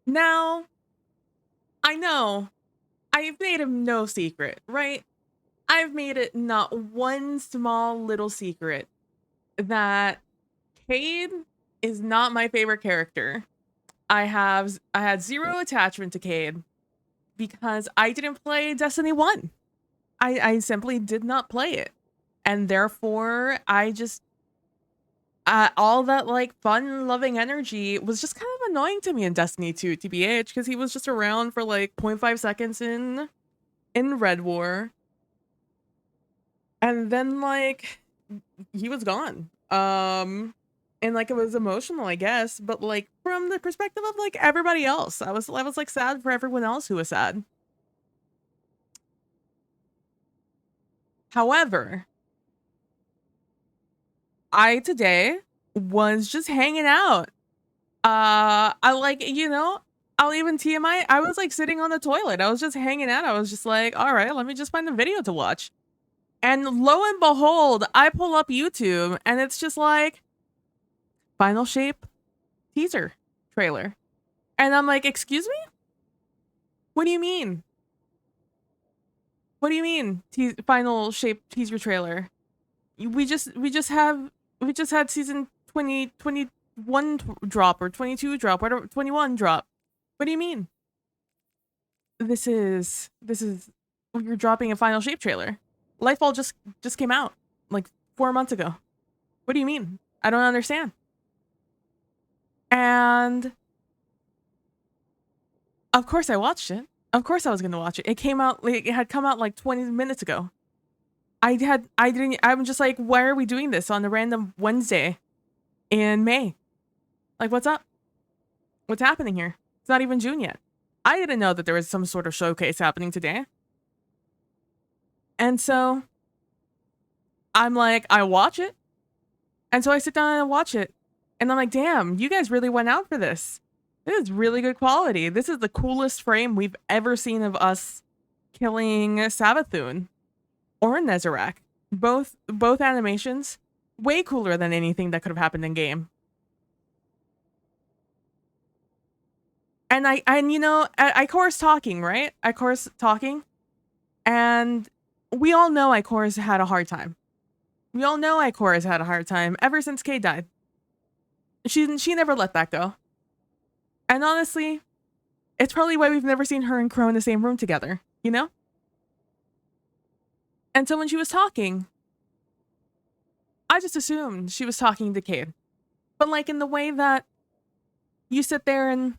Now, I know I've made him no secret, right? I've made it not one small little secret that Cade is not my favorite character. I had zero attachment to Cade because I didn't play Destiny 1. I simply did not play it. And therefore I just all that like fun loving energy was just kind of annoying to me in Destiny 2 TBH because he was just around for like 0.5 seconds in Red War. And then like he was gone. And like it was emotional, I guess, but like from the perspective of like everybody else, I was like sad for everyone else who was sad. However, I today was just hanging out. I like, I'll even TMI. I was like sitting on the toilet. I was just hanging out. I was just like, all right, let me just find a video to watch. And lo and behold, I pull up YouTube and it's just like Final Shape teaser trailer. And I'm like, excuse me? What do you mean? What do you mean? Final Shape teaser trailer. We just had season 21 drop or 22 drop, whatever, 21 drop. What do you mean? This is you're dropping a Final Shape trailer. Lightfall just came out like 4 months ago. What do you mean? I don't understand. And of course I watched it. Of course I was gonna watch it. It came out like it had come out like 20 minutes ago. I'm just like, why are we doing this on a random Wednesday in May? Like, what's up? What's happening here? It's not even June yet. I didn't know that there was some sort of showcase happening today. And so I'm like, I watch it. And so I sit down and watch it. And I'm like, damn, you guys really went out for this. This is really good quality. This is the coolest frame we've ever seen of us killing Savathun or Nezarek. Both animations way cooler than anything that could have happened in game. And Icor's talking, right? Icor's talking. And we all know Icor's had a hard time. We all know Icor has had a hard time ever since Kay died. She never let that go. And honestly, it's probably why we've never seen her and Crow in the same room together, you know? And so when she was talking, I just assumed she was talking to Cade. But like in the way that you sit there and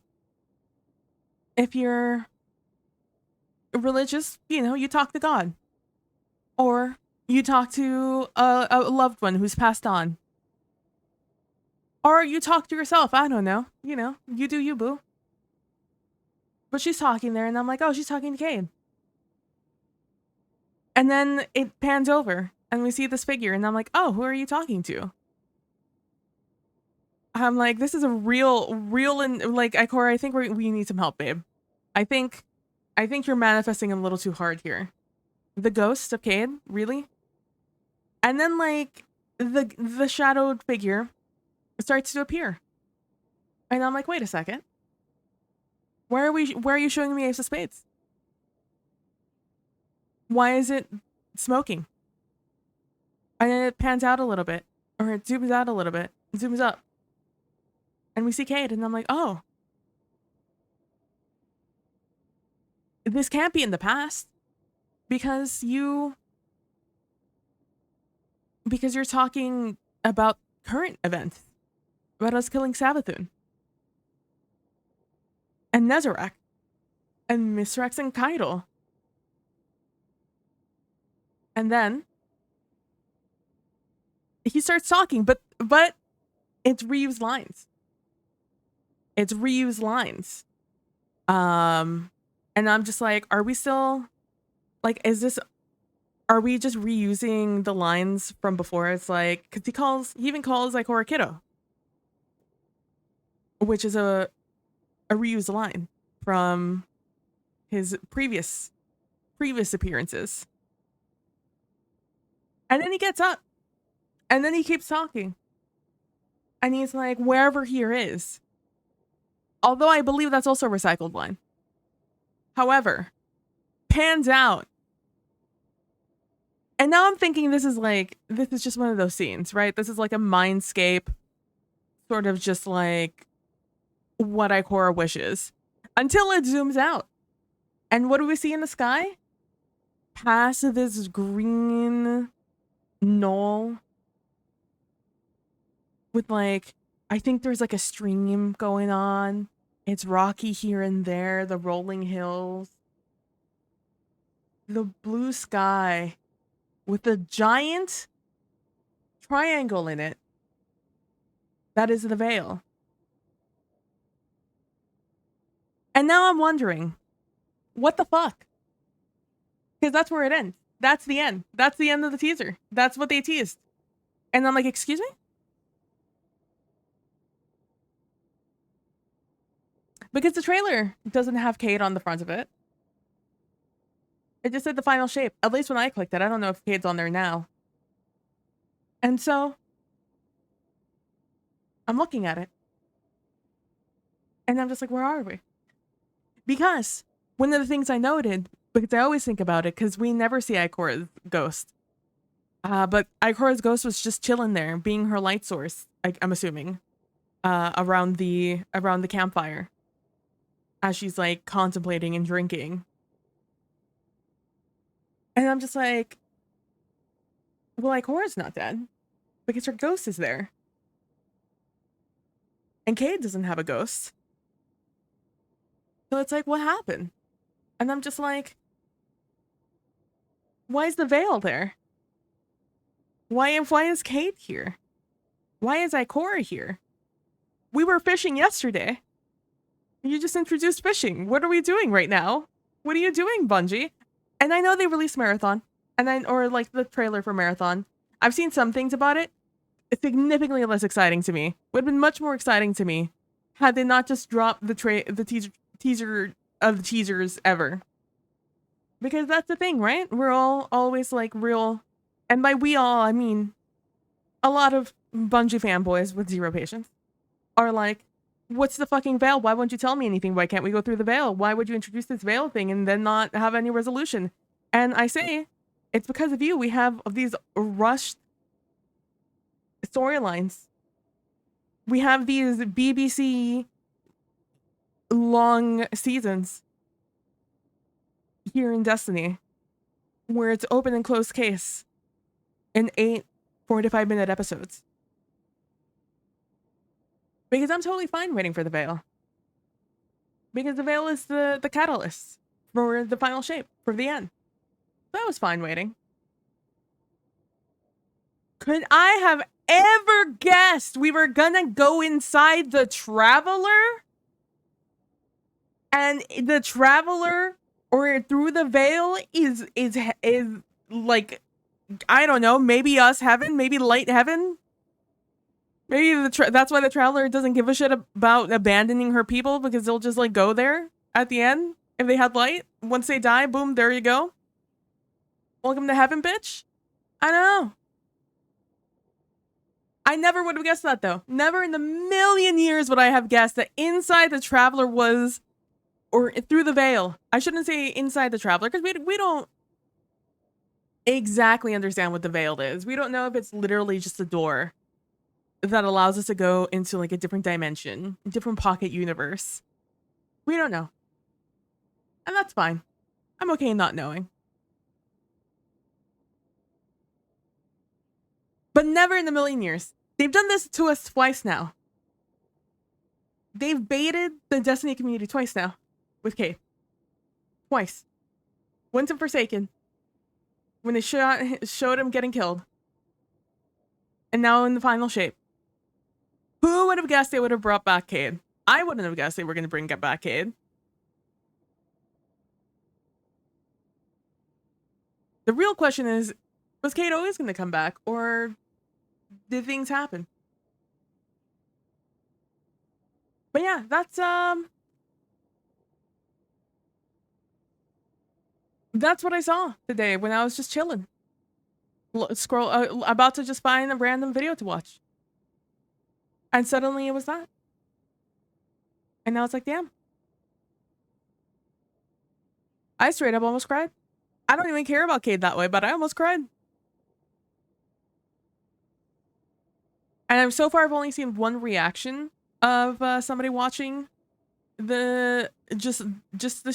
if you're religious, you talk to God. Or you talk to a loved one who's passed on. Or you talk to yourself. I don't know. You do you, boo. But she's talking there, and I'm like, oh, she's talking to Cade. And then it pans over, and we see this figure, and I'm like, oh, who are you talking to? I'm like, this is a real, and like, Ikora, I think we need some help, babe. I think you're manifesting a little too hard here. The ghost of Cade, really? And then like the shadowed figure starts to appear. And I'm like, wait a second. Where are you showing me Ace of Spades? Why is it smoking? And then it pans out a little bit. Or it zooms out a little bit. It zooms up. And we see Cade, and I'm like, oh. This can't be in the past. Because you're talking about current events. About us killing Savathun. And Nezarek. And Misrex and Kaido. And then he starts talking, but it's reused lines. It's reused lines. And I'm just like, are we still like, are we just reusing the lines from before? It's like, because he even calls like Horakido, which is a reused line from his previous appearances. And then he gets up. And then he keeps talking. And he's like, wherever here is. Although I believe that's also a recycled line. However, pans out. And now I'm thinking this is just one of those scenes, right? This is like a mindscape, sort of just like what Ikora wishes. Until it zooms out. And what do we see in the sky? Past this green knoll with like, I think there's like a stream going on. It's rocky here and there, the rolling hills. The blue sky with a giant triangle in it. That is the veil. And now I'm wondering, what the fuck? Because that's where it ends. That's the end. That's the end of the teaser. That's what they teased. And I'm like, excuse me? Because the trailer doesn't have Cade on the front of it. It just said the final shape. At least when I clicked it. I don't know if Cade's on there now. And so, I'm looking at it. And I'm just like, where are we? Because one of the things I noted, because I always think about it, because we never see Ikora's ghost. But Ikora's ghost was just chilling there, being her light source, I'm assuming, around the campfire. As she's like contemplating and drinking. And I'm just like, well, Ikora's not dead. Because her ghost is there. And Cade doesn't have a ghost. So it's like, what happened? And I'm just like, why is the veil there? Why is Cade here? Why is Ikora here? We were fishing yesterday. You just introduced fishing. What are we doing right now? What are you doing, Bungie? And I know they released Marathon, or like the trailer for Marathon. I've seen some things about it. It's significantly less exciting to me. Would have been much more exciting to me had they not just dropped the teaser of the teasers ever. Because that's the thing, right? We're all always like real, and by we all, I mean a lot of Bungie fanboys with zero patience are like, what's the fucking veil? Why won't you tell me anything? Why can't we go through the veil? Why would you introduce this veil thing and then not have any resolution? And I say, it's because of you. We have these rushed storylines. We have these BBC long seasons here in Destiny where it's open and closed case in 8 4-5 minute episodes. Because I'm totally fine waiting for the veil. Because the veil is the catalyst for the final shape, for the end. So I was fine waiting. Could I have ever guessed we were gonna go inside the Traveler? And the Traveler, or through the veil, is like, I don't know, maybe us heaven, maybe light heaven? Maybe that's why the Traveler doesn't give a shit about abandoning her people, because they'll just like go there at the end if they had light. Once they die, boom, there you go. Welcome to heaven, bitch. I don't know. I never would have guessed that though. Never in a million years would I have guessed that inside the Traveler was, or through the veil. I shouldn't say inside the Traveler, because we don't exactly understand what the veil is. We don't know if it's literally just a door that allows us to go into like a different dimension, a different pocket universe. We don't know. And that's fine. I'm okay not knowing. But never in a million years. They've done this to us twice now. They've baited the Destiny community twice now with Cade. Twice. Once in Forsaken, when they showed him getting killed. And now in the final shape. Who would have guessed they would have brought back Cade? I wouldn't have guessed they were going to bring back Cade. The real question is, was Cade always going to come back, or did things happen? But yeah, that's what I saw today when I was just chilling. scroll, about to just find a random video to watch. And suddenly it was that. And I was like, damn. I straight up almost cried. I don't even care about Cade that way, but I almost cried. And so far, I've only seen one reaction of somebody watching the just the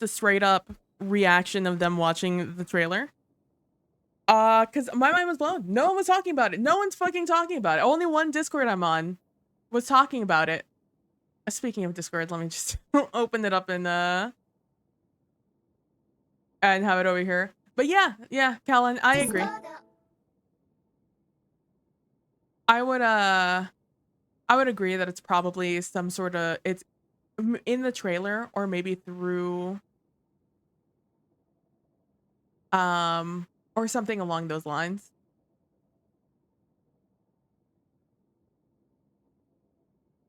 straight up reaction of them watching the trailer. Because my mind was blown. No one was talking about it. No one's fucking talking about it. Only one Discord I'm on was talking about it. Speaking of Discord, let me just open it up and have it over here. But yeah, Callan, I agree. I would agree that it's probably some sort of, it's in the trailer or maybe through or something along those lines.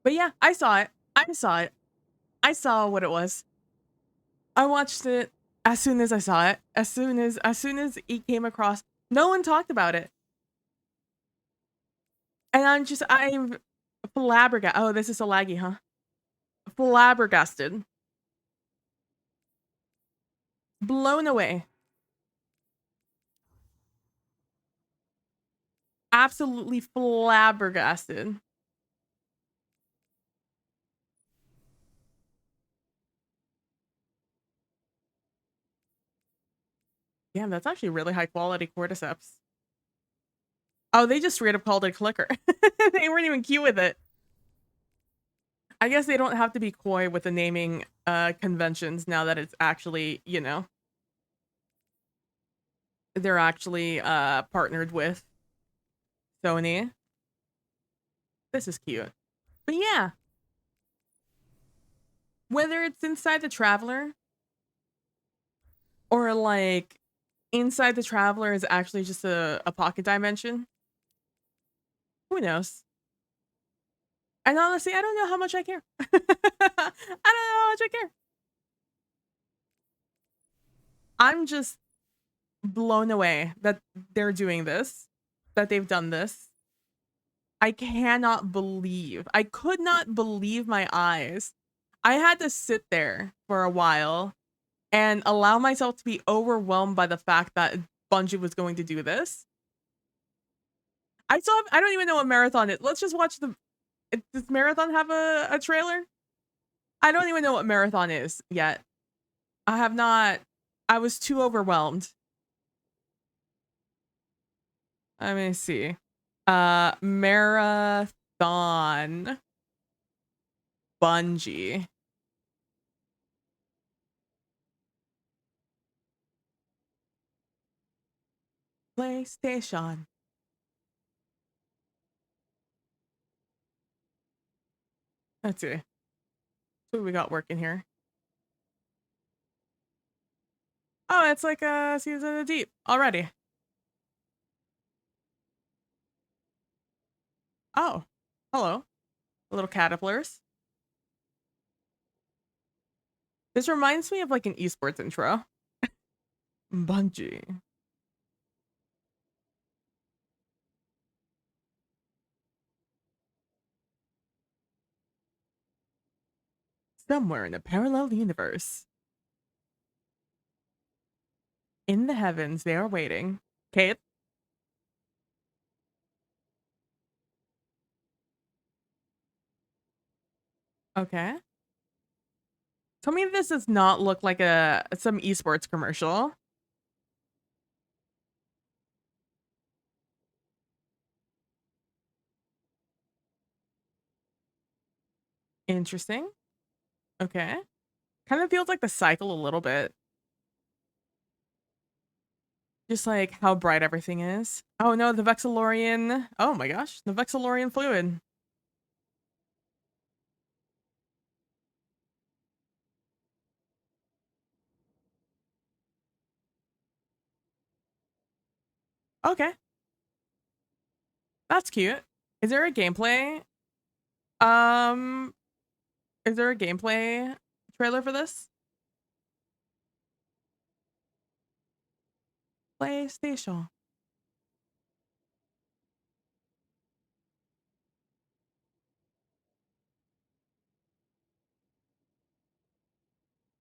But yeah, I saw it. I saw what it was. I watched it as soon as I saw it. As soon as it came across, no one talked about it. And I'm flabbergasted. Oh, this is so laggy, huh? Flabbergasted. Blown away. Absolutely flabbergasted. Damn, that's actually really high quality cordyceps. Oh, they just straight up called it a clicker. They weren't even cute with it. I guess they don't have to be coy with the naming conventions now that it's actually, you know, they're actually partnered with Sony. This is cute. But yeah, whether it's inside the Traveler or like inside the Traveler is actually just a pocket dimension, who knows? And honestly, I don't know how much I care. I don't know how much I care. I'm just blown away that they're doing this, that they've done this. I cannot believe, I could not believe my eyes. I had to sit there for a while and allow myself to be overwhelmed by the fact that Bungie was going to do this. I don't even know what Marathon is. Let's just watch does Marathon have a trailer? I don't even know what Marathon is yet. I have not, I was too overwhelmed. Let me see. Marathon Bungie. PlayStation. Let's see. What we got working here? Oh, it's like a Season of the Deep already. Oh, hello. Little caterpillars. This reminds me of like an esports intro. Bungie. Somewhere in a parallel universe. In the heavens, they are waiting. Kate? Okay. Tell me this does not look like some esports commercial. Interesting. Okay. Kind of feels like the cycle a little bit. Just like how bright everything is. Oh no, the Vexillorian. Oh my gosh, the Vexillorian fluid. Okay. That's cute. Is there a gameplay? Um, is there a gameplay trailer for this? PlayStation.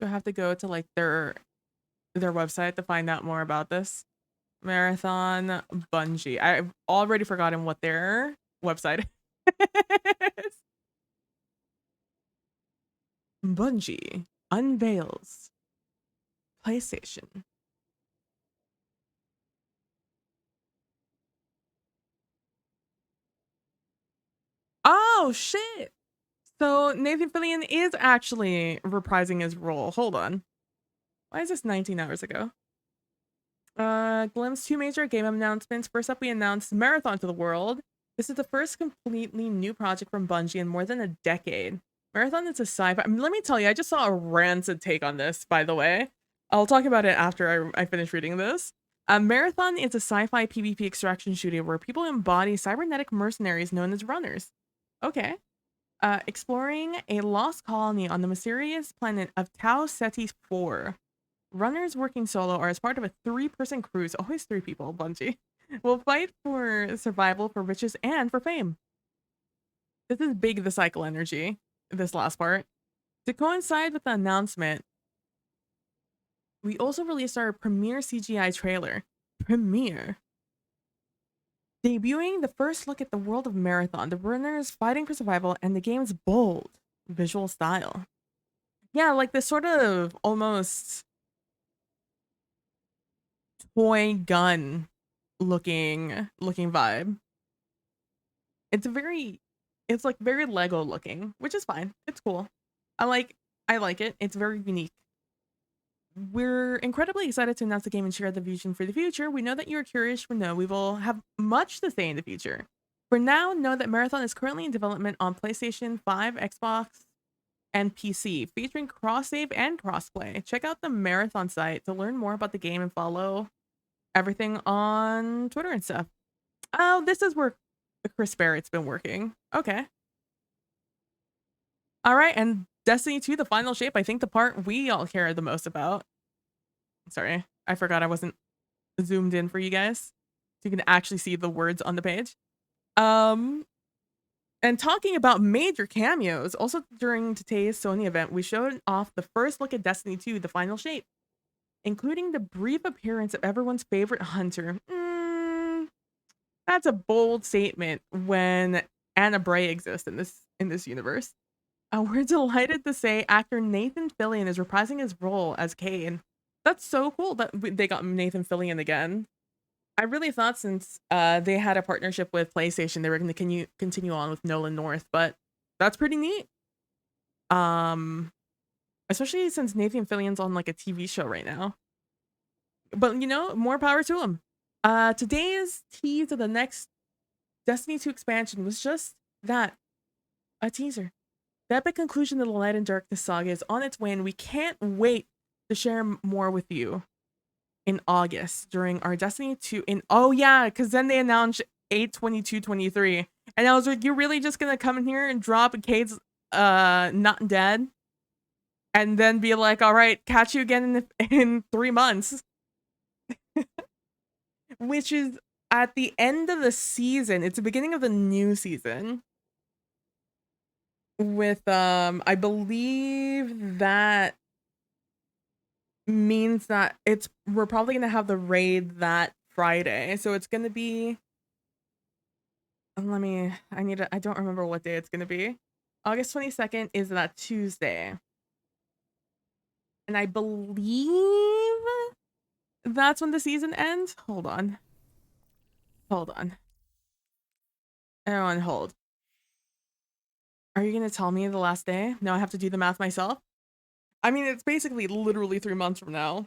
Do I have to go to like their website to find out more about this? Marathon Bungie. I've already forgotten what their website is. Bungie unveils PlayStation. Oh shit. So Nathan Fillion is actually reprising his role. Hold on. Why is this 19 hours ago? Glimpse two major game announcements. First up, we announced Marathon to the World. This is the first completely new project from Bungie in more than a decade. Marathon is a sci-fi. I mean, let me tell you, I just saw a rancid take on this, by the way. I'll talk about it after I finish reading this. Marathon is a sci-fi PvP extraction shooter where people embody cybernetic mercenaries known as runners. Okay. Exploring a lost colony on the mysterious planet of Tau Ceti 4. Runners working solo or as part of a three-person cruise, always three people, Bungie, will fight for survival, for riches, and for fame. This is big, the cycle energy, this last part. To coincide with the announcement, we also released our premiere CGI trailer. Premiere. Debuting the first look at the world of Marathon, the runners fighting for survival, and the game's bold visual style. Yeah, like this sort of almost toy gun looking vibe. It's like very Lego looking, which is fine. It's cool. I like it. It's very unique. We're incredibly excited to announce the game and share the vision for the future. We know that you're curious to know we will have much to say in the future. For now, know that Marathon is currently in development on PlayStation 5, Xbox, and PC, featuring cross-save and crossplay. Check out the Marathon site to learn more about the game and follow everything on Twitter and stuff. Oh, this is where Chris Barrett's been working. Okay. All right, and Destiny 2, the final shape, I think the part we all care the most about. Sorry, I forgot I wasn't zoomed in for you guys. So you can actually see the words on the page. And talking about major cameos, also during today's Sony event, we showed off the first look at Destiny 2, the final shape, including the brief appearance of everyone's favorite hunter. That's a bold statement when Anna Bray exists in this universe. We're delighted to say actor Nathan Fillion is reprising his role as Kane. That's so cool that they got Nathan Fillion again. I really thought since they had a partnership with PlayStation, they were going to continue on with Nolan North, but that's pretty neat. Especially since Nathan Fillion's on like a TV show right now. But you know, more power to him. Today's tease of the next Destiny 2 expansion was just that, a teaser. The epic conclusion of the Light and Darkness saga is on its way, and we can't wait to share more with you in August during our Destiny 2 in oh yeah, because then they announced 8/22/23. And I was like, you're really just gonna come in here and drop Cade's not dead? And then be like, all right, catch you again in 3 months. Which is at the end of the season. It's the beginning of the new season. With I believe that means that we're probably gonna have the raid that Friday. So it's gonna be I don't remember what day it's gonna be. August 22nd is that Tuesday. And I believe that's when the season ends. Hold on. Hold on. Everyone hold. Are you gonna tell me the last day? No, I have to do the math myself. I mean, it's basically literally 3 months from now.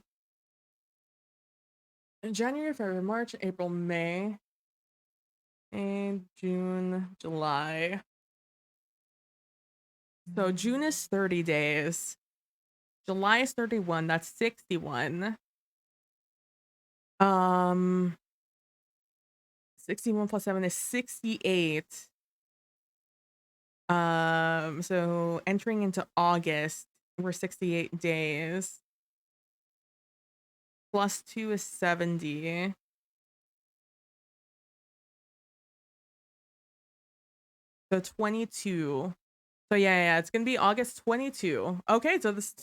January, February, March, April, May, and June, July. So June is 30 days. July is 31. That's 61. 61 plus 7 is 68. So entering into August, we're 68 days. Plus 2 is 70. So 22. So yeah, it's gonna be August 22. Okay, so this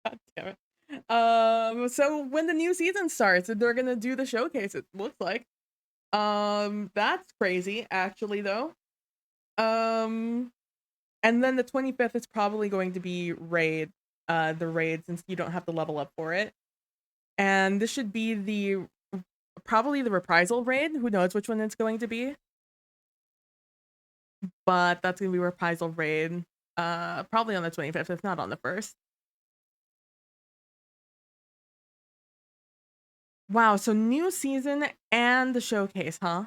God damn it. So when the new season starts, they're gonna do the showcase, it looks like. That's crazy, actually, though. Um, and then the 25th is probably going to be the raid, since you don't have to level up for it. And this should be probably the reprisal raid. Who knows which one it's going to be? But that's gonna be reprisal raid. Probably on the 25th, if not on the 1st. Wow, so new season and the showcase, huh?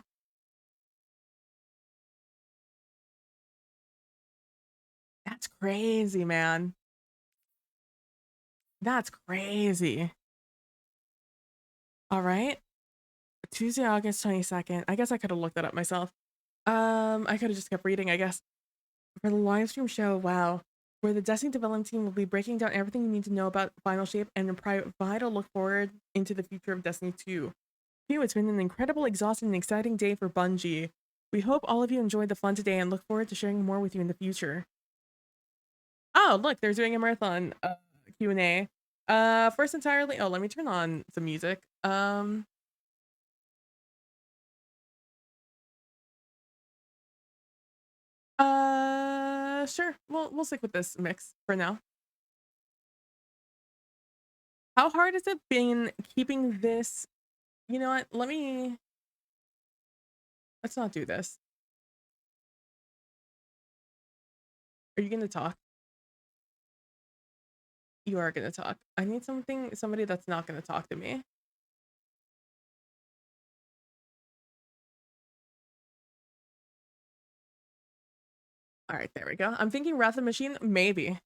That's crazy, man. That's crazy. All right. Tuesday, August 22nd. I guess I could have looked that up myself. I could have just kept reading, I guess. For the live stream show, wow. Where the Destiny development team will be breaking down everything you need to know about Final Shape and provide a look forward into the future of Destiny 2. Phew, it's been an incredible, exhausting, and exciting day for Bungie. We hope all of you enjoyed the fun today and look forward to sharing more with you in the future. Oh, look, they're doing a marathon Q&A. First entirely, oh, let me turn on some music. Sure. We'll stick with this mix for now. How hard has it been keeping this? You know what? Let's not do this. Are you gonna talk? You are gonna talk. I need somebody that's not gonna talk to me. All right, there we go. I'm thinking Wrath of the Machine, maybe.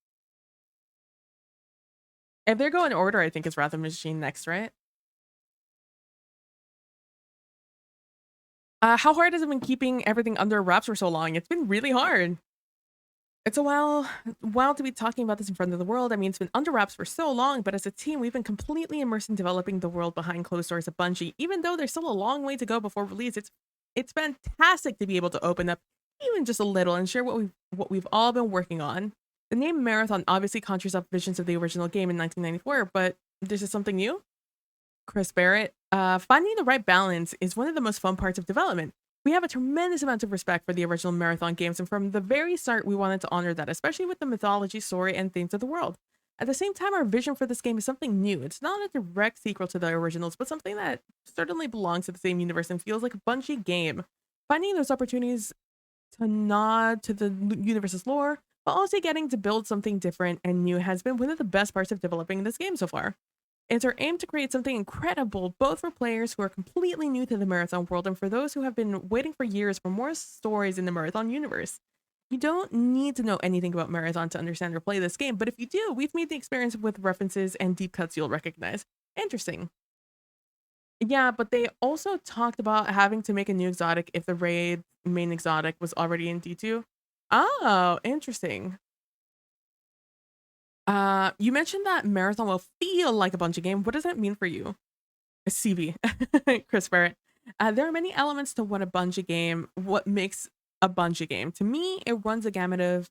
If they go in order, I think it's Wrath of the Machine next, right? How hard has it been keeping everything under wraps for so long? It's been really hard. It's a while to be talking about this in front of the world. I mean, it's been under wraps for so long, but as a team, we've been completely immersed in developing the world behind closed doors at Bungie. Even though there's still a long way to go before release, it's fantastic to be able to open up even just a little and share what we've all been working on. The name Marathon obviously conjures up visions of the original game in 1994, but this is something new. Chris Barrett, finding the right balance is one of the most fun parts of development. We have a tremendous amount of respect for the original Marathon games, and from the very start, we wanted to honor that, especially with the mythology, story, and themes of the world. At the same time, our vision for this game is something new. It's not a direct sequel to the originals, but something that certainly belongs to the same universe and feels like a Bungie game. Finding those opportunities to nod to the universe's lore, but also getting to build something different and new has been one of the best parts of developing this game so far. It's our aim to create something incredible, both for players who are completely new to the Marathon world and for those who have been waiting for years for more stories in the Marathon universe. You don't need to know anything about Marathon to understand or play this game, but if you do, we've made the experience with references and deep cuts you'll recognize. Interesting. Yeah, but they also talked about having to make a new exotic if the raid main exotic was already in D2. Oh, interesting. You mentioned that Marathon will feel like a Bungie game. What does that mean for you? CV, Chris Barrett. There are many elements to what makes a Bungie game. To me, it runs a gamut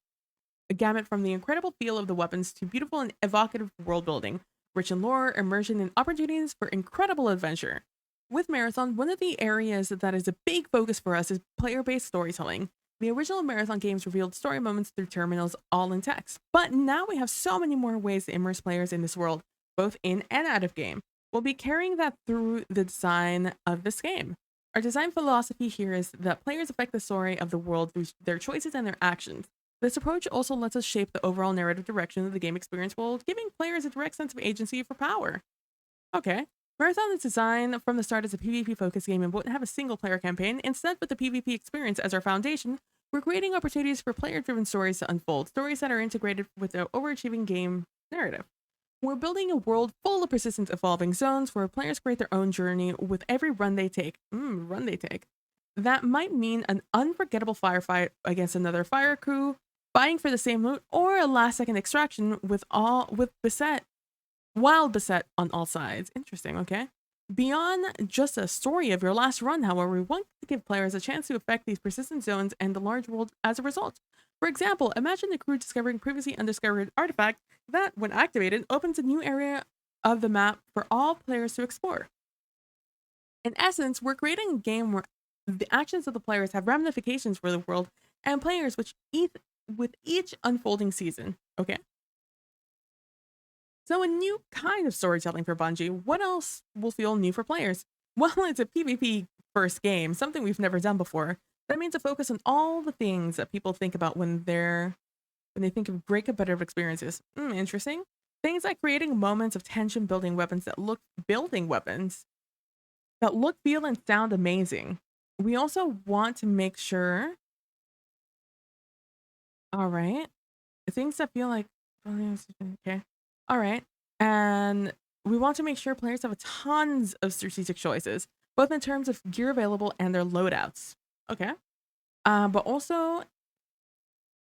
from the incredible feel of the weapons to beautiful and evocative world building, rich in lore, immersion, and opportunities for incredible adventure. With Marathon, one of the areas that is a big focus for us is player-based storytelling. The original Marathon games revealed story moments through terminals all in text, but now we have so many more ways to immerse players in this world, both in and out of game. We'll be carrying that through the design of this game. Our design philosophy here is that players affect the story of the world through their choices and their actions. This approach also lets us shape the overall narrative direction of the game experience while giving players a direct sense of agency for power. Okay. Marathon is designed from the start as a PvP focused game and won't have a single player campaign. Instead, with the PvP experience as our foundation, we're creating opportunities for player driven stories to unfold, stories that are integrated with the overachieving game narrative. We're building a world full of persistent evolving zones where players create their own journey with every run they take. That might mean an unforgettable firefight against another fire crew, fighting for the same loot, or a last second extraction wild beset on all sides. Interesting, okay? Beyond just a story of your last run, however, we want to give players a chance to affect these persistent zones and the large world as a result. For example, imagine the crew discovering previously undiscovered artifact that, when activated, opens a new area of the map for all players to explore. In essence, we're creating a game where the actions of the players have ramifications for the world and players, with each unfolding season. Okay. So a new kind of storytelling for Bungie. What else will feel new for players? Well, it's a PvP first game, something we've never done before. That means a focus on all the things that people think about when they think of great competitive experiences. Interesting. Things like creating moments of tension, building weapons that look, feel, and sound amazing. We also want to make sure, all right, things that feel like, okay, all right. And we want to make sure players have tons of strategic choices, both in terms of gear available and their loadouts. Okay. But also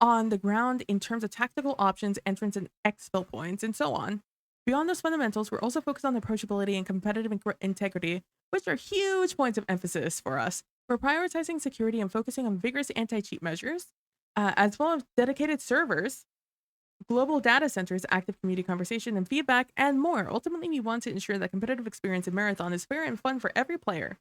on the ground in terms of tactical options, entrance, and exfil points, and so on. Beyond those fundamentals, we're also focused on approachability and competitive integrity, which are huge points of emphasis for us. We're prioritizing security and focusing on vigorous anti-cheat measures, as well as dedicated servers, global data centers, active community conversation and feedback, and more. Ultimately, we want to ensure that competitive experience in Marathon is fair and fun for every player.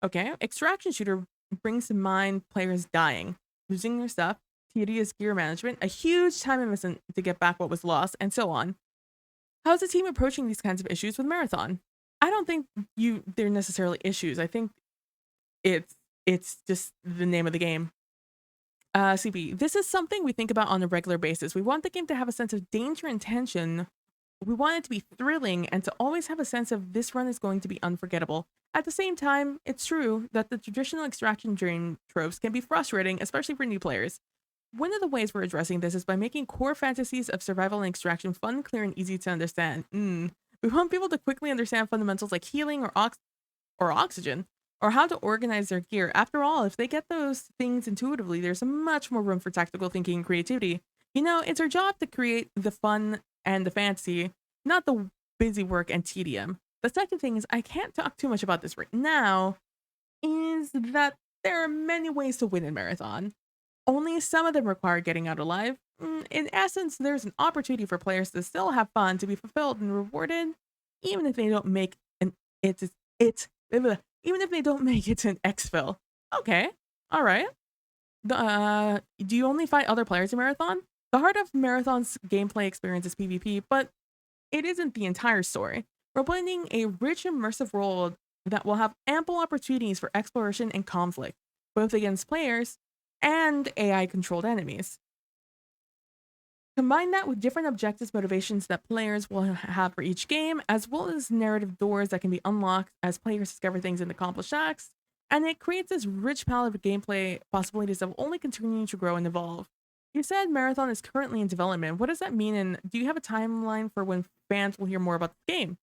Okay, extraction shooter brings to mind players dying, losing their stuff, tedious gear management, a huge time investment to get back what was lost, and so on. How's the team approaching these kinds of issues with Marathon? I don't think they're necessarily issues. I think it's just the name of the game. CB, this is something we think about on a regular basis. We want the game to have a sense of danger and tension. We want it to be thrilling and to always have a sense of this run is going to be unforgettable. At the same time, it's true that the traditional extraction drain tropes can be frustrating, especially for new players. One of the ways we're addressing this is by making core fantasies of survival and extraction fun, clear, and easy to understand. We want people to quickly understand fundamentals like healing or oxygen, or how to organize their gear. After all, if they get those things intuitively, there's much more room for tactical thinking and creativity. You know, it's our job to create the fun and the fantasy, not the busy work and tedium. The second thing is, I can't talk too much about this right now, is that there are many ways to win in Marathon. Only some of them require getting out alive. In essence, there's an opportunity for players to still have fun, to be fulfilled and rewarded, even if they don't make even if they don't make it to an exfil. Okay, all right. Do you only fight other players in Marathon? The heart of Marathon's gameplay experience is PvP, but it isn't the entire story. We're blending a rich, immersive world that will have ample opportunities for exploration and conflict, both against players and AI-controlled enemies. Combine that with different objectives, motivations that players will have for each game, as well as narrative doors that can be unlocked as players discover things and accomplish tasks, and it creates this rich palette of gameplay possibilities that will only continue to grow and evolve. You said Marathon is currently in development. What does that mean, and do you have a timeline for when fans will hear more about the game?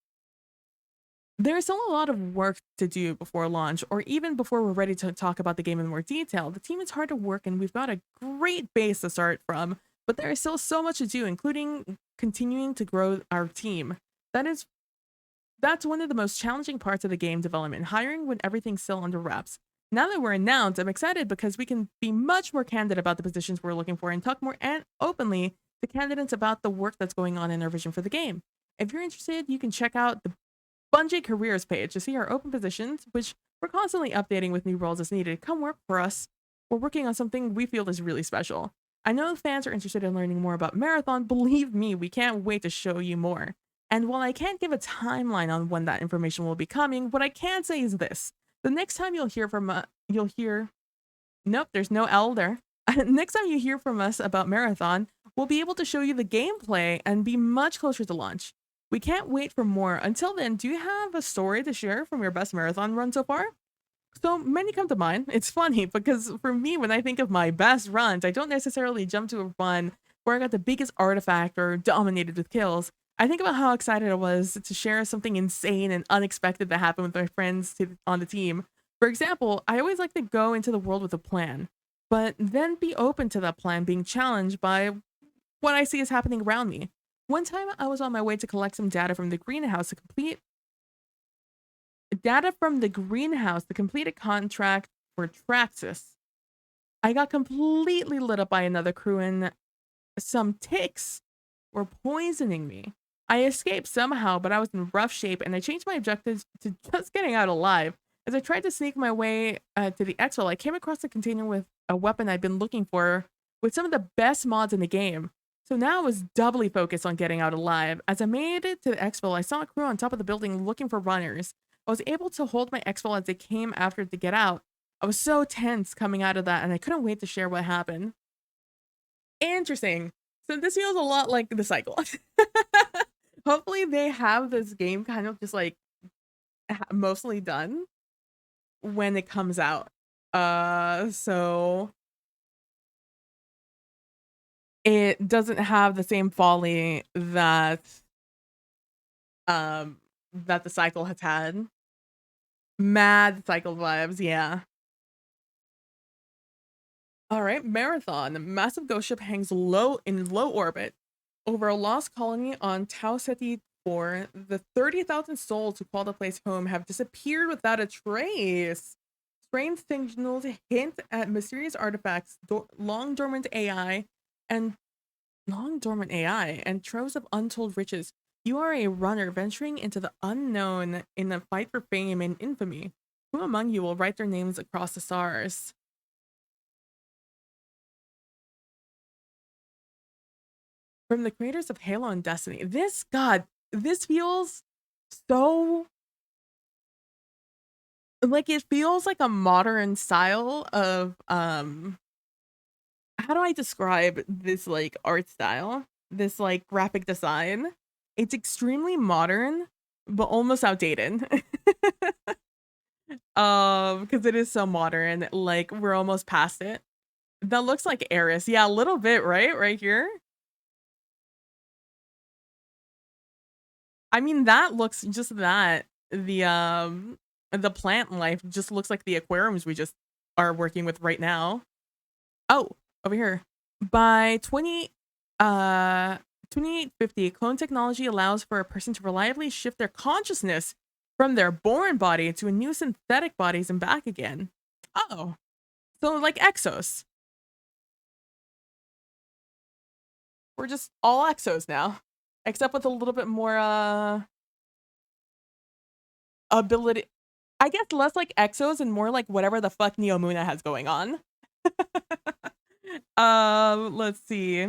There's still a lot of work to do before launch, or even before we're ready to talk about the game in more detail. The team is hard to work, and we've got a great base to start from, but there is still so much to do, including continuing to grow our team. That's one of the most challenging parts of the game development, hiring when everything's still under wraps. Now that we're announced, I'm excited because we can be much more candid about the positions we're looking for and talk more and openly to candidates about the work that's going on in our vision for the game. If you're interested, you can check out the Bungie careers page to see our open positions, which we're constantly updating with new roles as needed. Come work for us. We're working on something we feel is really special. I know fans are interested in learning more about Marathon. Believe me, we can't wait to show you more. And while I can't give a timeline on when that information will be coming, what I can say is this. The next time nope, there's no L there. Next time you hear from us about Marathon, we'll be able to show you the gameplay and be much closer to launch. We can't wait for more. Until then, do you have a story to share from your best Marathon run so far? So many come to mind. It's funny because for me, when I think of my best runs, I don't necessarily jump to a run where I got the biggest artifact or dominated with kills. I think about how excited I was to share something insane and unexpected that happened with my friends on the team. For example, I always like to go into the world with a plan, but then be open to that plan being challenged by what I see is happening around me. One time I was on my way to collect some data from the greenhouse to complete a contract for Traxxas. I got completely lit up by another crew and some ticks were poisoning me. I escaped somehow, but I was in rough shape and I changed my objectives to just getting out alive. As I tried to sneak my way to the exfil, I came across a container with a weapon I'd been looking for with some of the best mods in the game. So now I was doubly focused on getting out alive. As I made it to the exfil, I saw a crew on top of the building looking for runners. I was able to hold my exfil as they came after to get out. I was so tense coming out of that and I couldn't wait to share what happened. Interesting. So this feels a lot like the cycle. Hopefully they have this game kind of just like mostly done when it comes out. So it doesn't have the same folly um that the cycle has had. Mad cycle vibes, yeah. All right, Marathon. A massive ghost ship hangs low in low orbit over a lost colony on Tau Ceti 4. The 30,000 souls who call the place home have disappeared without a trace. Strange signals hint at mysterious artifacts, and long dormant AI, and troves of untold riches. You are a runner venturing into the unknown in a fight for fame and infamy. Who among you will write their names across the stars? From the creators of Halo and Destiny. This feels so like it feels like a modern style of how do I describe this like art style? This like graphic design. It's extremely modern, but almost outdated. Because it is so modern, like we're almost past it. That looks like Eris. Yeah, a little bit, right? Right here. I mean, that looks just that. The plant life just looks like the aquariums we just are working with right now. Oh, over here. By 2850, clone technology allows for a person to reliably shift their consciousness from their born body to a new synthetic bodies and back again. Oh. So like Exos. We're just all Exos now. Except with a little bit more ability. I guess less like Exos and more like whatever the fuck Neomuna has going on. Let's see.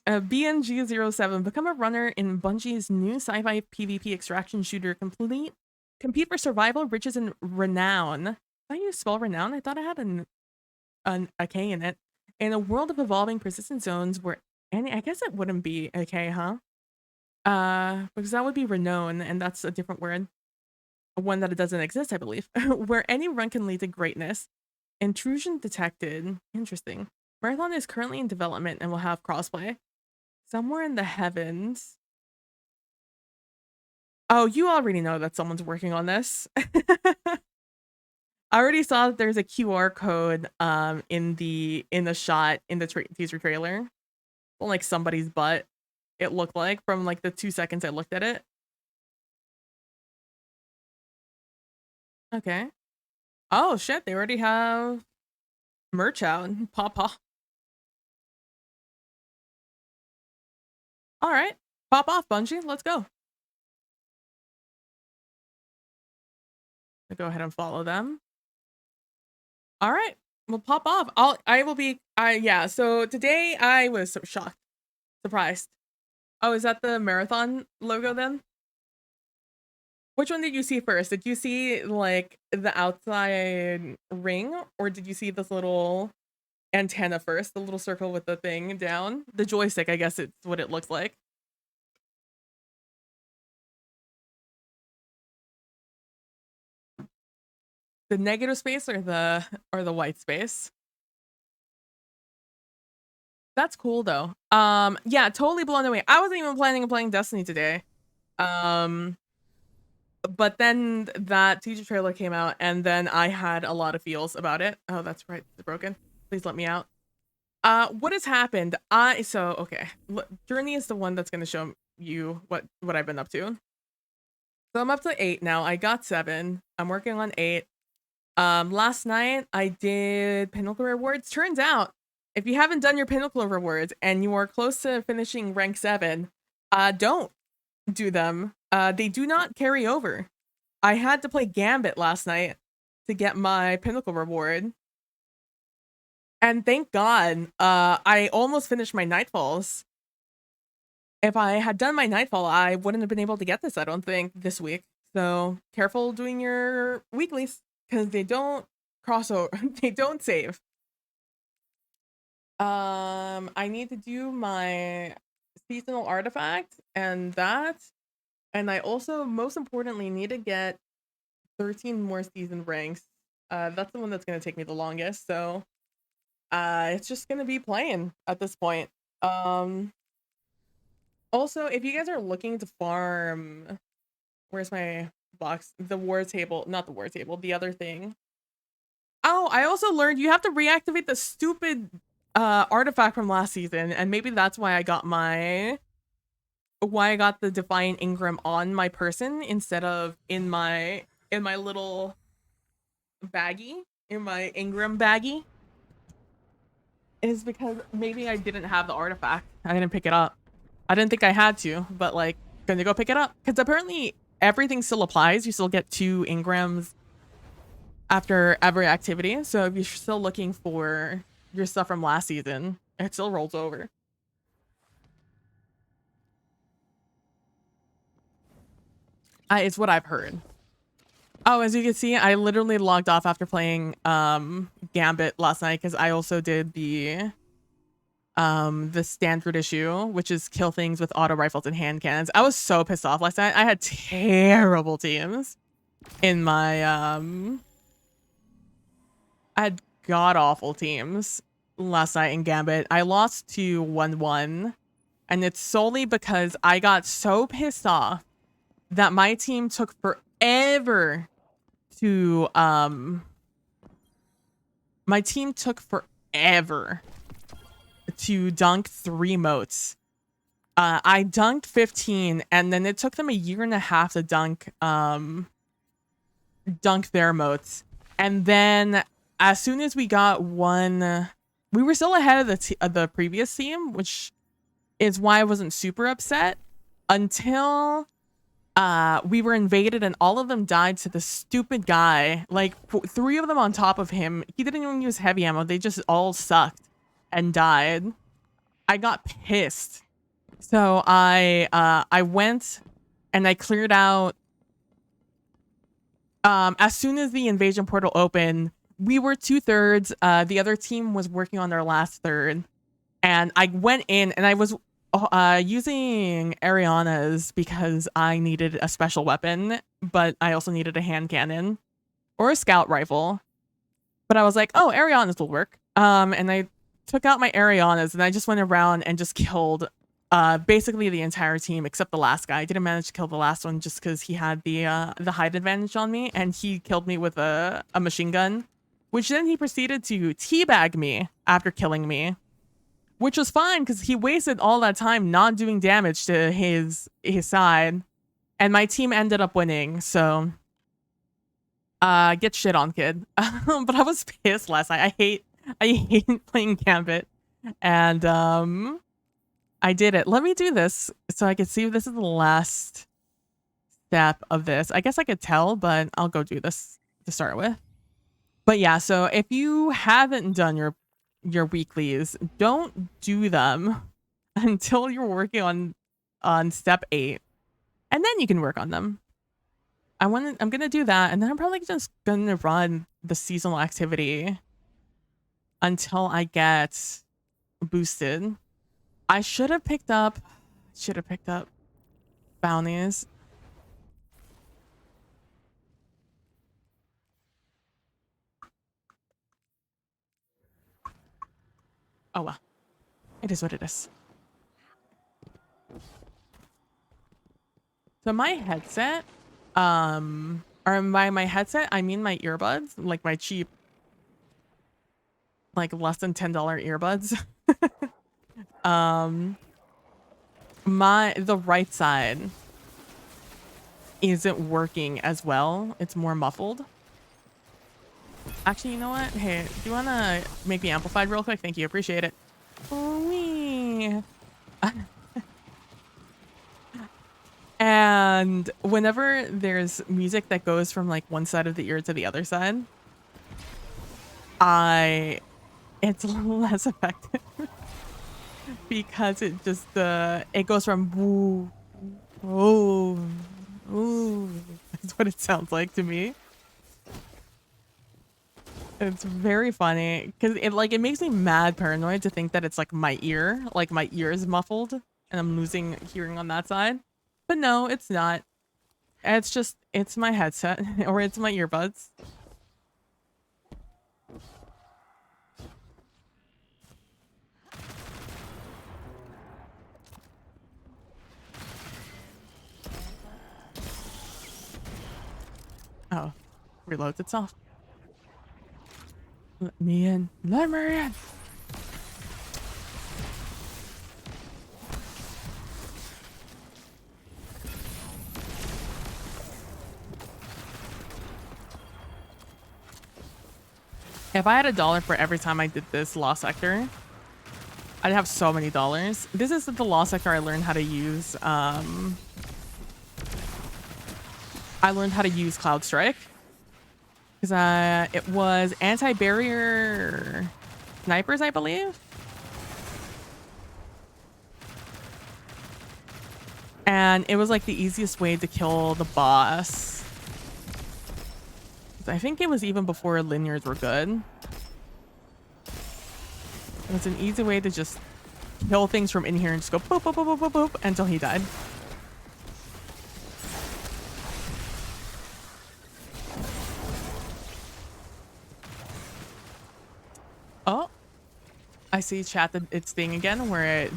BNG07, become a runner in Bungie's new sci-fi PvP extraction shooter. Compete for survival, riches, and renown. How do you spell renown? I thought I had a K in it. In a world of evolving persistent zones where I guess it wouldn't be a K, huh? Because that would be renown, and that's a different word. One that it doesn't exist, I believe. Where any run can lead to greatness. Intrusion detected. Interesting. Marathon is currently in development and will have crossplay. Somewhere in the heavens. Oh, you already know that someone's working on this. I already saw that there's a QR code in the shot in the teaser trailer. Like somebody's butt, it looked like from like the 2 seconds I looked at it. Okay. Oh shit, they already have merch out. Pop. All right. Pop off, Bungie. Let's go. I'll go ahead and follow them. All right. We'll pop off. Yeah, so today I was so shocked. Surprised. Oh, is that the marathon logo then? Which one did you see first? Did you see like the outside ring or did you see this little antenna first? The little circle with the thing down? The joystick, I guess it's what it looks like. The negative space or the white space? That's cool though. Yeah, totally blown away. I wasn't even planning on playing Destiny today. But then that teaser trailer came out and then I had a lot of feels about it. Oh, that's right. It's broken. Please let me out. What has happened? Okay. Journey is the one that's going to show you what I've been up to. So I'm up to 8 now. I got 7. I'm working on 8. Last night I did Pinnacle rewards. Turns out, if you haven't done your Pinnacle rewards and you are close to finishing rank 7, don't do them. They do not carry over. I had to play Gambit last night to get my Pinnacle reward. And thank God, I almost finished my Nightfalls. If I had done my Nightfall, I wouldn't have been able to get this, I don't think, this week. So careful doing your weeklies, because they don't cross over. They don't save. I need to do my seasonal artifact and that. And I also, most importantly, need to get 13 more season ranks. That's the one that's going to take me the longest. So it's just going to be playing at this point. Also, if you guys are looking to farm, where's my box? The war table, not the war table, the other thing. Oh, I also learned you have to reactivate the stupid artifact from last season, and maybe that's why I got the Defiant Ingram on my person instead of in my little baggie, in my Ingram baggie. Is because maybe I didn't have the artifact. I didn't pick it up. I didn't think I had to, but like, gonna go pick it up. Because apparently everything still applies. You still get 2 Ingrams after every activity. So if you're still looking for your stuff from last season, it still rolls over. It's what I've heard. Oh, as you can see, I literally logged off after playing Gambit last night because I also did the standard issue, which is kill things with auto rifles and hand cannons. I was so pissed off last night. I had terrible teams in my I had god awful teams last night in Gambit. I lost to 1-1, and it's solely because I got so pissed off that my team took forever to dunk 3 moats. I dunked 15, and then it took them a year and a half to dunk their moats. And then as soon as we got one, we were still ahead of the previous team, which is why I wasn't super upset until we were invaded and all of them died to the stupid guy. Like 3 of them on top of him. He didn't even use heavy ammo. They just all sucked and died. I got pissed. So I went and I cleared out. As soon as the invasion portal opened, we were 2/3. The other team was working on their last third. And I went in and I was using Ariana's because I needed a special weapon, but I also needed a hand cannon or a scout rifle. But I was like, oh, Ariana's will work. And I took out my Ariana's and I just went around and just killed basically the entire team except the last guy. I didn't manage to kill the last one just because he had the height advantage on me, and he killed me with a machine gun, which then he proceeded to teabag me after killing me. Which was fine because he wasted all that time not doing damage to his side, and my team ended up winning. So, get shit on, kid. But I was pissed last night. I hate playing Gambit, and I did it. Let me do this so I can see if this is the last step of this. I guess I could tell, but I'll go do this to start with. But yeah, so if you haven't done your weeklies, don't do them until you're working on step 8, and then you can work on them. I'm gonna do that, and then I'm probably just gonna run the seasonal activity until I get boosted. I should have picked up bounties. Oh well, it is what it is. So my headset, or by my headset, I mean my earbuds, like my cheap, like less than $10 earbuds. The right side isn't working as well. It's more muffled. Actually, you know what? Hey, do you want to make me amplified real quick? Thank you. Appreciate it. Wee. And whenever there's music that goes from like one side of the ear to the other side, it's less effective because it just it goes from woo, woo, woo. That's what it sounds like to me. It's very funny because it makes me mad paranoid to think that it's like my ear is muffled and I'm losing hearing on that side. But no, it's not. It's my headset or it's my earbuds. Oh, reloads itself. Let me in. Let me in. If I had $1 for every time I did this lost sector, I'd have so many dollars. This is the lost sector I learned how to use. I learned how to use Cloud Strike because it was anti-barrier snipers, I believe. And it was like the easiest way to kill the boss. I think it was even before linears were good. It's an easy way to just kill things from in here and just go boop, boop, boop, boop, boop, boop until he died. Oh, I see chat that it's thing again where it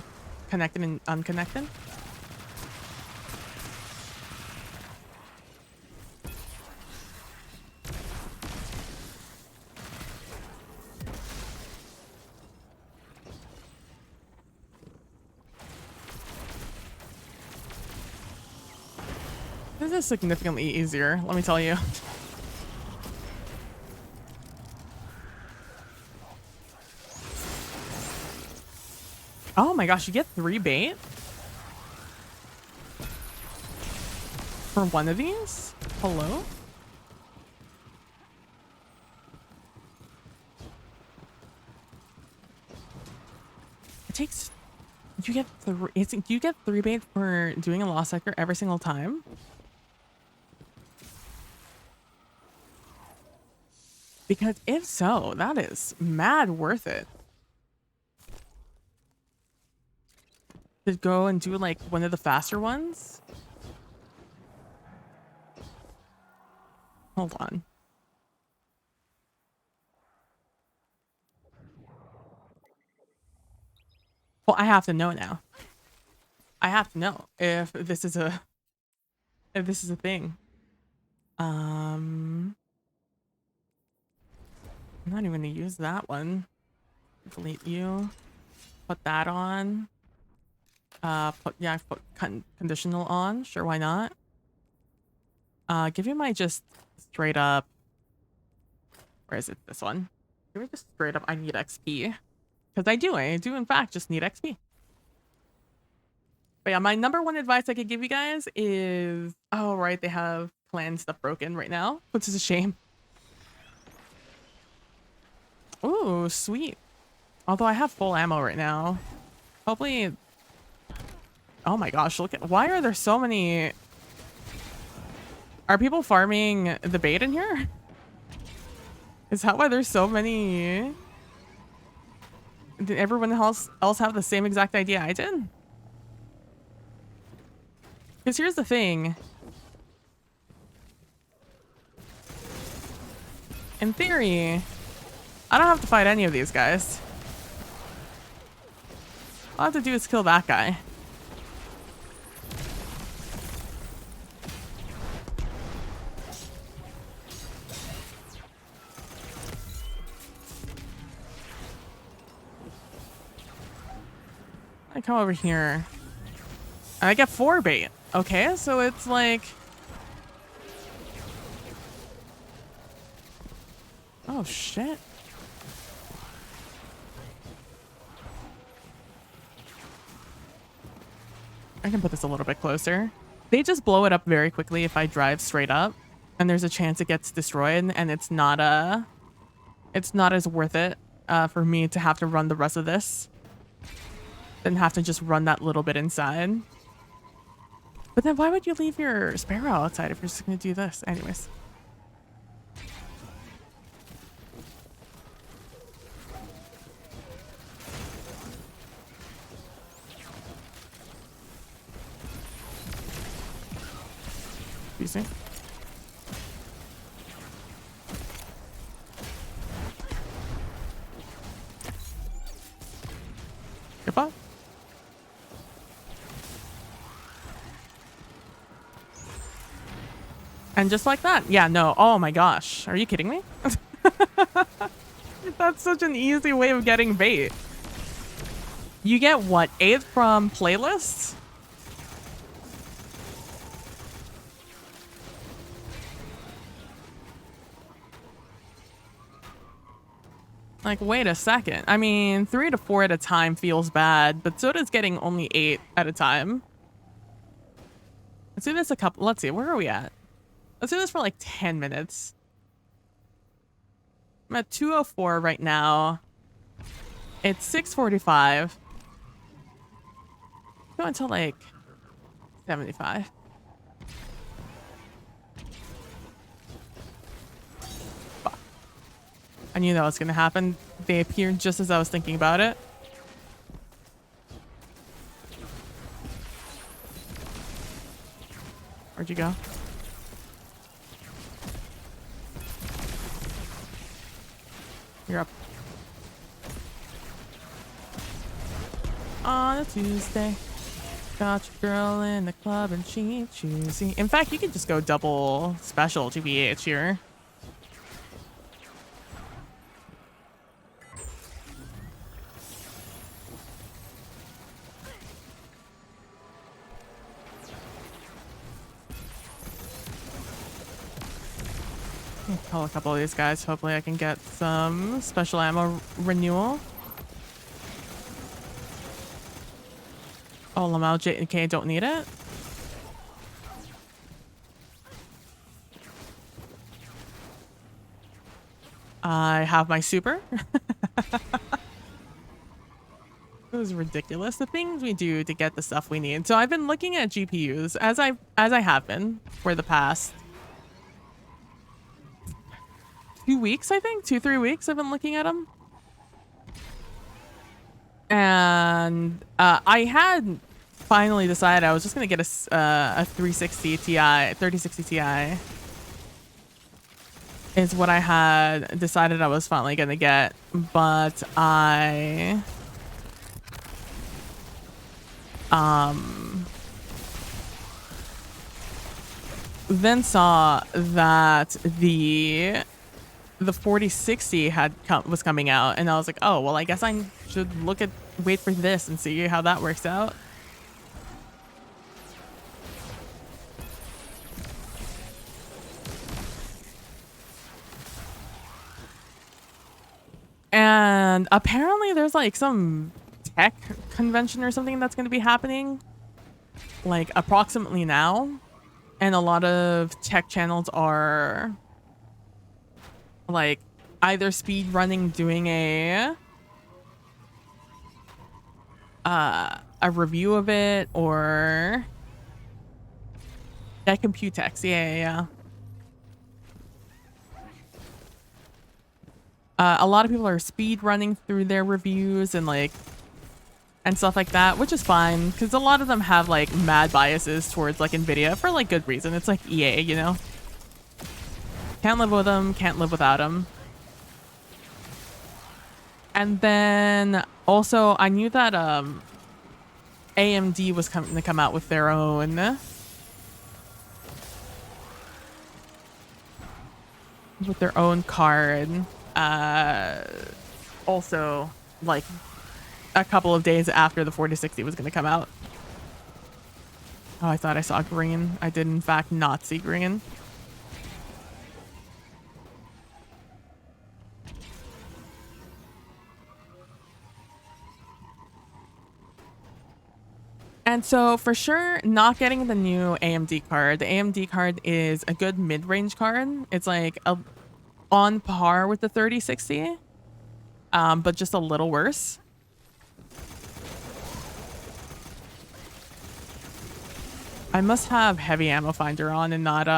connected and unconnected. This is significantly easier, let me tell you. Oh my gosh, you get 3 bait for one of these? Hello? It takes... You get 3... you get 3 bait for doing a lost sector every single time? Because if so, that is mad worth it. To go and do like one of the faster ones. Hold on. Well, I have to know now. I have to know if this is a thing. I'm not even gonna use that one. Delete you. Put that on. Put conditional on. Sure, why not? Give you my just straight up. Where is it? This one. Give me just straight up. I need XP because I do in fact just need XP. But yeah, my number one advice I could give you guys is, oh right, they have clan stuff broken right now, which is a shame. Ooh, sweet. Although I have full ammo right now. Hopefully. Oh my gosh, look at, why are there so many? Are people farming the bait in here? Is that why there's so many? Did everyone else have the same exact idea I did? Because here's the thing. In theory, I don't have to fight any of these guys. All I have to do is kill that guy. I come over here. And I get 4 bait. Okay, so it's like... Oh, shit. I can put this a little bit closer. They just blow it up very quickly if I drive straight up, and there's a chance it gets destroyed, and it's not as worth it for me to have to run the rest of this than have to just run that little bit inside. But then why would you leave your sparrow outside if you're just gonna do this? Anyways. Excuse me. Goodbye. And just like that. Yeah, no. Oh my gosh. Are you kidding me? That's such an easy way of getting bait. You get what? 8th from playlists? Like, wait a second. I mean, 3 to 4 at a time feels bad, but so does getting only 8 at a time. Let's do this let's see, where are we at? Let's do this for like 10 minutes. I'm at 2:04 right now. It's 6:45. Go until like 75. Fuck. I knew that was gonna happen. They appeared just as I was thinking about it. Where'd you go? You're up. On a Tuesday, got your girl in the club and she choosy. In fact, you could just go double special GBH here. Call a couple of these guys. Hopefully I can get some special ammo renewal. Oh, Lamau J&K don't need it. I have my super. It was ridiculous. The things we do to get the stuff we need. So I've been looking at GPUs as I have been for the past 2 weeks, I think 2-3 weeks. I've been looking at them, and I had finally decided I was just gonna get a 360 Ti, 3060 Ti is what I had decided I was finally gonna get, but I then saw that the 4060 was coming out, and I was like, oh well, I guess I should wait for this and see how that works out. And apparently there's like some tech convention or something that's going to be happening like approximately now, and a lot of tech channels are like either speed running doing a review of it, or that Computex. Yeah. A lot of people are speed running through their reviews and stuff like that, which is fine because a lot of them have like mad biases towards like Nvidia for like good reason. It's like EA, you know. Can't live with them, can't live without them. And then also I knew that AMD was coming to come out with their own card. Also like a couple of days after the 4060 was going to come out. Oh, I thought I saw green. I did in fact not see green. And so for sure, not getting the new AMD card. The AMD card is a good mid-range card. It's like on par with the 3060, but just a little worse. I must have heavy ammo finder on and not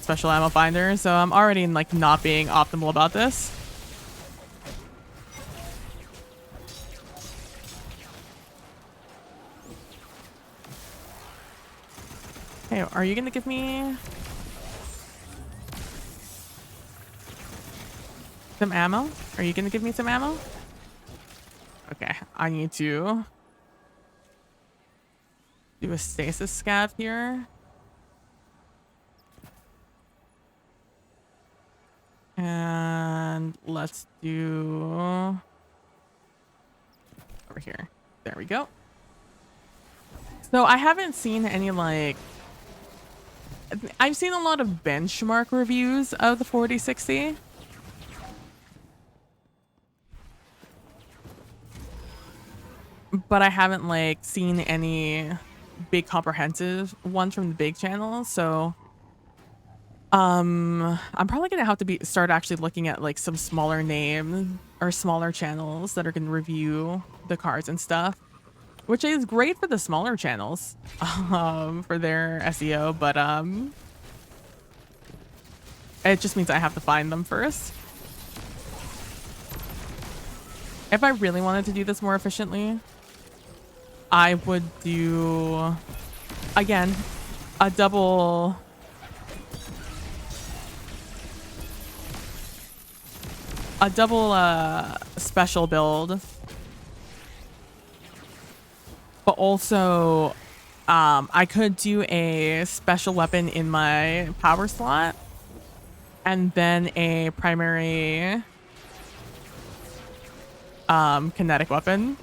special ammo finder, so I'm already like not being optimal about this. Hey, are you gonna give me some ammo? Are you gonna give me some ammo? Okay, I need to do a stasis scav here. And let's do over here. There we go. So I haven't seen any like, I've seen a lot of benchmark reviews of the 4060. But I haven't like seen any big comprehensive ones from the big channels. So I'm probably gonna have to start actually looking at like some smaller name or smaller channels that are gonna review the cards and stuff, which is great for the smaller channels for their SEO, but it just means I have to find them first. If I really wanted to do this more efficiently, I would do, again, a double special build, but also I could do a special weapon in my power slot and then a primary kinetic weapon.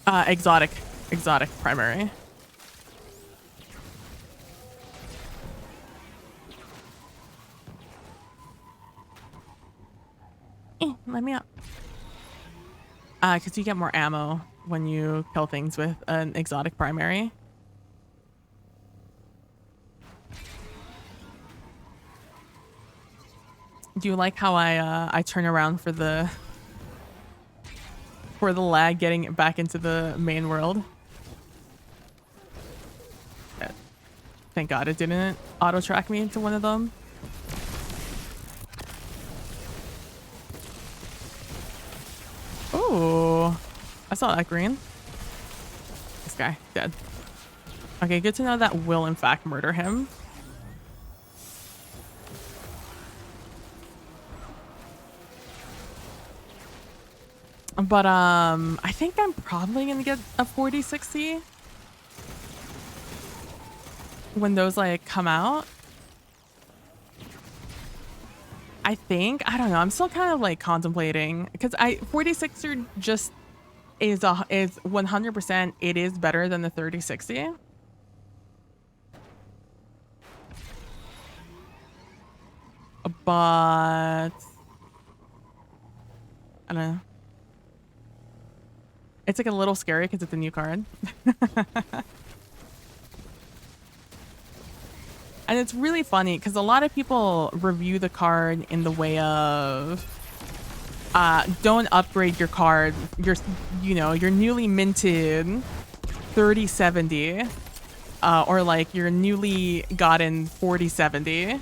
Exotic primary. Let me up. Because you get more ammo when you kill things with an exotic primary. Do you like how I turn around for the lag getting back into the main world? Thank God it didn't auto track me into one of them. Oh, I saw that green. This guy dead. Okay, good to know that will in fact murder him. But I think I'm probably gonna get a 4060 when those like come out. I think, I don't know, I'm still kind of like contemplating because 4060 just is 100%, it is better than the 3060. But I don't know. It's like a little scary because it's a new card. And it's really funny because a lot of people review the card in the way of don't upgrade your card, your newly minted 3070 or like your newly gotten 4070.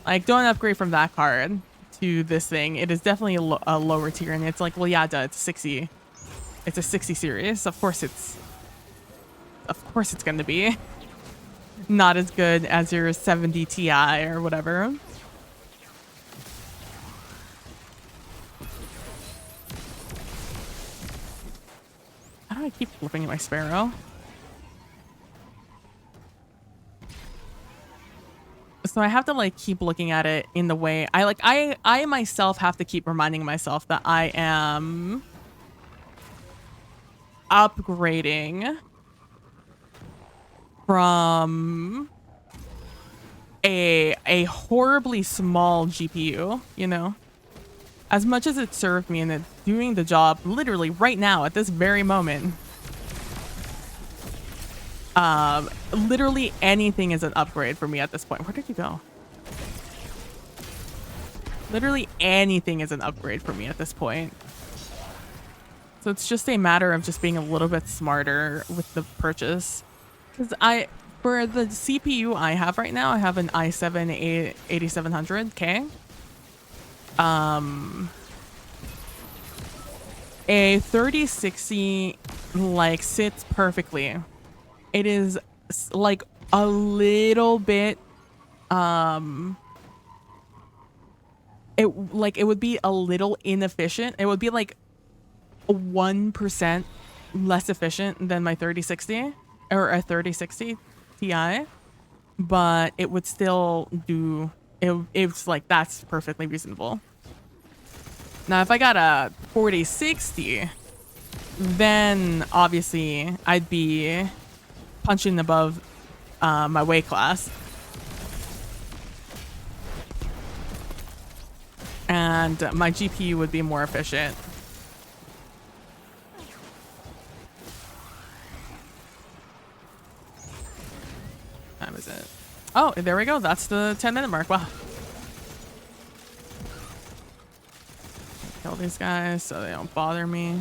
Like, don't upgrade from that card to this thing. It is definitely a lower tier, and it's like, well, yeah, duh, it's 60. It's a 60 series. Of course it's going to be not as good as your 70 Ti or whatever. How do I keep flipping my sparrow? So I have to like keep looking at it in the way I myself have to keep reminding myself that I am upgrading from a horribly small GPU, you know? As much as it served me and it's doing the job literally right now at this very moment, literally anything is an upgrade for me at this point. Where did you go? Literally anything is an upgrade for me at this point. So it's just a matter of just being a little bit smarter with the purchase. Because for the CPU I have right now, I have an i7 8700K. A 3060 like sits perfectly. It is like a little bit it would be a little inefficient. It would be like 1% less efficient than my 3060 or a 3060 Ti, but it would still do it. It's like that's perfectly reasonable. Now, if I got a 4060, then obviously I'd be punching above my weight class. And my GPU would be more efficient. What time is it? Oh, there we go. That's the 10-minute mark. Wow. Kill these guys so they don't bother me.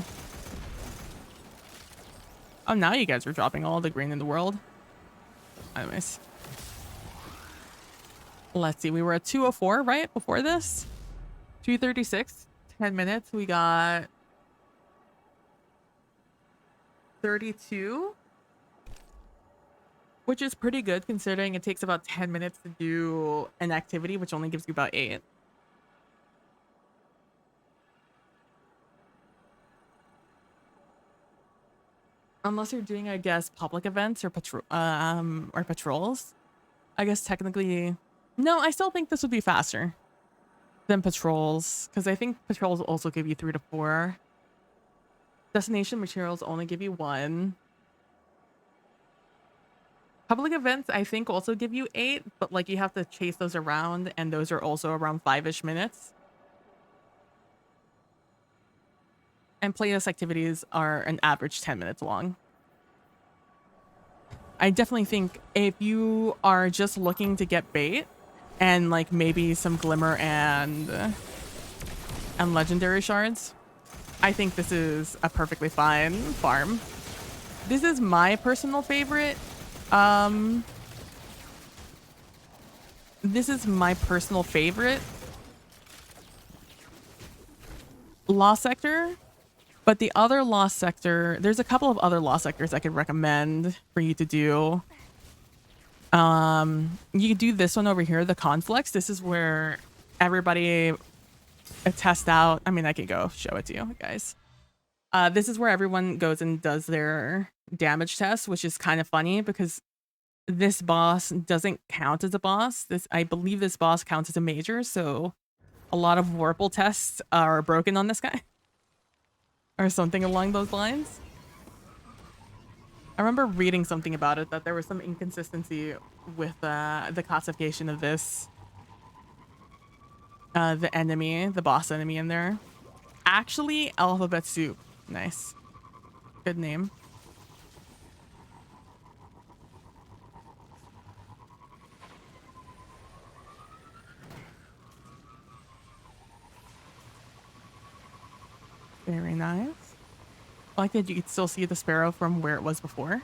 Oh, now you guys are dropping all the green in the world. Anyways. Let's see. We were at 204, right? Before this? 236. 10 minutes. We got 32. Which is pretty good considering it takes about 10 minutes to do an activity, which only gives you about 8. Unless you're doing, I guess, public events or patrols. I guess technically, no, I still think this would be faster than patrols because I think patrols also give you 3 to 4. Destination materials only give you 1. Public events, I think, also give you 8, but like you have to chase those around, and those are also around 5-ish minutes. And playlist activities are an average 10 minutes long. I definitely think if you are just looking to get bait and like maybe some glimmer and legendary shards, I think this is a perfectly fine farm. This is my personal favorite. This is my personal favorite lost sector. But the other lost sector, there's a couple of other lost sectors I could recommend for you to do. You could do this one over here, the conflicts. This is where everybody tests out. I mean, I could go show it to you guys. This is where everyone goes and does their damage test, which is kind of funny because this boss doesn't count as a boss. I believe this boss counts as a major, so a lot of Warple tests are broken on this guy. Or something along those lines. I remember reading something about it, that there was some inconsistency with the classification of this. The enemy, the boss enemy in there. Actually, Alphabet Soup. Nice. Good name. Very nice. I like that you could still see the sparrow from where it was before.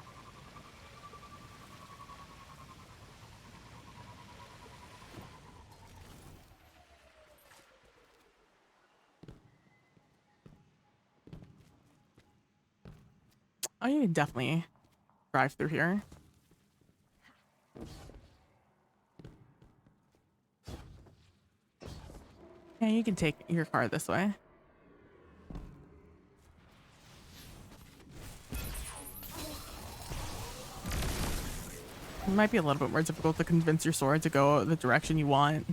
Oh, you can definitely drive through here. Yeah, you can take your car this way. It might be a little bit more difficult to convince your sword to go the direction you want.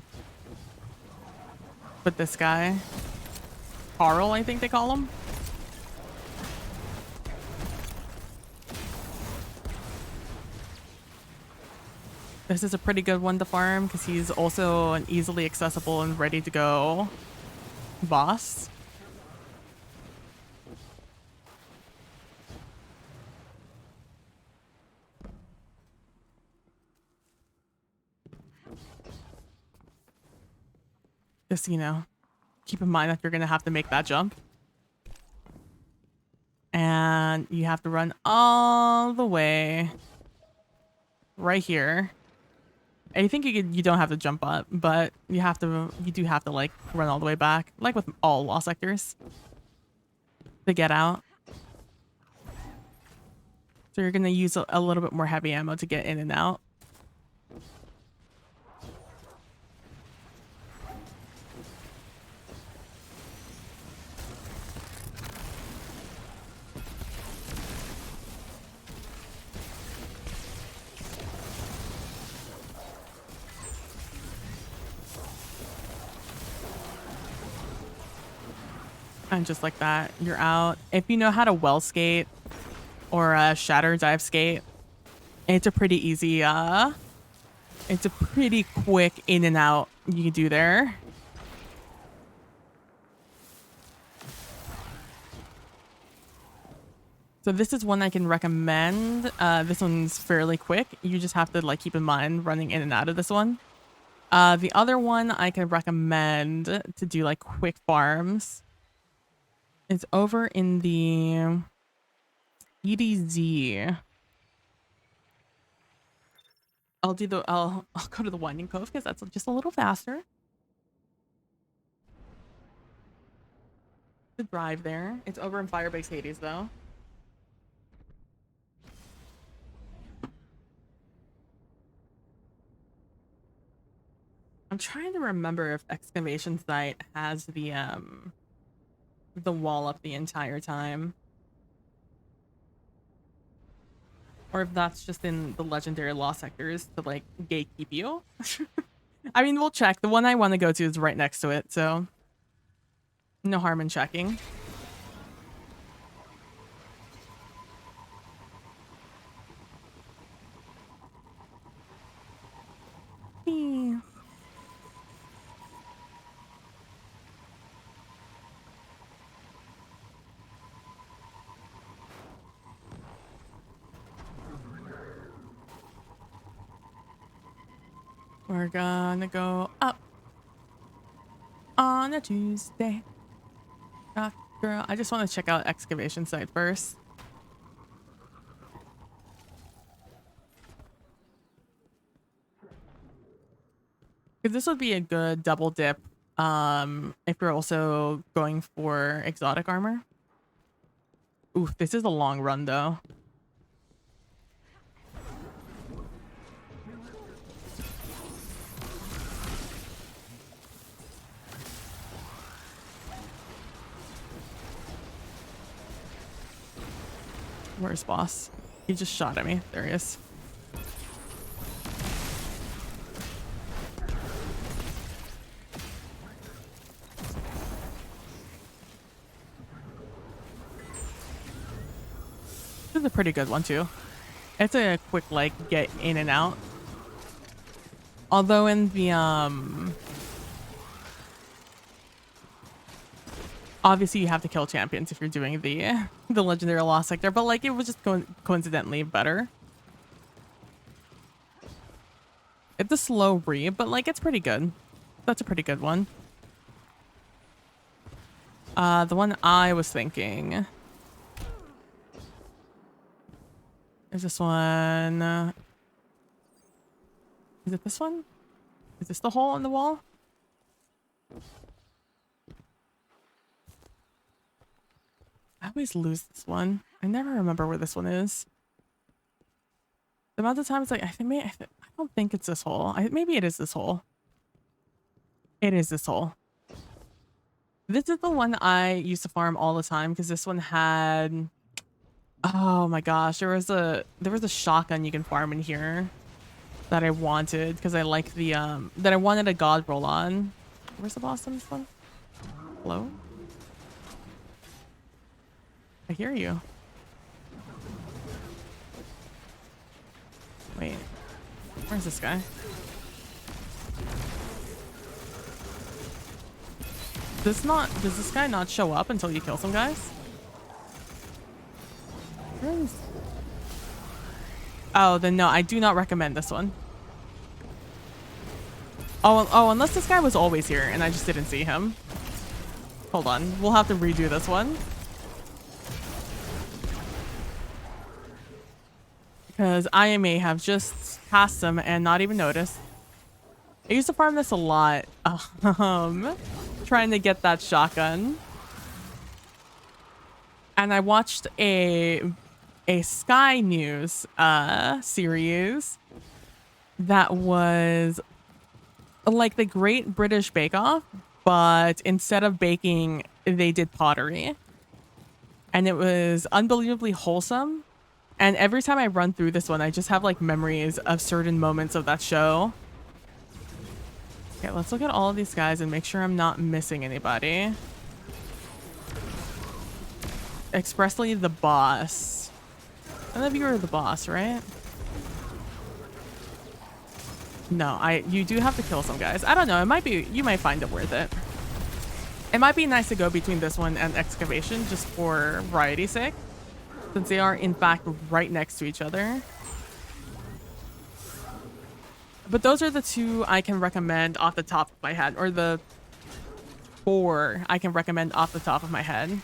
But this guy, Carl, I think they call him. This is a pretty good one to farm because he's also an easily accessible and ready to go boss. Just, you know, keep in mind that you're going to have to make that jump. And you have to run all the way right here. I think you don't have to jump up, but you do have to like run all the way back, like with all wall sectors, to get out. So you're gonna use a little bit more heavy ammo to get in and out. And just like that, you're out. If you know how to well skate or shatter dive skate, it's a pretty easy, it's a pretty quick in and out you can do there. So this is one I can recommend. This one's fairly quick. You just have to like keep in mind running in and out of this one. The other one I can recommend to do like quick farms. It's over in the EDZ. I'll go to the Winding Cove because that's just a little faster. The drive there. It's over in Firebase Hades though. I'm trying to remember if Excavation Site has the wall up the entire time. Or if that's just in the legendary law sectors to like gatekeep you. I mean, we'll check. The one I want to go to is right next to it, so no harm in checking. We're gonna go up on a Tuesday. Girl, I just want to check out Excavation Site first. Because this would be a good double dip if you're also going for exotic armor. Oof, this is a long run though. Where's boss? He just shot at me. There he is. This is a pretty good one too. It's a quick like get in and out. Although in the obviously you have to kill champions if you're doing the legendary lost sector, but like it was just coincidentally better. It's a slow breed, but like it's pretty good. That's a pretty good one. The one I was thinking is this one. Is it this one? Is this the hole in the wall? I always lose this one. I never remember where this one is. The amount of times, like, I don't think it's this hole. Maybe it is this hole. It is this hole. This is the one I used to farm all the time because this one had... Oh my gosh, there was a shotgun you can farm in here that I wanted because I like the that I wanted a god roll on. Where's the boss on this one? Hello? I hear you. Wait. Where's this guy? Does this guy not show up until you kill some guys? Oh, then no, I do not recommend this one. Oh, unless this guy was always here and I just didn't see him. Hold on, we'll have to redo this one. Because I may have just passed them and not even noticed. I used to farm this a lot. Trying to get that shotgun. And I watched a Sky News series that was like the Great British Bake Off, but instead of baking, they did pottery. And it was unbelievably wholesome. And every time I run through this one, I just have like memories of certain moments of that show. Okay, let's look at all of these guys and make sure I'm not missing anybody. Expressly the boss. None of you are the boss, right? No, you do have to kill some guys. I don't know, it might be, you might find it worth it. It might be nice to go between this one and excavation just for variety's sake, since they are in fact right next to each other. But those are the two I can recommend off the top of my head, or the 4 I can recommend off the top of my head.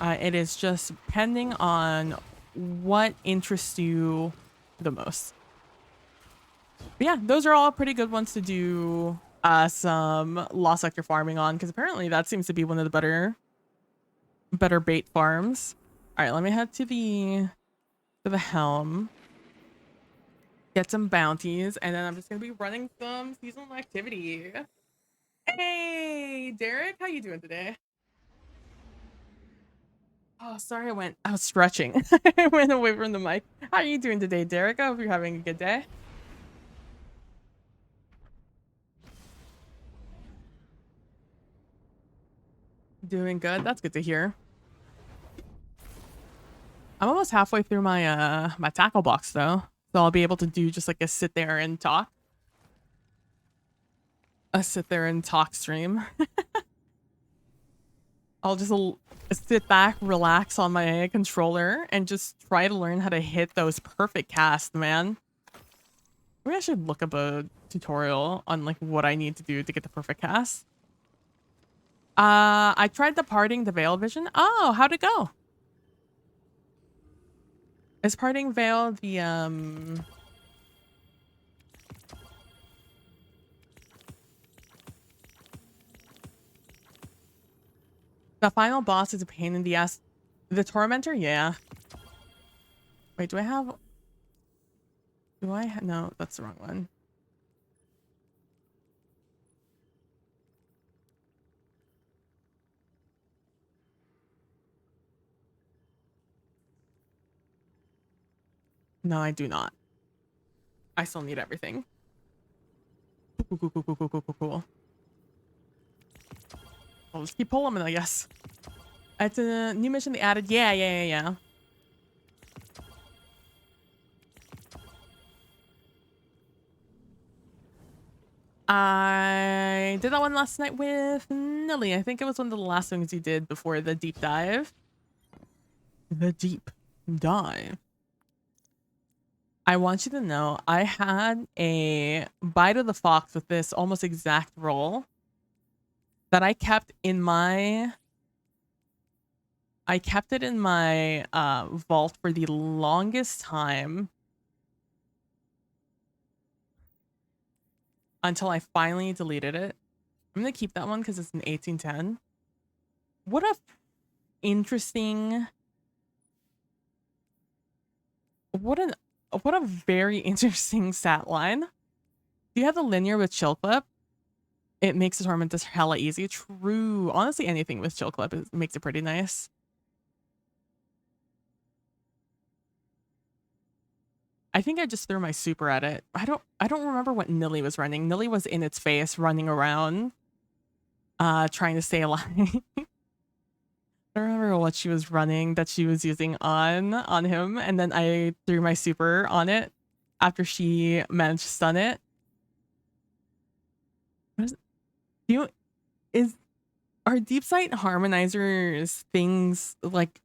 It is just depending on what interests you the most. But yeah, those are all pretty good ones to do some Lost Sector farming on, because apparently that seems to be one of the better bait farms. All right, let me head to the helm, get some bounties, and then I'm just gonna be running some seasonal activity. Hey, Derek, how you doing today? Oh, sorry, I was stretching. I went away from the mic. How are you doing today, Derek? I hope you're having a good day. Doing good. That's good to hear. I'm almost halfway through my my tackle box though, so I'll be able to do just like a sit there and talk. A sit there and talk stream. I'll just sit back, relax on my controller, and just try to learn how to hit those perfect casts, man. Maybe I should look up a tutorial on like what I need to do to get the perfect cast. I tried departing the Veil Vision. Oh, how'd it go? Is parting Veil the final boss is a pain in the ass? The Tormentor? Yeah. Wait, do I have... No, that's the wrong one. No, I do not. I still need everything. Cool. I'll just keep pulling them, I guess. It's a new mission they added. Yeah. I did that one last night with knilly. I think it was one of the last things you did before the deep dive. The deep dive. I want you to know I had a bite of the fox with this almost exact roll that I kept in my... I kept it in my vault for the longest time until I finally deleted it. I'm going to keep that one because it's an 1810. What a interesting... What a very interesting stat line. Do you have the linear with chill clip? It makes the torment just hella easy. True. Honestly, anything with chill clip makes it pretty nice. I think I just threw my super at it. I don't remember what knilly was running. Knilly was in its face running around trying to stay alive. I don't remember what she was running that she was using on him, and then I threw my super on it after she managed to stun it. Do you is are deep sight harmonizers things like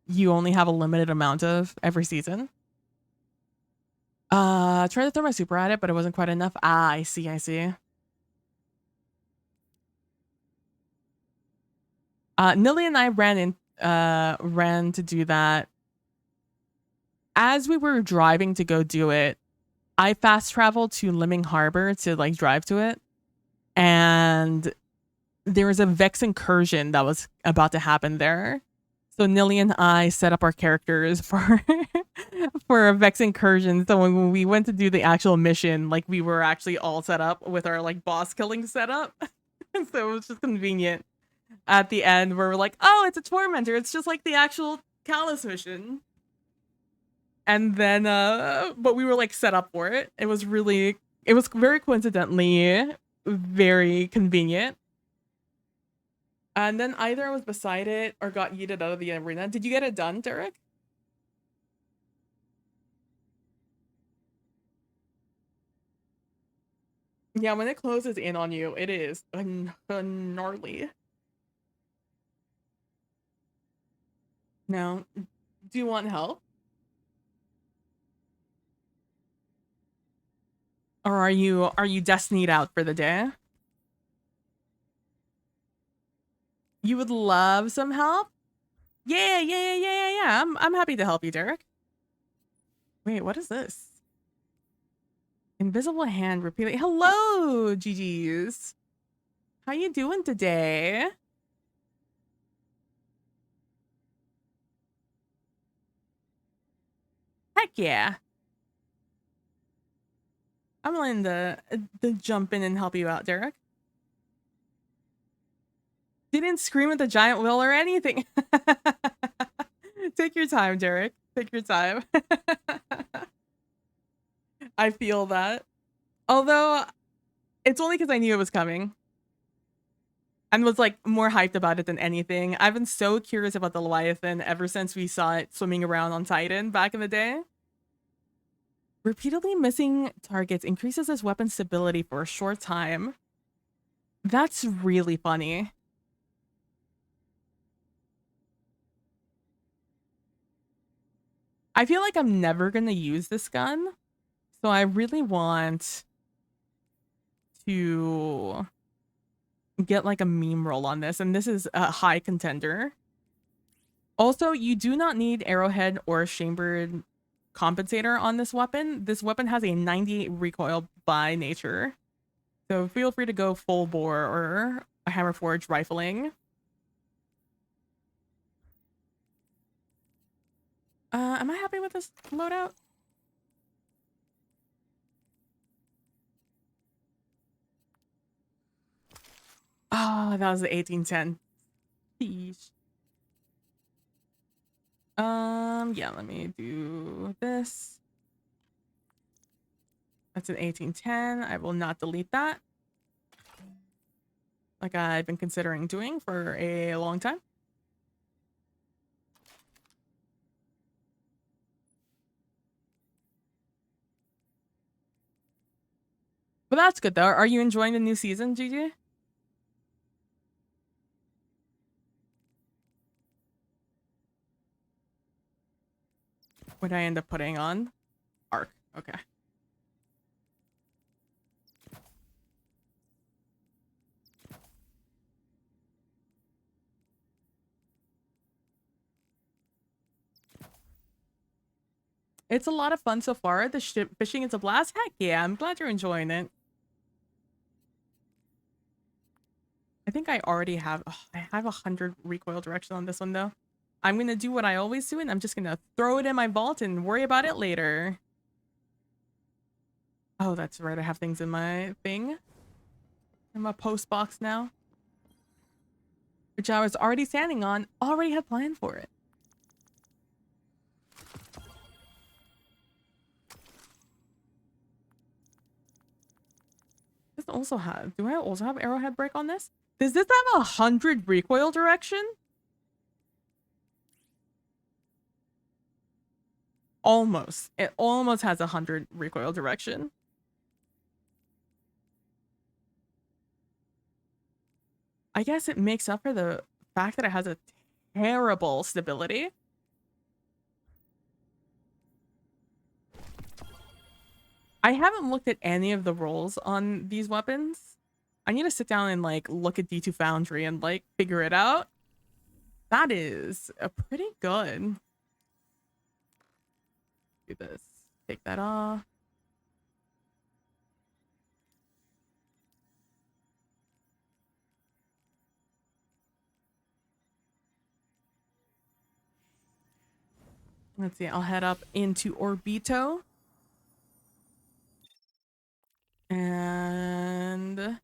you only have a limited amount of every season? Tried to throw my super at it, but it wasn't quite enough. Ah, I see, I see. Nilly and I ran to do that. As we were driving to go do it, I fast traveled to Liming Harbor to like drive to it. And there was a Vex incursion that was about to happen there. So Nilly and I set up our characters for for a Vex incursion. So when we went to do the actual mission, like we were actually all set up with our like boss killing setup. So it was just convenient at the end where we're like, oh, it's a tormentor. It's just like the actual Callus mission. And then but we were like set up for it. It was very coincidentally very convenient. And then either I was beside it or got yeeted out of the arena. Did you get it done, Derek? Yeah, when it closes in on you, it is gnarly. No. Do you want help? Or are you destinied out for the day? You would love some help? Yeah, yeah, yeah, yeah, yeah, yeah. I'm happy to help you, Derek. Wait, what is this? Invisible hand repeatedly. Hello, GG's. How you doing today? Heck yeah. I'm willing to jump in and help you out, Derek. Didn't scream at the giant wheel or anything. Take your time, Derek. Take your time. I feel that. Although, it's only because I knew it was coming. And was like more hyped about it than anything. I've been so curious about the Leviathan ever since we saw it swimming around on Titan back in the day. Repeatedly missing targets increases his weapon stability for a short time. That's really funny. I feel like I'm never going to use this gun. So I really want to get like a meme roll on this. And this is a high contender. Also, you do not need arrowhead or chambered compensator on this weapon. This weapon has a 98 recoil by nature. So feel free to go full bore or a hammer forge rifling. Am I happy with this loadout? Ah, that was the 1810. Sheesh. Yeah, let me do this. That's an 1810. I will not delete that. Like I've been considering doing for a long time. But that's good though. Are you enjoying the new season, GG? What did I end up putting on? Arc. Okay. It's a lot of fun so far. The fishing is a blast. Heck yeah, I'm glad you're enjoying it. I think I already have, I have 100 recoil direction on this one though. I'm gonna do what I always do and I'm just gonna throw it in my vault and worry about it later. Oh, that's right. I have things in my thing. In my post box now. Which I was already standing on, already had planned for it. This also have, do I also have arrowhead break on this? Does this have 100 recoil direction? Almost. It almost has 100 recoil direction. I guess it makes up for the fact that it has a terrible stability. I haven't looked at any of the rolls on these weapons. I need to sit down and like look at D2 Foundry and like figure it out. That is a pretty good. Do this. Take that off. Let's see. I'll head up into Orbito. And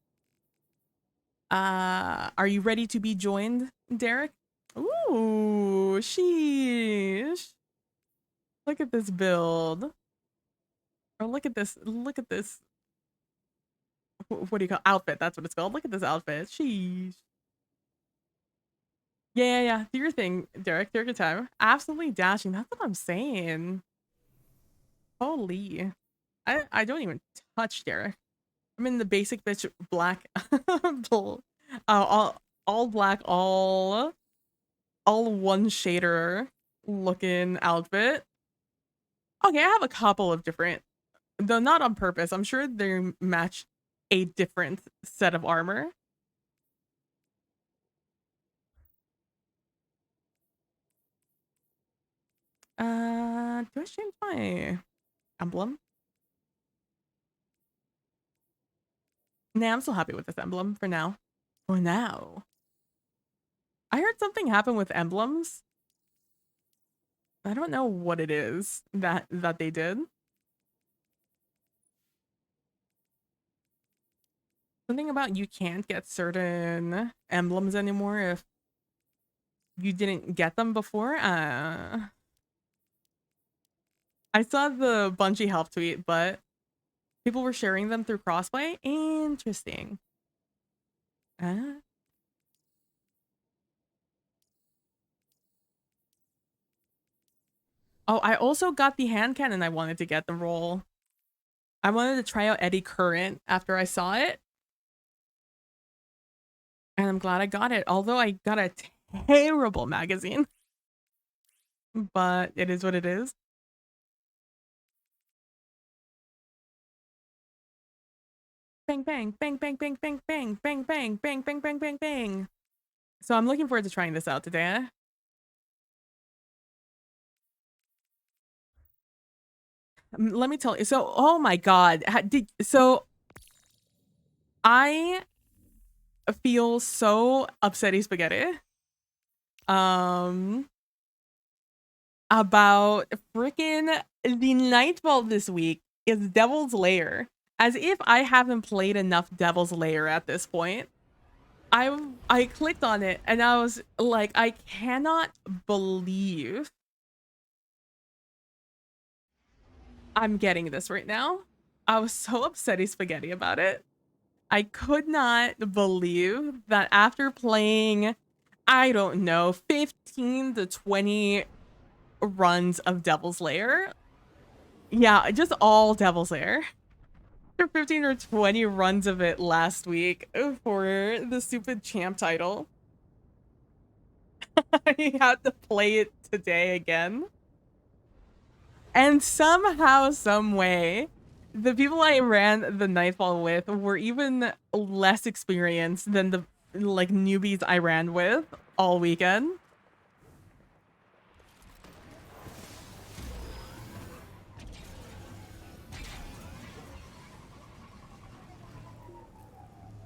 are you ready to be joined, Derek? Ooh, sheesh. Look at this build. Or look at this. Look at this. What do you call outfit? That's what it's called. Look at this outfit. Sheesh. Yeah. Do your thing, Derek. Do your time. Absolutely dashing. That's what I'm saying. Holy. I don't even touch Derek. I'm in the basic bitch black, all black, all one shader looking outfit. Okay, I have a couple of different, though not on purpose. I'm sure they match a different set of armor. Do I change my emblem? Nah, I'm still happy with this emblem for now. For now. I heard something happen with emblems. I don't know what it is that they did. Something about you can't get certain emblems anymore if you didn't get them before. I saw the Bungie help tweet, but people were sharing them through crossplay. Interesting. Oh, I also got the hand cannon I wanted to get the roll. I wanted to try out Eddy Current after I saw it. And I'm glad I got it. Although I got a terrible magazine. But it is what it is. Bang, bang, bang, bang, bang, bang, bang, bang, bang, bang, bang, bang, bang, bang. So I'm looking forward to trying this out today. Let me tell you. So, oh my god. So I feel so upsetty spaghetti. About freaking the Nightfall this week is Devil's Lair. As if I haven't played enough Devil's Lair at this point. I clicked on it and I was like, I cannot believe I'm getting this right now. I was so upsetty spaghetti about it. I could not believe that after playing, I don't know, 15 to 20 runs of Devil's Lair. Yeah, just all Devil's Lair. After 15 or 20 runs of it last week for the stupid champ title. I had to play it today again. And somehow, some way, the people I ran the Nightfall with were even less experienced than the like newbies I ran with all weekend.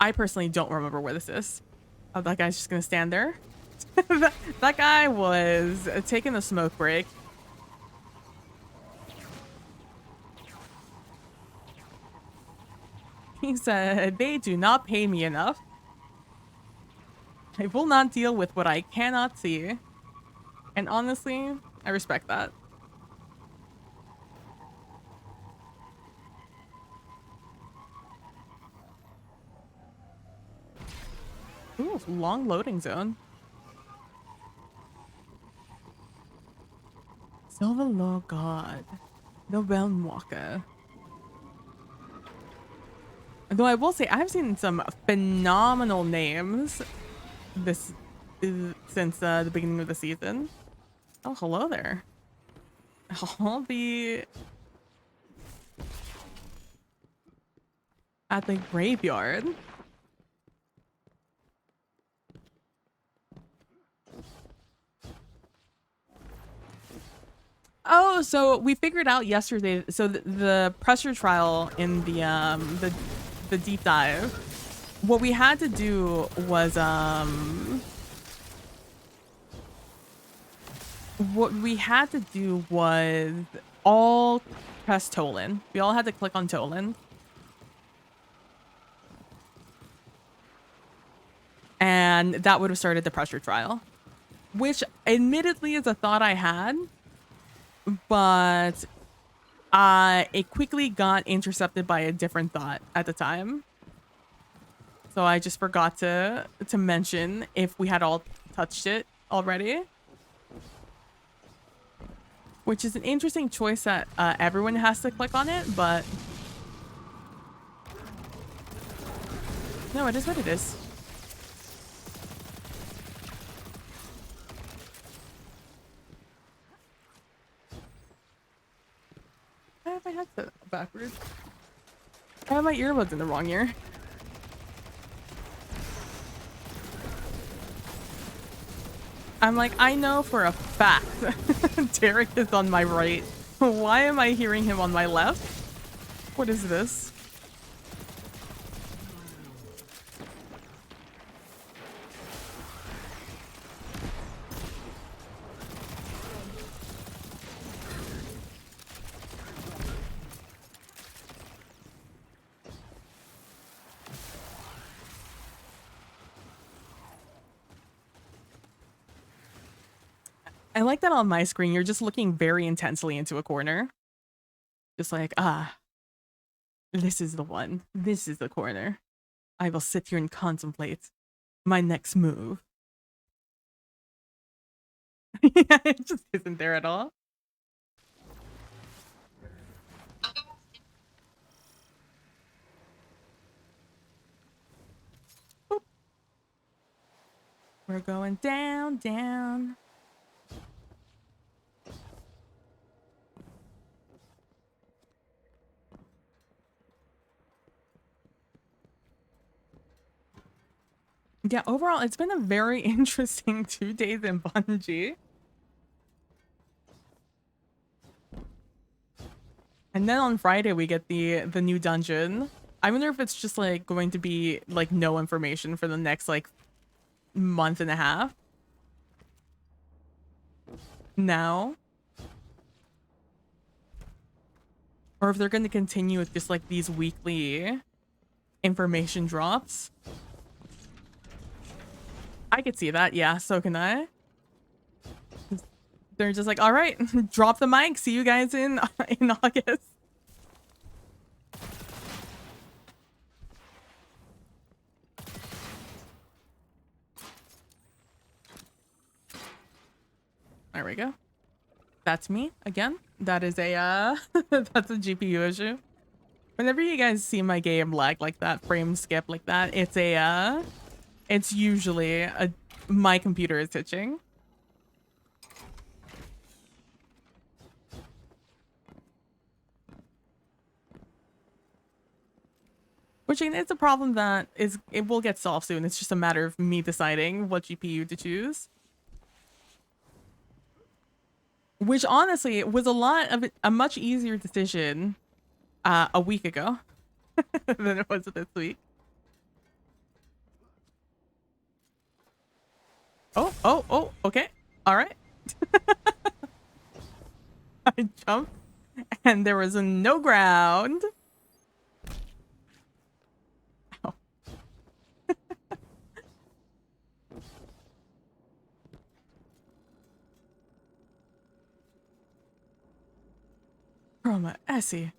I personally don't remember where this is. Oh, that guy's just gonna stand there. That guy was taking a smoke break. He said, they do not pay me enough. I will not deal with what I cannot see. And honestly, I respect that. Ooh, long loading zone. Silver Law God. The Realm Walker. Though I will say, I've seen some phenomenal names this since the beginning of the season. Oh, hello there. I'll be at the graveyard. Oh, so we figured out yesterday. So the pressure trial in the deep dive. What we had to do was all press Tolan. We all had to click on Tolan. And that would have started the pressure trial, which admittedly is a thought I had, but it quickly got intercepted by a different thought at the time. So I just forgot to mention if we had all touched it already. Which is an interesting choice that everyone has to click on it, but... No, it is what it is. I have my headset backwards. I have my earbuds in the wrong ear. I'm like, I know for a fact Derek is on my right. Why am I hearing him on my left? What is this? I like that on my screen, you're just looking very intensely into a corner. Just like, this is the one. This is the corner. I will sit here and contemplate my next move. Yeah, it just isn't there at all. Boop. We're going down, down. Yeah, overall, it's been a very interesting 2 days in Bungie. And then on Friday, we get the new dungeon. I wonder if it's just, like, going to be, like, no information for the next, like, month and a half. Now. Or if they're going to continue with just, like, these weekly information drops. I could see that. Yeah, so can I. They're just like, all right, drop the mic. See you guys in August. There we go. That's me again. That is a that's a GPU issue. Whenever you guys see my game lag like that, frame skip like that, it's usually my computer is hitching. Which it's a problem that it will get solved soon. It's just a matter of me deciding what GPU to choose. Which honestly was a much easier decision a week ago than it was this week. Oh, okay. All right. I jumped and there was no ground. Ow. Chroma Essie.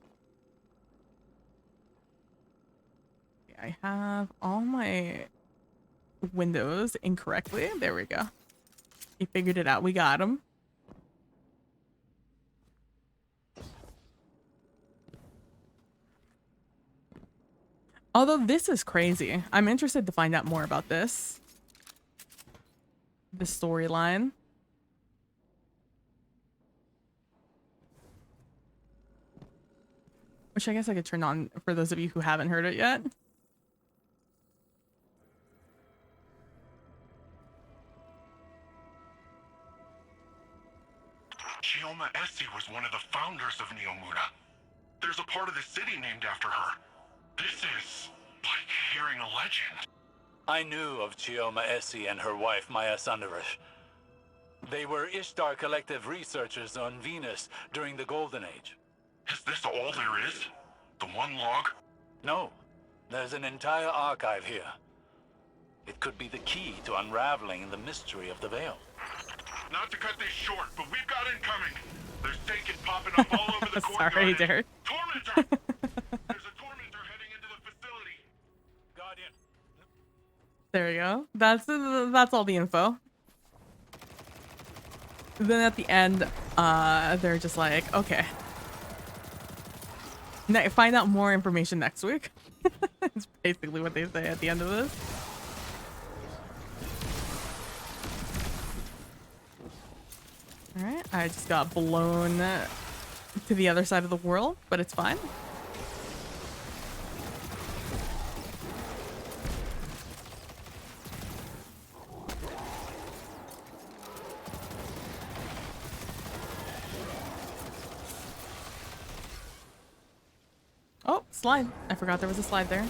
I have all my windows incorrectly. There we go. He figured it out. We got him. Although this is crazy. I'm interested to find out more about this. the storyline. Which I guess I could turn on for those of you who haven't heard it yet. Chioma Essie was one of the founders of Neomuna. There's a part of the city named after her. This is like hearing a legend. I knew of Chioma Essie and her wife, Maya Sandarish. They were Ishtar Collective researchers on Venus during the Golden Age. Is this all there is? The one log? No, there's an entire archive here. It could be the key to unraveling the mystery of the Veil. Not to cut this short, but we've got incoming. There's Dakin popping up all over the courtyard. Sorry, Derek. Tormentor! There's a tormentor heading into the facility. Guardian. There you go. That's all the info. Then at the end, they're just like, okay. Find out more information next week. It's basically what they say at the end of this. Alright, I just got blown to the other side of the world, but it's fine. Oh, slide. I forgot there was a slide there.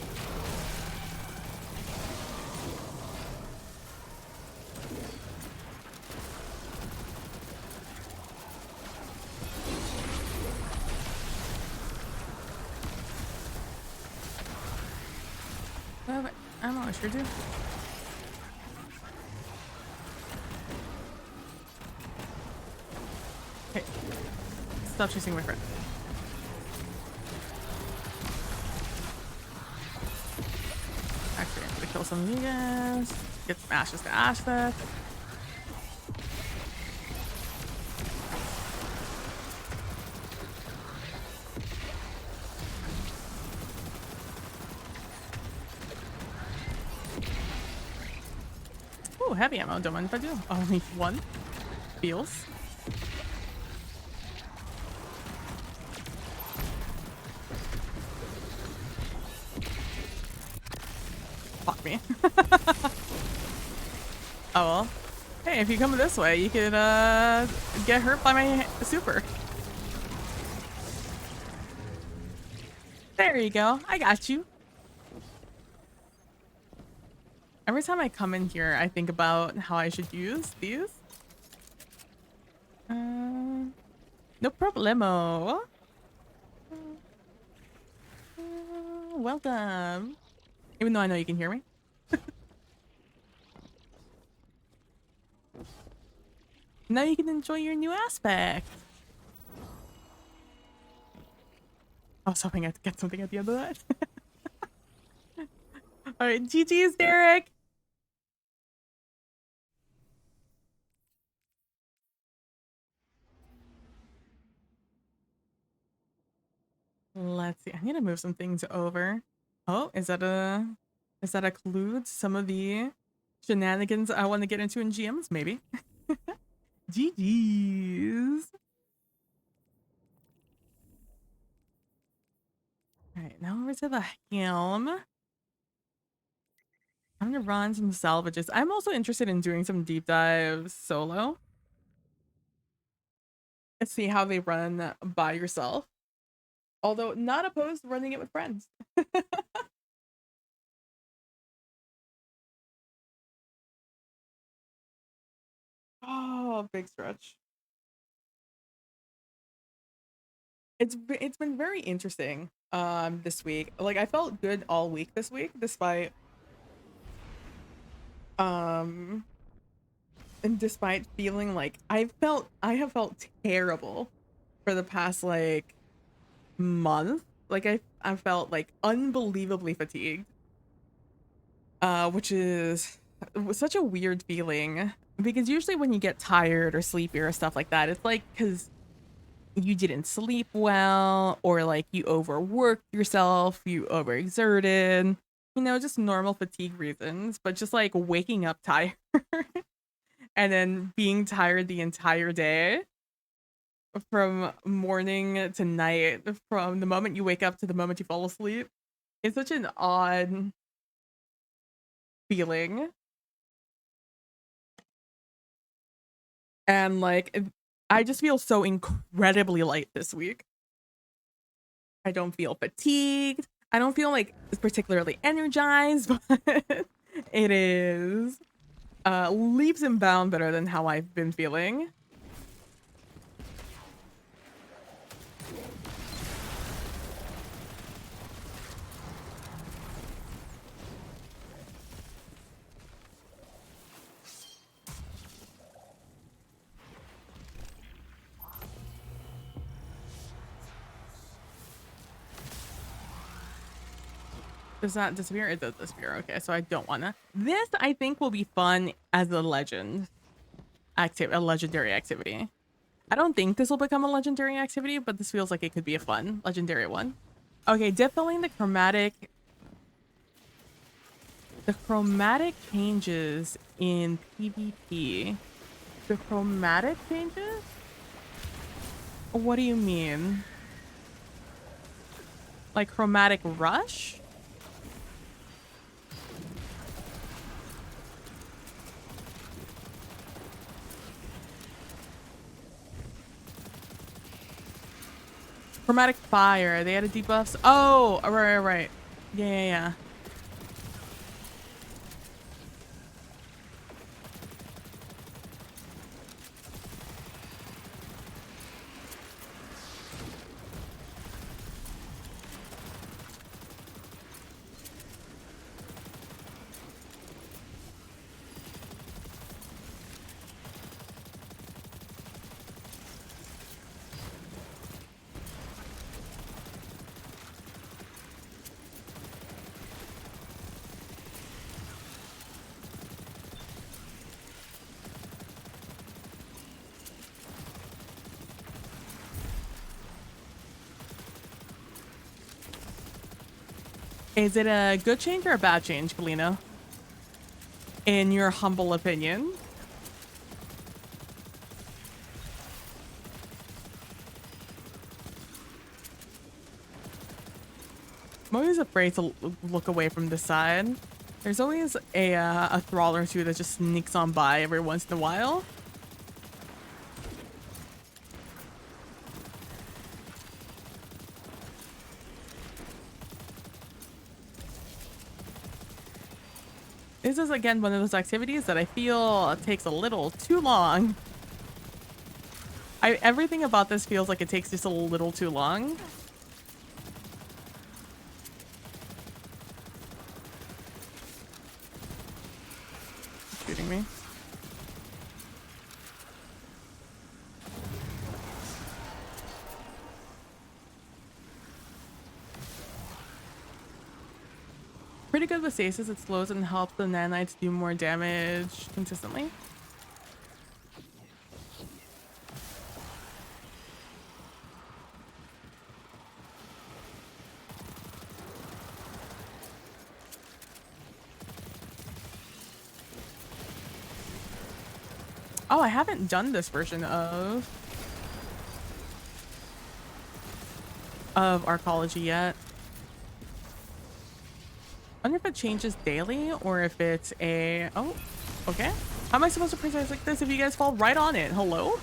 I'm not sure, dude. Okay. Stop chasing my friend. Actually, I'm gonna kill some of you guys. Get some ashes to ash that. Oh, heavy ammo. Don't mind if I do. Only one. Feels. Fuck me. Oh well. Hey, if you come this way, you could get hurt by my super. There you go. I got you. Every time I come in here, I think about how I should use these. No problemo. Welcome. Even though I know you can hear me. Now you can enjoy your new aspect. I was hoping I'd get something at the end of that. All right, GG's, Derek. Let's see. I'm gonna move some things over. Oh, is that a clue to some of the shenanigans I want to get into in GMs? Maybe. GG's. All right, now over to the helm. I'm gonna run some salvages. I'm also interested in doing some deep dives solo. Let's see how they run by yourself. Although not opposed to running it with friends. Oh, big stretch. It's been very interesting this week. Like I felt good all week this week despite and despite feeling like I have felt terrible for the past like month. Like I felt like unbelievably fatigued. Which is such a weird feeling because usually when you get tired or sleepy or stuff like that, it's like because you didn't sleep well or like you overworked yourself, you overexerted, you know, just normal fatigue reasons, but just like waking up tired and then being tired the entire day from morning to night, from the moment you wake up to the moment you fall asleep. It's such an odd feeling. And like, I just feel so incredibly light this week. I don't feel fatigued. I don't feel like particularly energized, but it is leaps and bounds better than how I've been feeling. Does not disappear? It does disappear. Okay, so I don't wanna. This I think will be fun as a legend a legendary activity. I don't think this will become a legendary activity, but this feels like it could be a fun legendary one. Okay, definitely the chromatic changes in PvP. The chromatic changes? What do you mean? Like chromatic rush? Chromatic fire. They added debuffs. Oh, right. Yeah. Is it a good change or a bad change, Galena? In your humble opinion? I'm always afraid to look away from the side. There's always a thrall or two that just sneaks on by every once in a while. This is again one of those activities that I feel takes a little too long. Everything about this feels like it takes just a little too long. Shooting me. Pretty good with stasis. It slows and helps the nanites do more damage consistently. Oh, I haven't done this version of Arcology yet. I wonder if it changes daily or if it's a... Oh, okay. How am I supposed to precise like this if you guys fall right on it? Hello?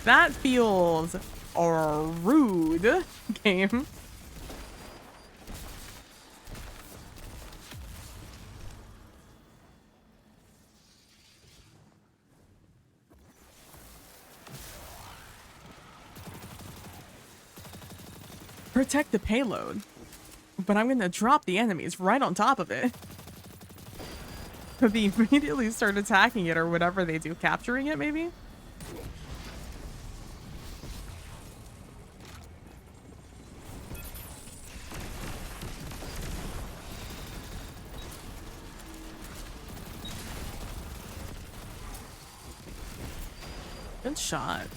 That feels rude, game. Protect the payload. But I'm gonna drop the enemies right on top of it. They immediately start attacking it or whatever they do, capturing it maybe? Good shot.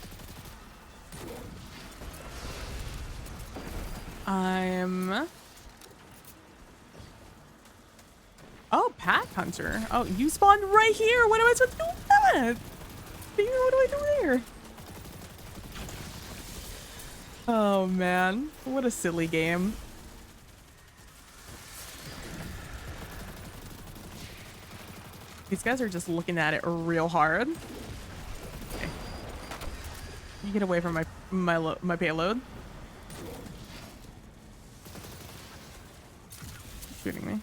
Oh, Pack Hunter. Oh, you spawned right here. What am I supposed to do? that? Baby, what do I do there? Oh man, what a silly game. These guys are just looking at it real hard. Okay. You get away from my payload. Shooting me.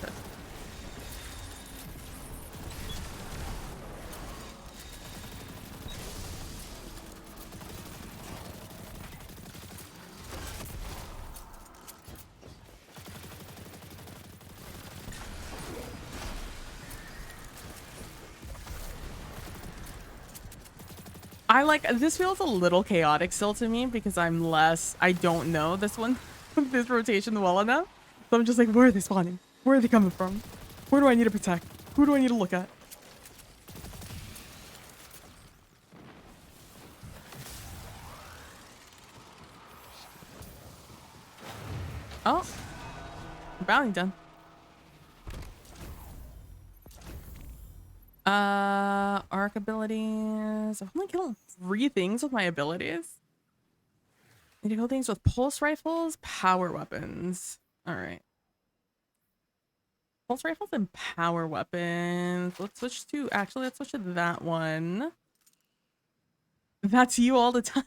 Okay. This feels a little chaotic still to me because I don't know this one, this rotation well enough. So I'm just like, where are they spawning? Where are they coming from? Where do I need to protect? Who do I need to look at? Oh, bounty done. Arc abilities. I've only killed 3 things with my abilities. Need to kill things with pulse rifles, power weapons. All right. Pulse rifles and power weapons. Let's switch to that one. That's you all the time.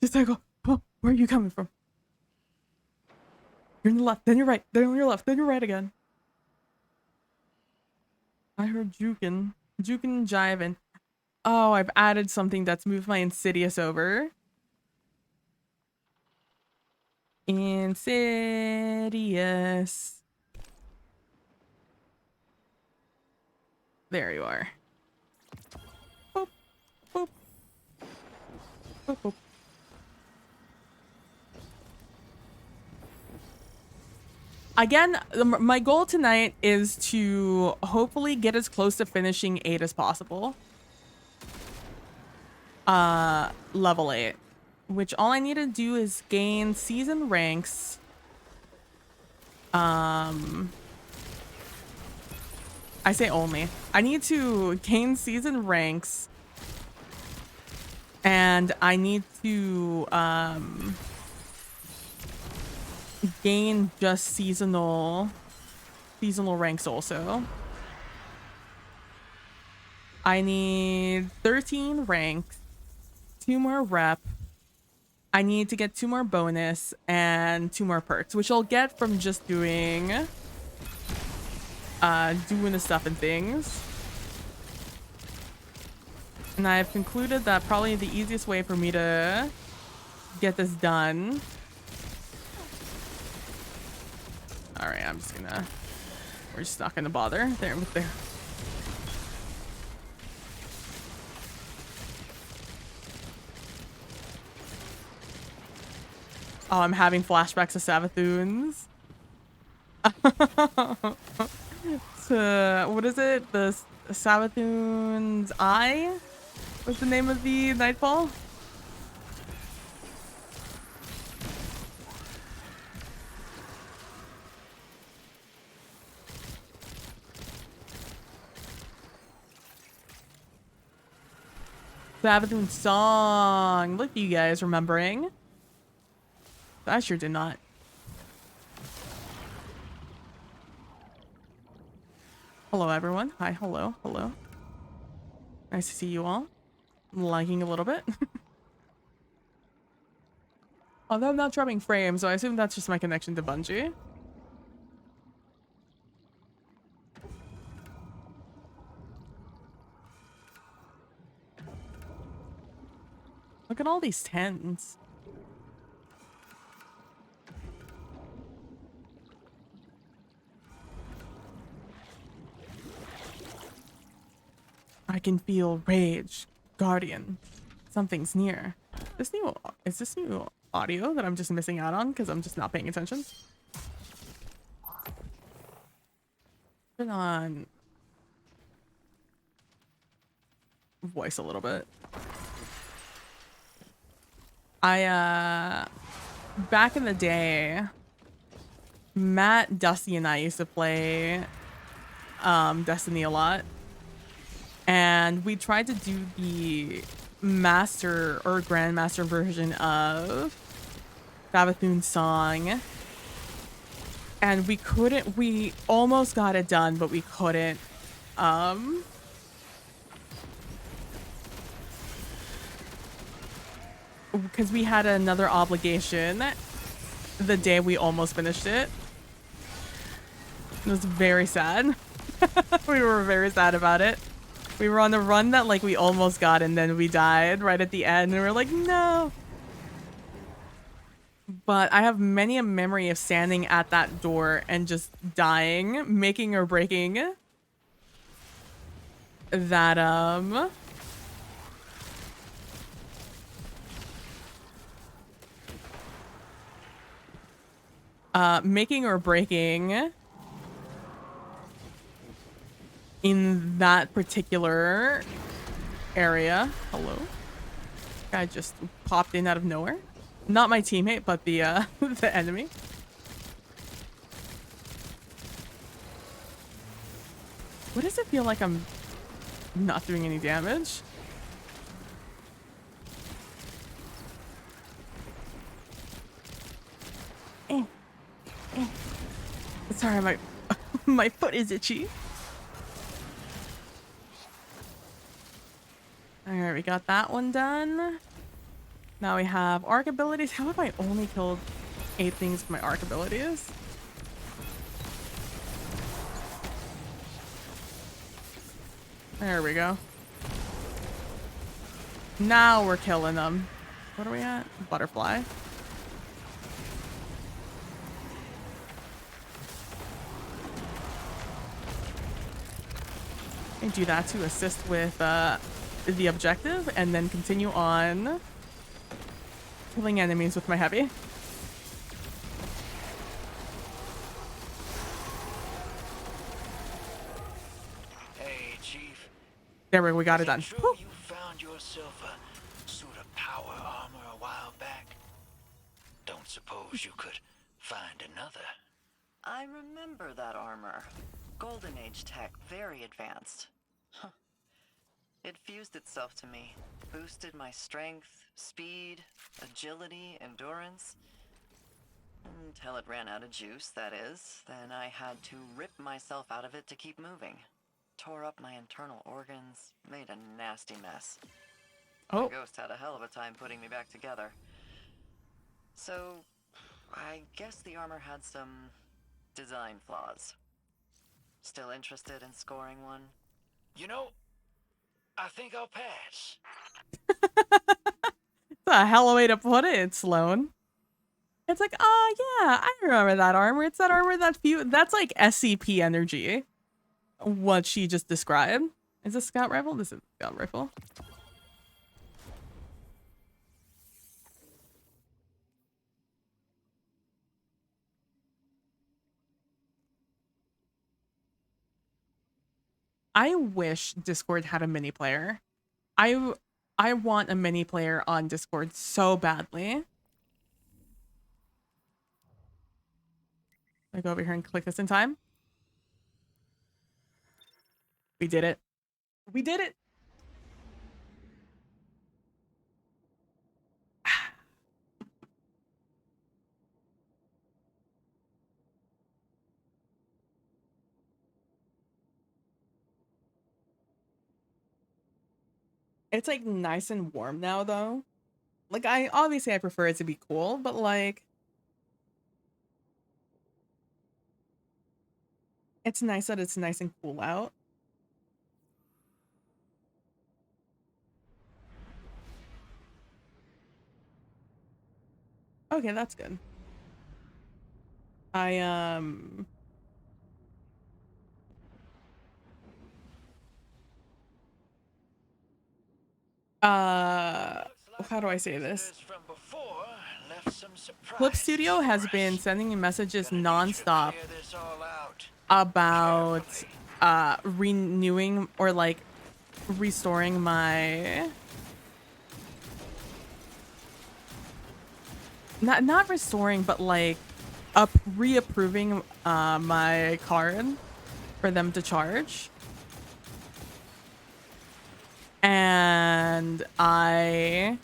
Just like, oh, where are you coming from? You're in the left, then you're right, then you're left, then you're right again. I heard jukin'. Jukin' jivin'. Oh, I've added something that's moved my Insidious over. Insidious. There you are. Boop, boop. Boop, boop. Again, my goal tonight is to hopefully get as close to finishing 8 as possible. Level 8. Which all I need to do is gain season ranks. I say only. I need to gain season ranks. And I need to gain just seasonal ranks also. I need 13 ranks, 2 more rep. I need to get 2 more bonus and 2 more perks, which I'll get from just doing the stuff and things. And I've concluded that probably the easiest way for me to get this done. All right, we're just not gonna bother. There. Oh, I'm having flashbacks to Savathoons. What is it? The Savathoon's Eye? What's the name of the Nightfall? Savathoon song. Look at you guys remembering. I sure did not. Hello, everyone. Hi, hello. Nice to see you all. I'm lagging a little bit. Although I'm not dropping frames, so I assume that's just my connection to Bungie. Look at all these tents. I can feel rage, guardian. Something's near. Is this new audio that I'm just missing out on because I'm just not paying attention? Turn on voice a little bit. Back in the day, Matt, Dusty, and I used to play Destiny a lot. And we tried to do the master or grandmaster version of Savathun's song. And we couldn't, we almost got it done, but we couldn't. Because we had another obligation the day we almost finished it. It was very sad. We were very sad about it. We were on the run that like we almost got, and then we died right at the end, and we were like, no. But I have many a memory of standing at that door and just dying, making or breaking that making or breaking in that particular area. Hello? Guy just popped in out of nowhere. Not my teammate, but the the enemy. What does it feel like I'm not doing any damage? Sorry, my my foot is itchy. Alright, we got that one done. Now we have arc abilities. How have I only killed 8 things with my arc abilities? There we go. Now we're killing them. What are we at? Butterfly. And do that to assist with the objective, and then continue on killing enemies with my heavy. Hey, Chief. There we go, we got it done. True, Whew. you found yourself a suit of power armor a while back. Don't suppose you could find another? I remember that armor. Golden Age tech, very advanced. Huh. It fused itself to me, boosted my strength, speed, agility, endurance. Until it ran out of juice, that is. Then I had to rip myself out of it to keep moving. Tore up my internal organs, made a nasty mess. Oh. The ghost had a hell of a time putting me back together. So, I guess the armor had some design flaws. Still interested in scoring one? You know, I think I'll pass. It's a hell of a way to put it, Sloan. It's like, oh yeah, I remember that armor. It's that armor that's like SCP energy. What she just described. Is this scout rifle? This is scout rifle. I wish Discord had a mini player. I want a mini player on Discord so badly. I go over here and click this in time. We did it. We did it. It's like nice and warm now though. Like I prefer it to be cool, but like it's nice that it's nice and cool out. Okay, that's good. I how do I say this? Clip Studio has been sending me messages nonstop about renewing or like restoring my not restoring, but like reapproving my card for them to charge. And I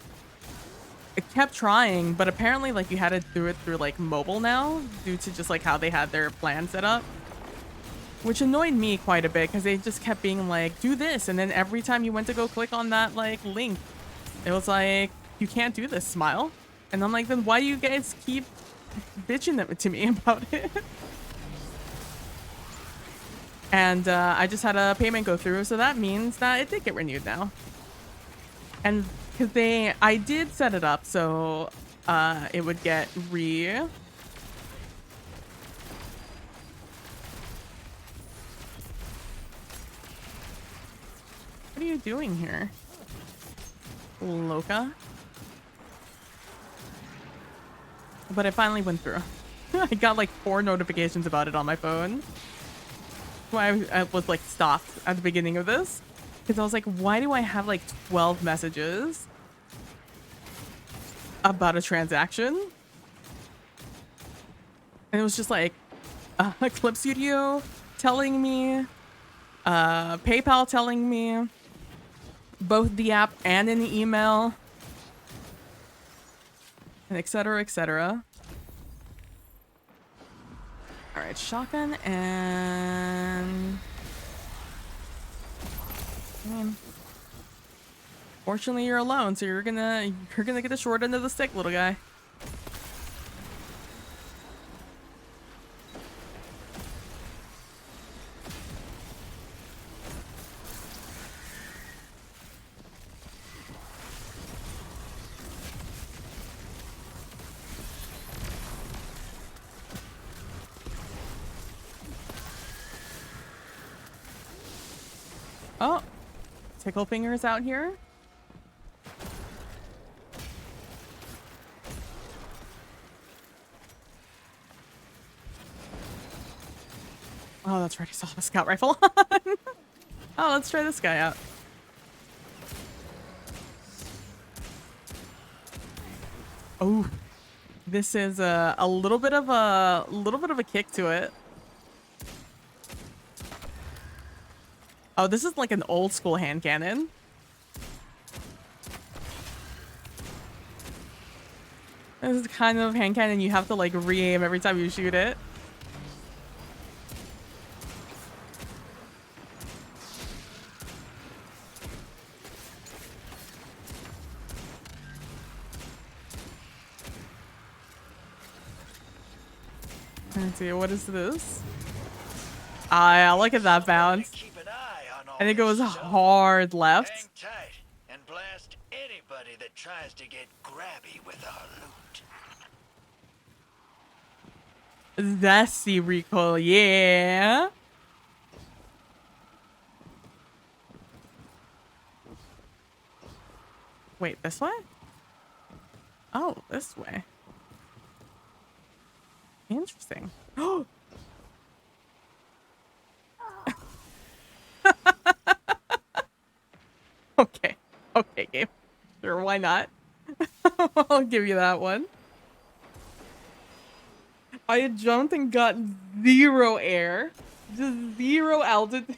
kept trying, but apparently like you had to do it through like mobile now due to just like how they had their plan set up, which annoyed me quite a bit because they just kept being like, do this, and then every time you went to go click on that like link, it was like, you can't do this, smile. And I'm like, then why do you guys keep bitching them to me about it? And I just had a payment go through, so that means that it did get renewed now. And because I did set it up so it would get What are you doing here, Loca? But it finally went through. I got like 4 notifications about it on my phone. Why I was like stopped at the beginning of this, because I was like, why do I have like 12 messages about a transaction? And it was just like Clip Studio telling me, PayPal telling me, both the app and in the email, and etc, etc. All right, shotgun and fortunately you're alone, so you're gonna get the short end of the stick, little guy. Oh, Tickle Fingers out here. Oh, that's right. I saw a scout rifle. Oh, let's try this guy out. Oh, this is a little bit of a kick to it. Oh, this is like an old school hand cannon. This is kind of hand cannon you have to like re-aim every time you shoot it. Let's see, what is this? Ah, yeah, look at that bounce. I think it was hard left. Hang tight and blast anybody that tries to get grabby with our loot. That's the recoil, yeah. Wait, this way? Oh, this way. Interesting. Oh. Okay. Okay, game. Sure, why not? I'll give you that one. I had jumped and got 0 air. Just 0 altitude.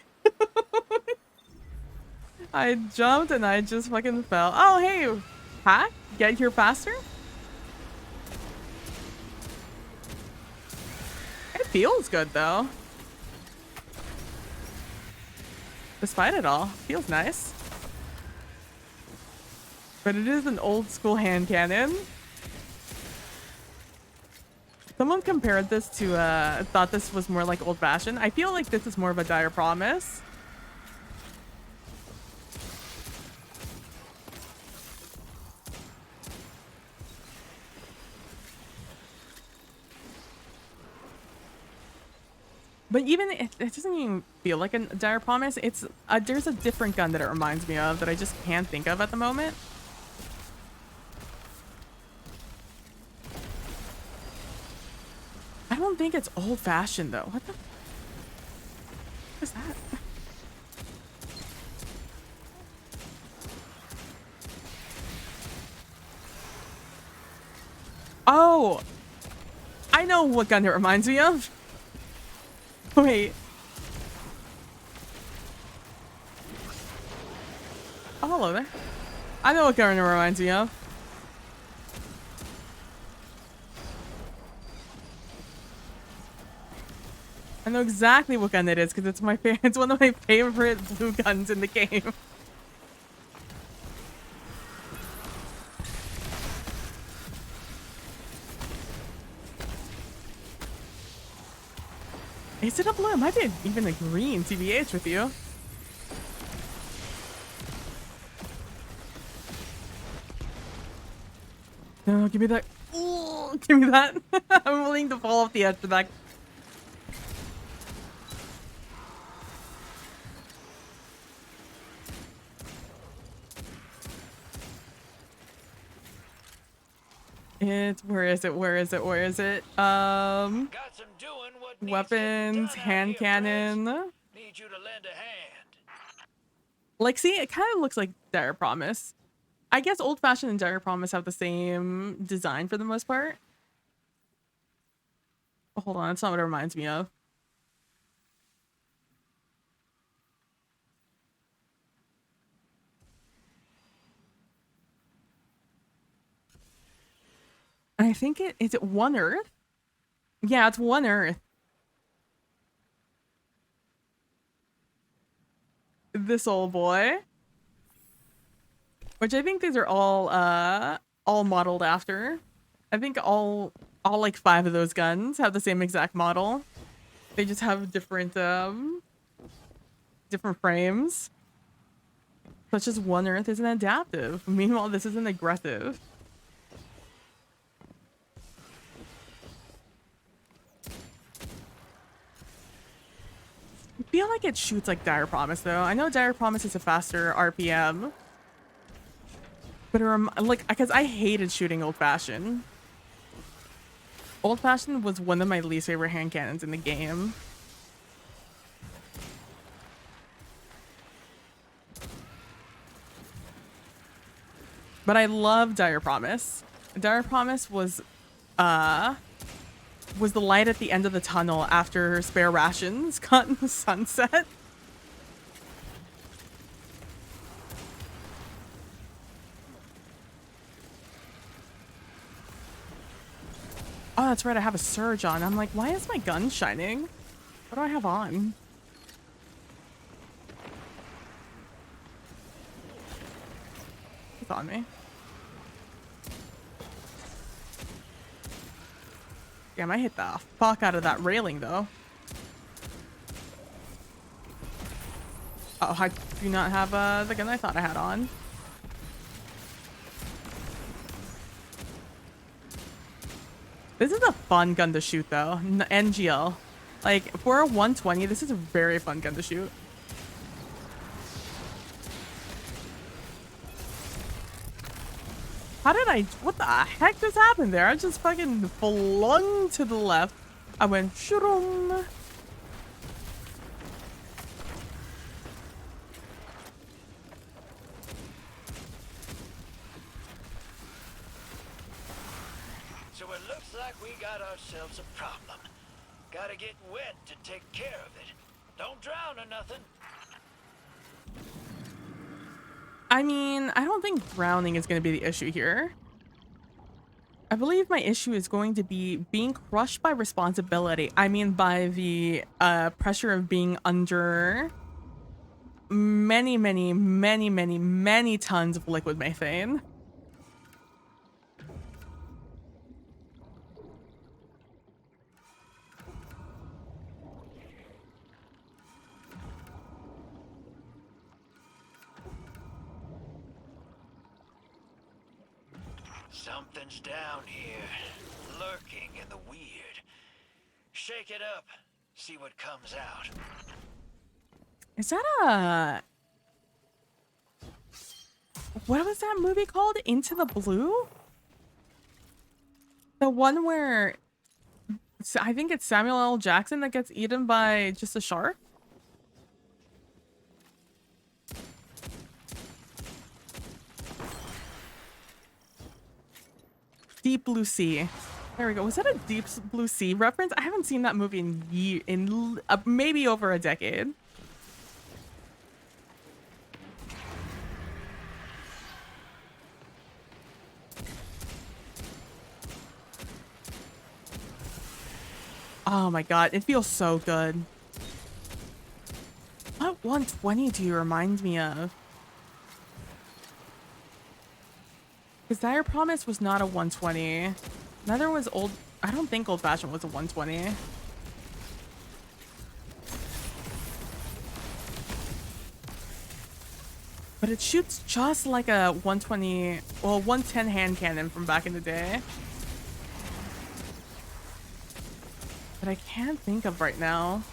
I jumped and I just fucking fell. Oh, hey. Hack? Get here faster? It feels good, though. Despite it all, feels nice. But it is an old school hand cannon. Someone compared this to, thought this was more like old fashioned. I feel like this is more of a dire promise. But even it doesn't even feel like a dire promise. It's there's a different gun that it reminds me of that I just can't think of at the moment. I don't think it's old fashioned though. What is that? Oh, I know what gun it reminds me of. Wait. Oh, hello there. I know what gun it reminds me of. I know exactly what gun it is because it's one of my favorite blue guns in the game. Is it a blue? It might be even a green, TBH with you. No, give me that. Ooh, give me that. I'm willing to fall off the edge for that. Where is it? Where is it? Where is it? Got some doing what needs Weapons, getting done out hand here, cannon. friends. Need you to lend a hand. Like, see, it kind of looks like Dire Promise. I guess Old Fashioned and Dire Promise have the same design for the most part. Oh, hold on, that's not what it reminds me of. I think is it One Earth? Yeah, it's One Earth. This old boy. Which I think these are all modeled after. I think all like 5 of those guns have the same exact model. They just have different different frames. Such as One Earth is an adaptive. Meanwhile, this is an aggressive. I feel like it shoots like Dire Promise though. I know Dire Promise is a faster RPM. But like, because I hated shooting Old Fashioned. Old Fashioned was one of my least favorite hand cannons in the game. But I love Dire Promise. Dire Promise was the light at the end of the tunnel after spare rations got in the sunset. Oh, that's right. I have a surge on. I'm like, why is my gun shining? What do I have on? It's on me. Damn, I hit the fuck out of that railing, though. Oh, I do not have the gun I thought I had on. This is a fun gun to shoot, though. NGL. Like, for a 120, this is a very fun gun to shoot. What the heck just happened there? I just fucking flung to the left. I went, shroom. So it looks like we got ourselves a problem. Gotta get wet to take care of it. Don't drown or nothing. I mean, I don't think drowning is going to be the issue here. I believe my issue is going to be being crushed by responsibility. I mean, by the pressure of being under many, many, many, many, many tons of liquid methane. Something's down here, lurking in the weird. Shake it up, see what comes out. Is that a... What was that movie called? Into the Blue? The one where... I think it's Samuel L. Jackson that gets eaten by just a shark? Deep Blue Sea. There we go. Was that a Deep Blue Sea reference? I haven't seen that movie in maybe over a decade. Oh my god, it feels so good. What 120 do you remind me of? Because Dire Promise was not a 120. Neither was old. I don't think Old Fashioned was a 120. But it shoots just like a 120, well, 110 hand cannon from back in the day. But I can't think of right now.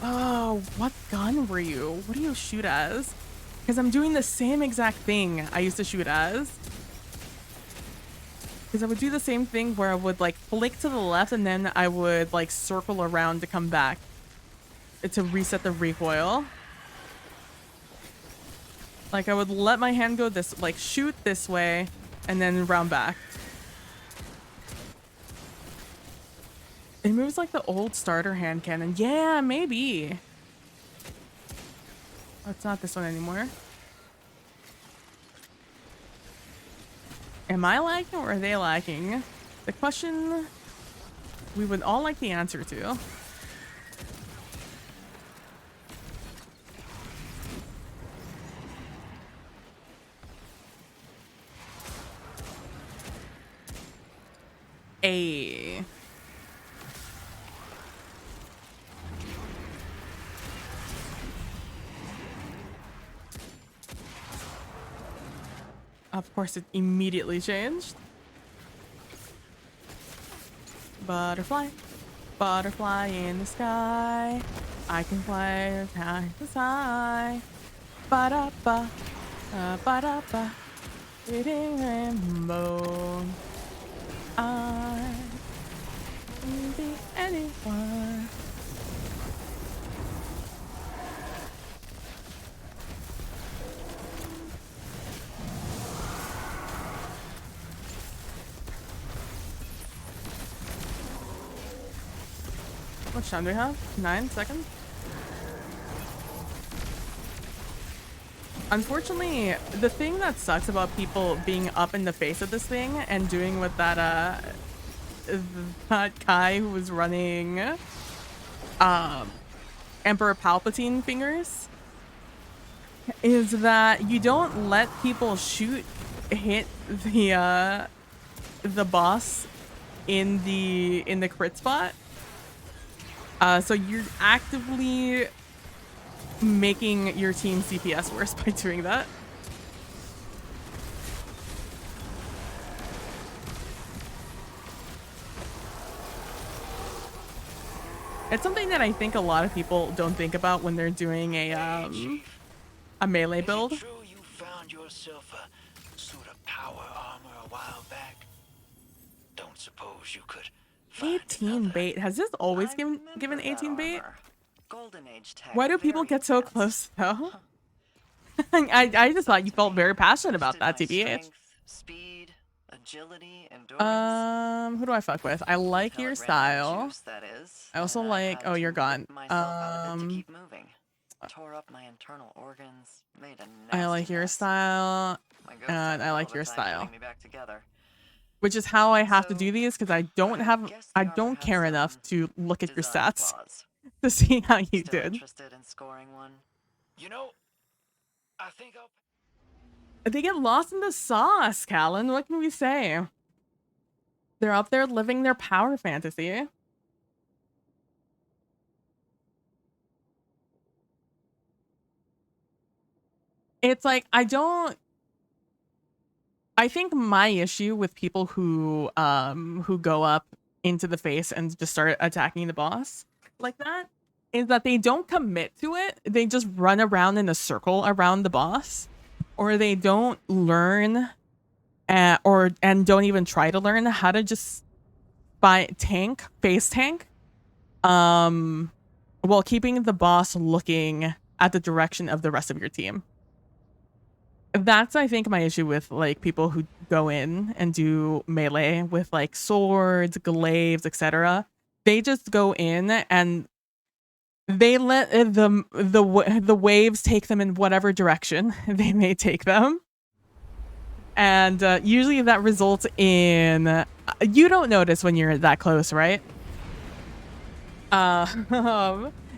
Oh, what gun were you? What do you shoot as? Because I'm doing the same exact thing I used to shoot as. Because I would do the same thing where I would like flick to the left and then I would like circle around to come back to reset the recoil. Like I would let my hand go this, like shoot this way and then round back. It moves like the old starter hand cannon. Yeah, maybe. Oh, it's not this one anymore. Am I lagging or are they lagging? The question we would all like the answer to. A. Of course, it immediately changed. Butterfly, butterfly in the sky. I can fly high to high. Ba-da-ba, ba-da-ba. Eating rainbow. I can be anyone. How much time do we have? 9 seconds? Unfortunately, the thing that sucks about people being up in the face of this thing and doing what that guy who was running Emperor Palpatine fingers is that you don't let people hit the boss in the crit spot. So you're actively making your team CPS worse by doing that. It's something that I think a lot of people don't think about when they're doing a melee build. Is it true you found yourself a suit of power armor a while back? Don't suppose you could find 18 another? bait. Has this always I given remember that 18 bait? armor. Golden Age tech. Why do people very get so advanced. close though? I just thought you felt very passionate about that, Boosted my TBH. strength, speed, agility, endurance. Who do I fuck with? I like Until your it ran out of style. juice, that is, I also and like. had Oh, you're to gone. rip myself out of it to keep moving. Tore up my internal organs, made a I nasty like your mess. style, My ghost and had a I hell like of a your time style. putting me back together. Which is how I have to So, do these because I don't guess I the armor don't has care enough some to look at your design stats flaws. to see how you Still did. interested in scoring one? You know, I think I'll... They get lost in the sauce, Callan. What can we say? They're up there living their power fantasy. It's like I think my issue with people who go up into the face and just start attacking the boss like that is that they don't commit to it. They just run around in a circle around the boss, or they don't learn and don't even try to learn how to just face tank while keeping the boss looking at the direction of the rest of your team. That's, I think, my issue with like people who go in and do melee with like swords, glaives, etc. They just go in and they let the waves take them in whatever direction they may take them, and usually that results in you don't notice when you're that close, right?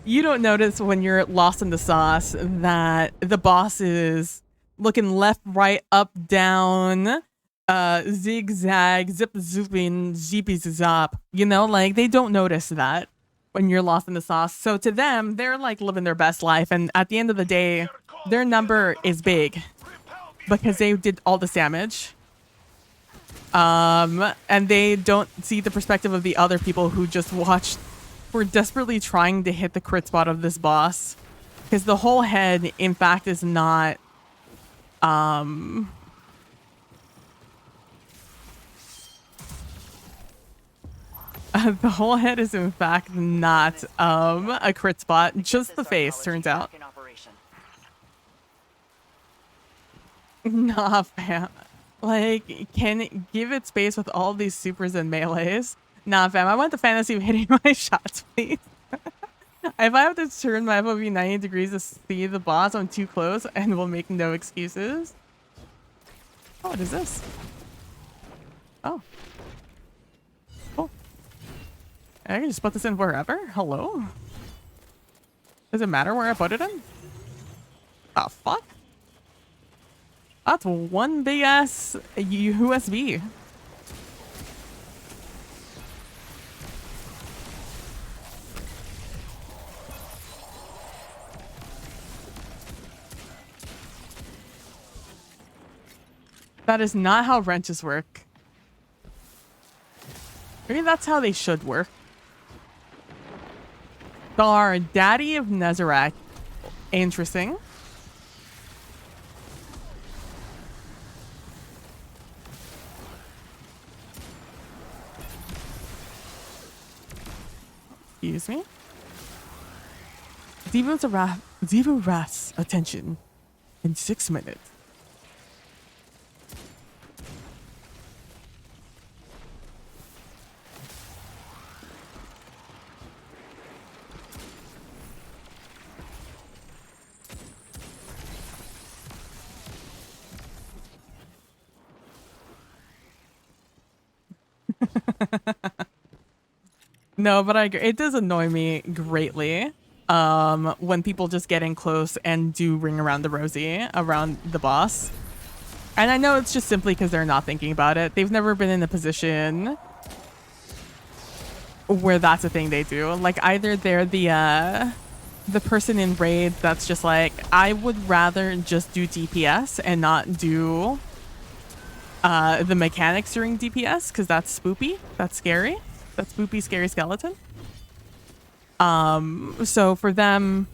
You don't notice when you're lost in the sauce that the boss is looking left, right, up, down, zigzag, zip, zooping, zippy, zop. You know, like they don't notice that when you're lost in the sauce. So to them, they're like living their best life. And at the end of the day, their number is big because they did all this damage. And they don't see the perspective of the other people who just watched. We're desperately trying to hit the crit spot of this boss because the whole head, in fact, is not, the whole head is in fact not, a crit spot, just the face, turns out. Nah, fam. Like, can it give it space with all these supers and melees? Nah, fam, I want the fantasy of hitting my shots, please. If I have to turn my FOV 90 degrees to see the boss, I'm too close and will make no excuses. Oh, what is this? Oh. Cool. I can just put this in wherever? Hello? Does it matter where I put it in? Oh, fuck? That's one big ass USB. That is not how wrenches work. Maybe that's how they should work. Dar, Daddy of Nezarec. Interesting. Excuse me. Devo Wrath's attention in 6 minutes. No, but I agree. It does annoy me greatly when people just get in close and do ring around the rosy around the boss. And I know it's just simply because they're not thinking about it. They've never been in a position where that's a thing they do. Like either they're the person in raid that's just like, I would rather just do DPS and not do the mechanics during DPS because that's spoopy. That's scary. That spoopy, scary skeleton. So for them,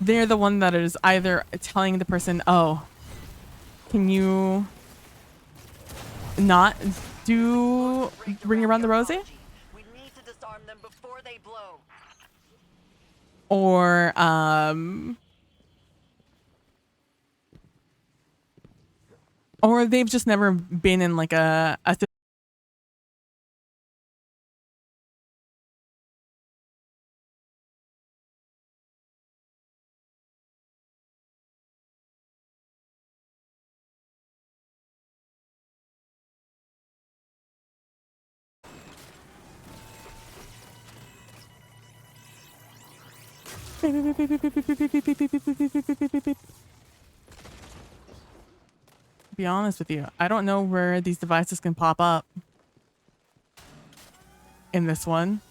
they're the one that is either telling the person, oh, can you not do ring around the rosy? We need to disarm them before they blow. Or they've just never been in like a be honest with you, I don't know where these devices can pop up in this one.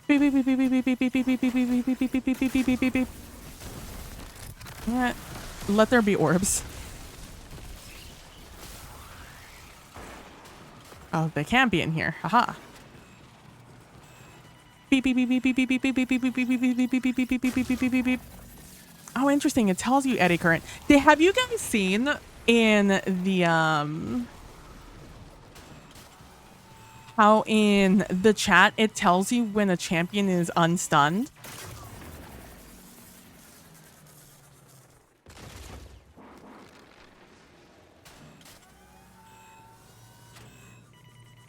Yeah, let there be orbs. Oh, they can be in here. Haha. Oh, interesting. It tells you eddy current. Have you guys seen in the how in the chat it tells you when a champion is unstunned?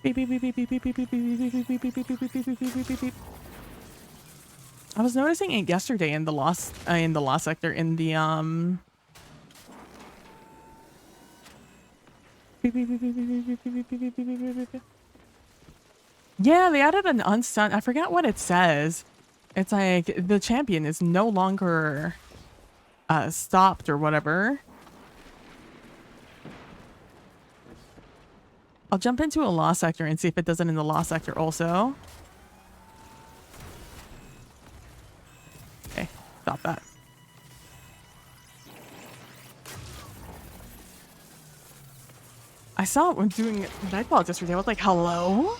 Beep, beep, beep, beep, beep, beep, beep, beep, beep, beep, beep, beep, beep, beep, beep, beep, beep, beep, beep, beep. I was noticing it yesterday in the lost sector in the beep, beep, beep, beep, beep, beep, beep, beep, beep, beep, beep, beep, beep, beep. Yeah, they added an unstun. I forgot what it says. It's like the champion is no longer stopped or whatever. I'll jump into a lost sector and see if it does it in the lost sector also. Okay, stop that. I saw it when doing Nightfall yesterday. I was like, hello?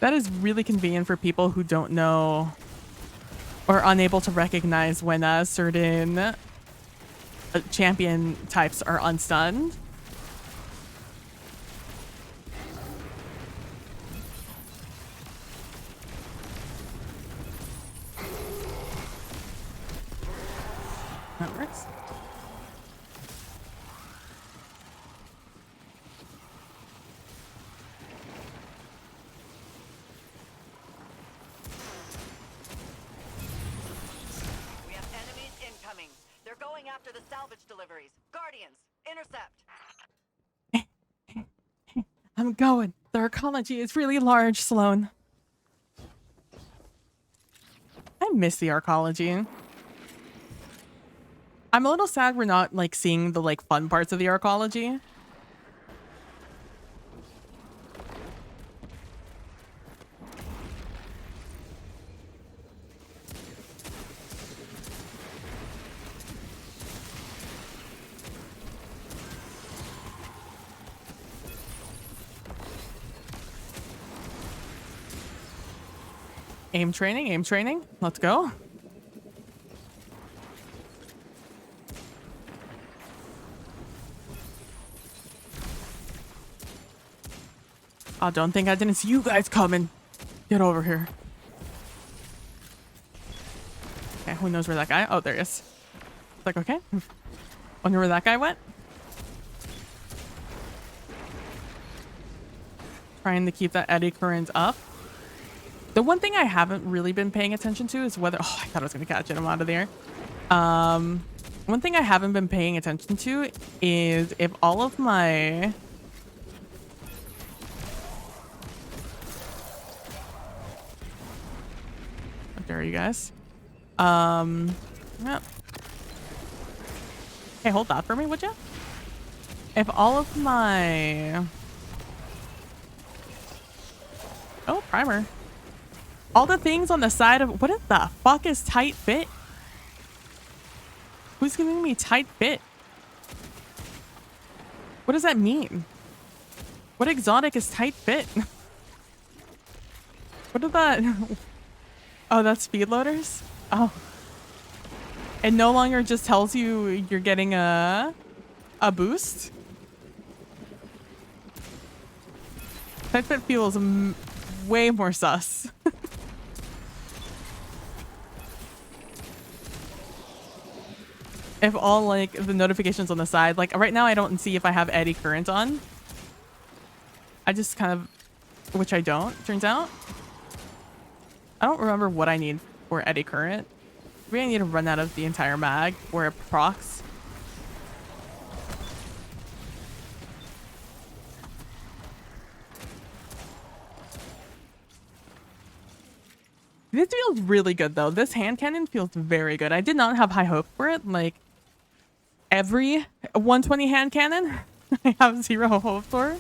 That is really convenient for people who don't know or unable to recognize when certain champion types are unstunned. That works. We have enemies incoming. They're going after the salvage deliveries. Guardians, intercept. I'm going. The arcology is really large, Sloan. I miss the arcology. I'm a little sad we're not like seeing the like fun parts of the arcology. Aim training, aim training. Let's go. Oh, don't think I didn't see you guys coming. Get over here. Okay, who knows where that guy? Oh, there he is. It's like, okay. Wonder where that guy went. Trying to keep that eddy current up. The one thing I haven't really been paying attention to is whether... Oh, I thought I was going to catch it. I'm out of there. One thing I haven't been paying attention to is if all of my... How dare you guys? Yep. Hey, hold that for me, would you? If all of my... Oh, primer. All the things on the side of... What the fuck is tight fit? Who's giving me tight fit? What does that mean? What exotic is tight fit? What is that? Oh, that's speed loaders? Oh. It no longer just tells you you're getting a boost? Tight fit feels way more sus. If all like the notifications on the side, like right now I don't see if I have eddy current on. I just kind of, which I don't, turns out. I don't remember what I need for eddy current. Maybe I need to run out of the entire mag or it procs. This feels really good though. This hand cannon feels very good. I did not have high hope for it. Like every 120 hand cannon, I have zero hope for.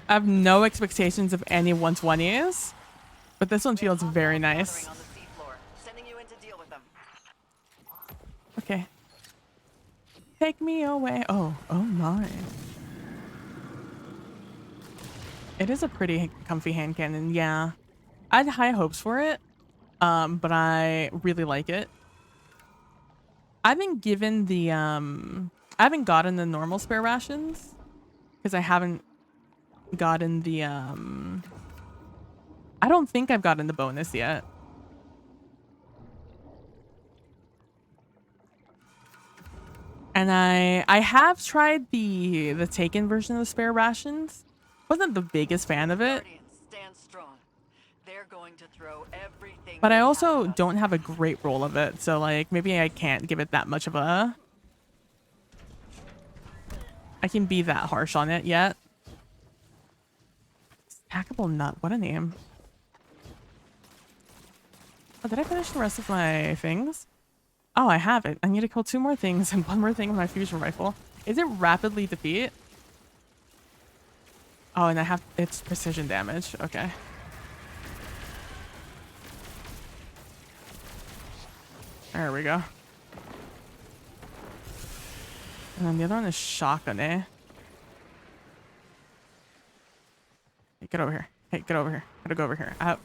I have no expectations of any 120s, but this one feels very nice. Okay. Take me away. Oh my. It is a pretty comfy hand cannon, yeah. I had high hopes for it, but I really like it. I haven't given the, I haven't gotten the normal spare rations, because I haven't gotten the, I don't think I've gotten the bonus yet. And I have tried the taken version of the spare rations. Wasn't the biggest fan of it. Guardians, stand strong. They're going to throw everything But they I have also at us. don't have a great roll of it. So like maybe I can't give it that much of a I can be that harsh on it yet. Stackable nut, what a name. Oh, did I finish the rest of my things? Oh, I have it. I need to kill 2 more things and 1 more thing with my fusion rifle. Is it rapidly defeat? Oh, and I have it's precision damage. Okay. There we go. And then the other one is shotgun, eh? Hey, get over here. Hey, get over here. Gotta go over here. I have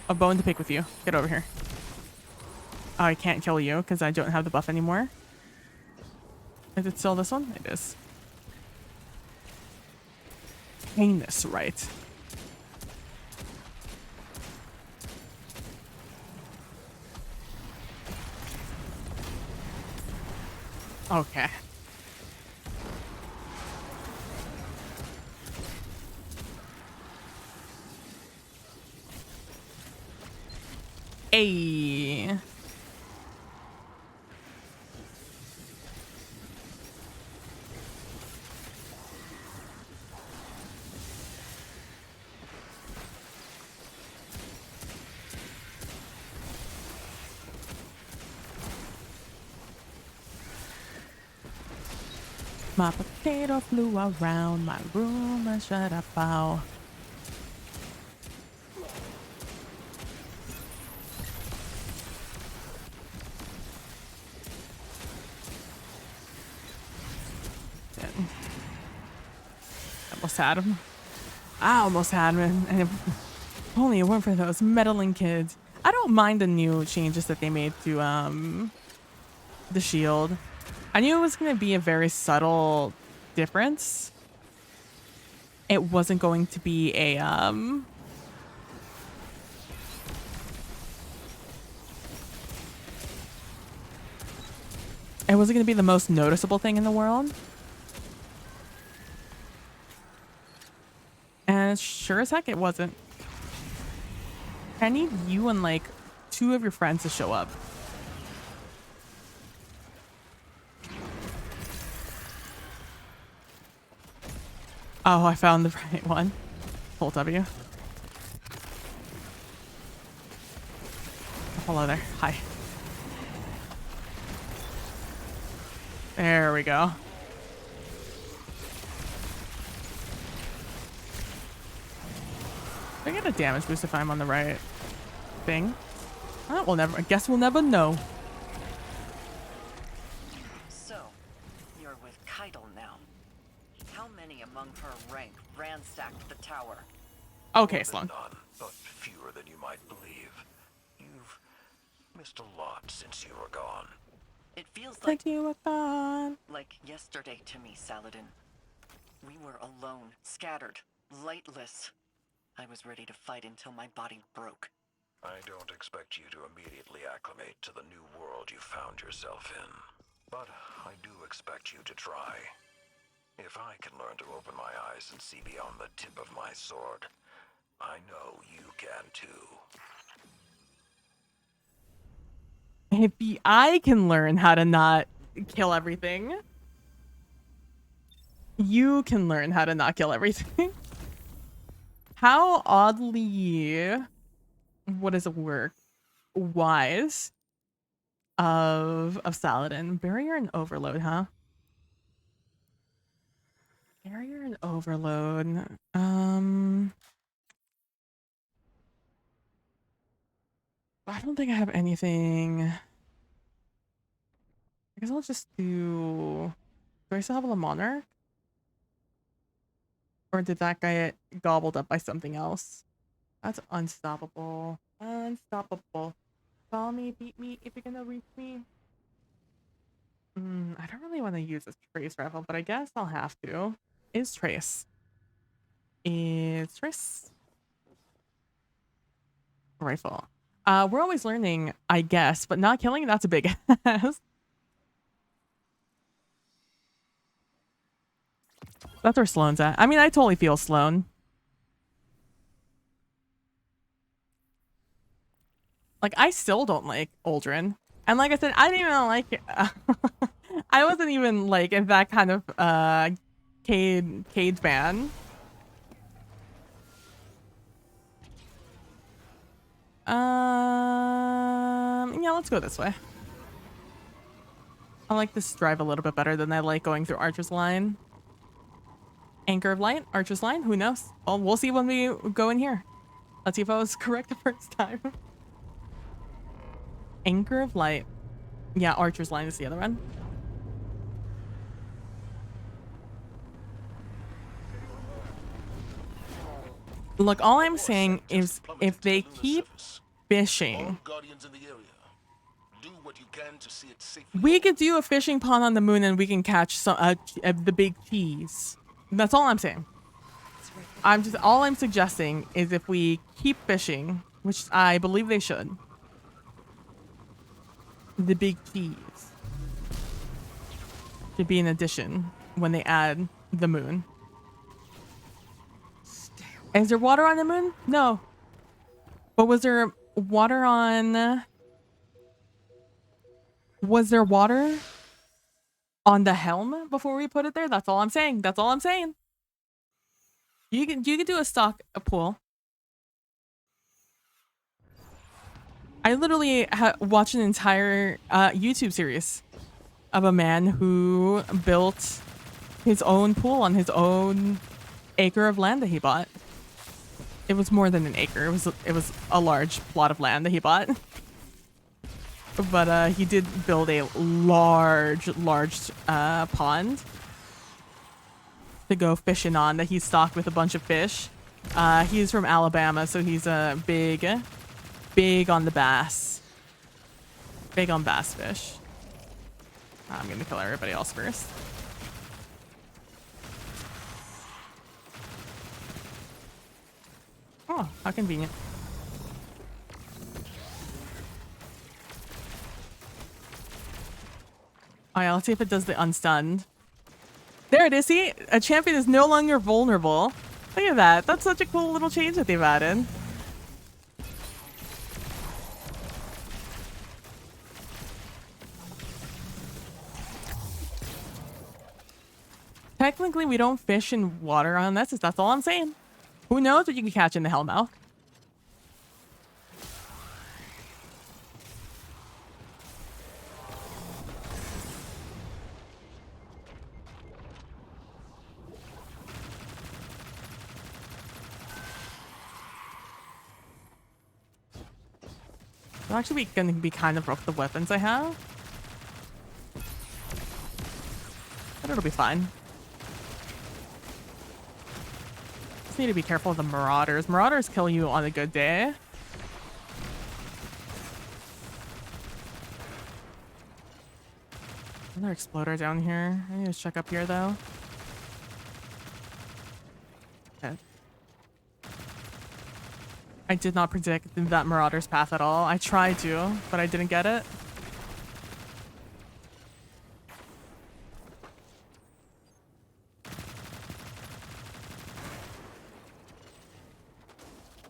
a bone to pick with you. Get over here. Oh, I can't kill you because I don't have the buff anymore. Is it still this one? It is. Heinous, right? Okay. Ayy. My potato flew around my room and shut up out. Almost had him. I almost had him, and if only it weren't for those meddling kids. I don't mind the new changes that they made to the shield. I knew it was going to be a very subtle difference. It wasn't going to be a it wasn't going to be the most noticeable thing in the world. And sure as heck it wasn't. I need you and like 2 of your friends to show up. Oh, I found the right one. Hold W. Hello there. Hi. There we go. I get a damage boost if I'm on the right thing. We'll never. I guess we'll never know. So, you're with Keitel now. How many among her rank ransacked the tower? Okay, More than Sloan. none, but fewer than you might believe. You've missed a lot since you were gone. It feels Since you were gone. like yesterday to me, Saladin. We were alone, scattered, lightless. I was ready to fight until my body broke. I don't expect you to immediately acclimate to the new world you found yourself in. But I do expect you to try. If I can learn to open my eyes and see beyond the tip of my sword, I know you can too. If I can learn how to not kill everything, you can learn how to not kill everything. How oddly, what is a word? Wise of Saladin. Barrier and overload, huh? Barrier and overload. I don't think I have anything. I guess I'll just do. Do I still have a monarch? Or did that guy get gobbled up by something else? That's unstoppable. Unstoppable. Call me, beat me if you're gonna reach me. I don't really want to use this trace rifle, but I guess I'll have to. Is trace. Is trace. rifle. We're always learning, I guess, but not killing, that's a big ass. That's where Sloane's at. I mean, I totally feel Sloane. Like, I still don't like Aldrin. And like I said, I didn't even like it. I wasn't even like in that kind of Cade fan. Yeah, let's go this way. I like this drive a little bit better than I like going through Archer's Line. Anchor of Light, Archer's Line, who knows? Well, we'll see when we go in here. Let's see if I was correct the first time. Anchor of Light. Yeah, Archer's Line is the other one. Look, all I'm saying is if they keep fishing, we could do a fishing pond on the moon and we can catch some the big cheese. That's all I'm saying. All I'm suggesting is if we keep fishing, which I believe they should, the big cheese should be an addition when they add the moon. Is there water on the moon? No. But was there water on... Was there water on the helm before we put it there? That's all I'm saying. That's all I'm saying. You can do a pool. I literally watched an entire YouTube series of a man who built his own pool on his own acre of land that he bought. It was more than an acre. It was a large plot of land that he bought. But he did build a large pond to go fishing on that he's stocked with a bunch of fish. He's from Alabama, so he's big on the bass. Big on bass fish. I'm gonna kill everybody else first. Oh, how convenient. Oh yeah, let's see if it does the unstunned. There it is. See, a champion is no longer vulnerable. Look at that. That's such a cool little change that they've added. Technically, we don't fish in water on this. That's all I'm saying. Who knows what you can catch in the hellmouth? I'm actually gonna be kind of rough with the weapons I have. But it'll be fine. Just need to be careful of the marauders. Marauders kill you on a good day. Another exploder down here. I need to check up here though. Okay. I did not predict that marauder's path at all. I tried to, but I didn't get it.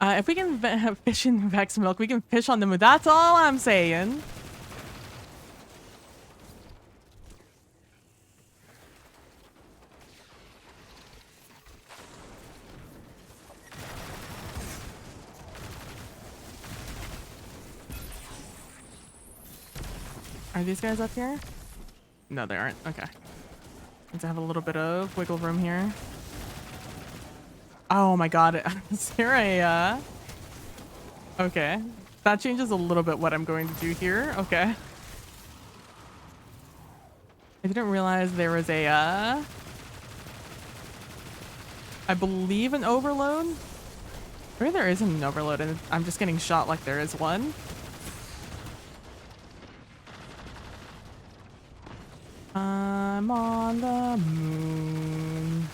If we can fish in Vex Milk, we can fish on the moon. That's all I'm saying. Are these guys up here? No, they aren't. Okay. Need to have a little bit of wiggle room here. Oh my god. Is there a... Okay. That changes a little bit what I'm going to do here. Okay. I didn't realize there was a... I believe an overload? Maybe there isn't an overload and I'm just getting shot like there is one. I'm on the moon.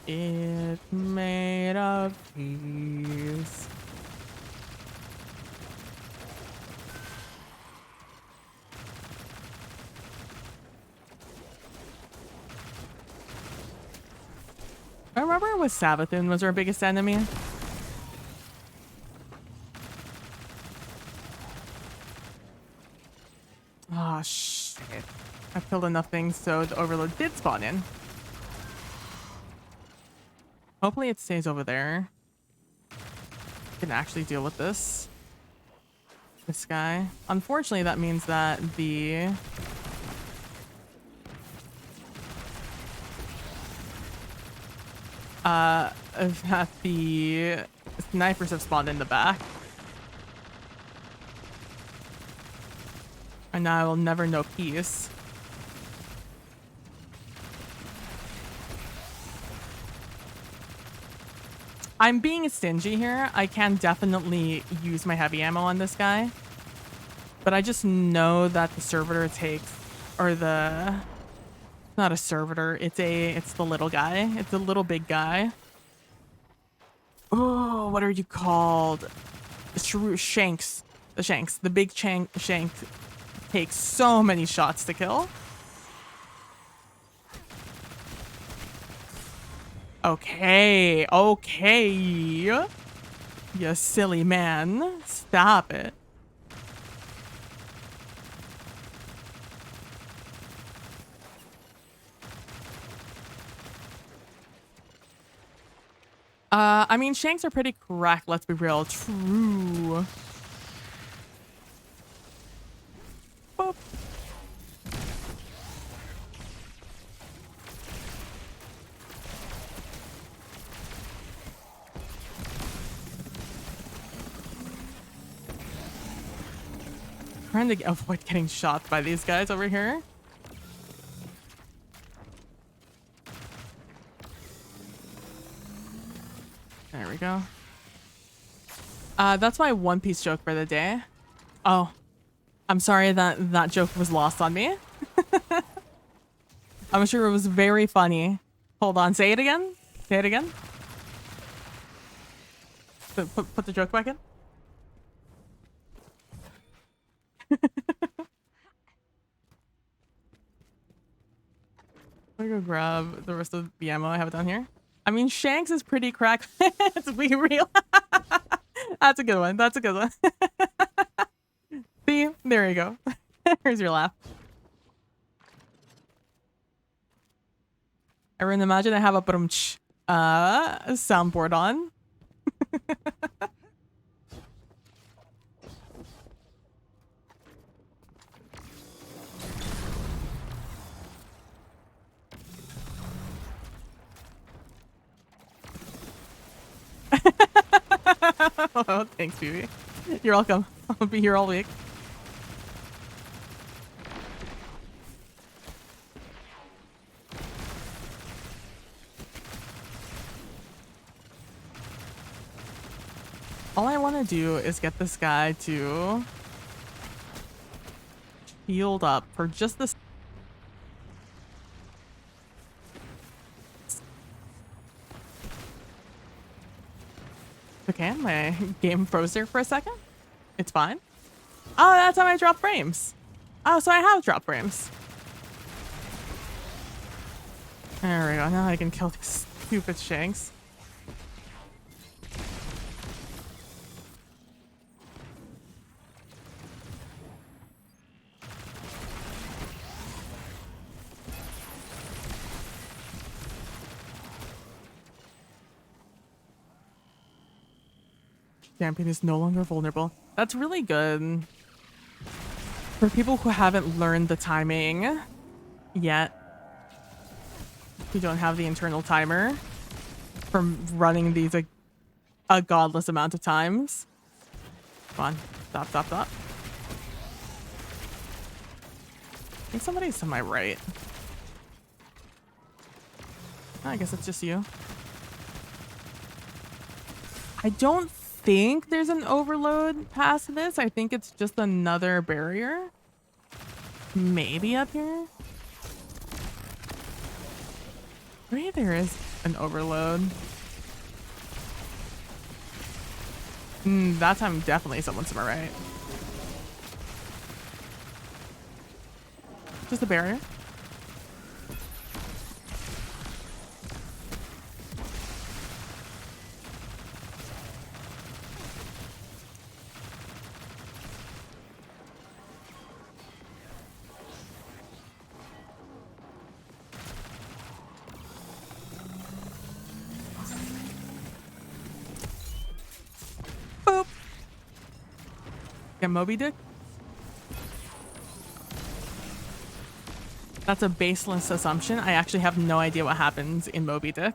It's made of cheese. I remember it was Savathun was our biggest enemy. Oh, shit. I've killed enough things so the overload did spawn in. Hopefully it stays over there. I can actually deal with this. This guy. Unfortunately, that means that the snipers have spawned in the back. And now I will never know peace. I'm being stingy here. I can definitely use my heavy ammo on this guy. But I just know that the servitor takes, or the, not a servitor, it's the little guy. It's the little big guy. Oh, what are you called? Shanks. The Shanks. The big shank takes so many shots to kill. Okay, okay. You silly man. Stop it. I mean, Shanks are pretty correct, let's be real. True. Boop. Trying to avoid getting shot by these guys over here. There we go. That's my One Piece joke for the day. Oh, I'm sorry that that joke was lost on me. I'm sure it was very funny. Hold on, say it again. Say it again. Put the joke back in. Let me go grab the rest of the ammo I have down here. I mean, Shanks is pretty cracked. To be real. That's a good one. That's a good one. See? There you go. Here's your laugh. Everyone imagine I have a soundboard on. Oh, thanks, BB. You're welcome. I'll be here all week. All I want to do is get this guy to healed up for just this. Okay, my game froze there for a second. It's fine. Oh, that's how I drop frames. Oh, so I have drop frames. There we go. Now I can kill these stupid Shanks. Champion is no longer vulnerable. That's really good. For people who haven't learned the timing yet, who don't have the internal timer from running these a godless amount of times. Come on. Stop, stop, stop. I think somebody's to my right. I guess it's just you. I don't think there's an overload past this. I think it's just another barrier. Maybe up here. Maybe there is an overload. That time definitely someone's to my right. Just a barrier. Yeah, Moby Dick. That's a baseless assumption. I actually have no idea what happens in Moby Dick.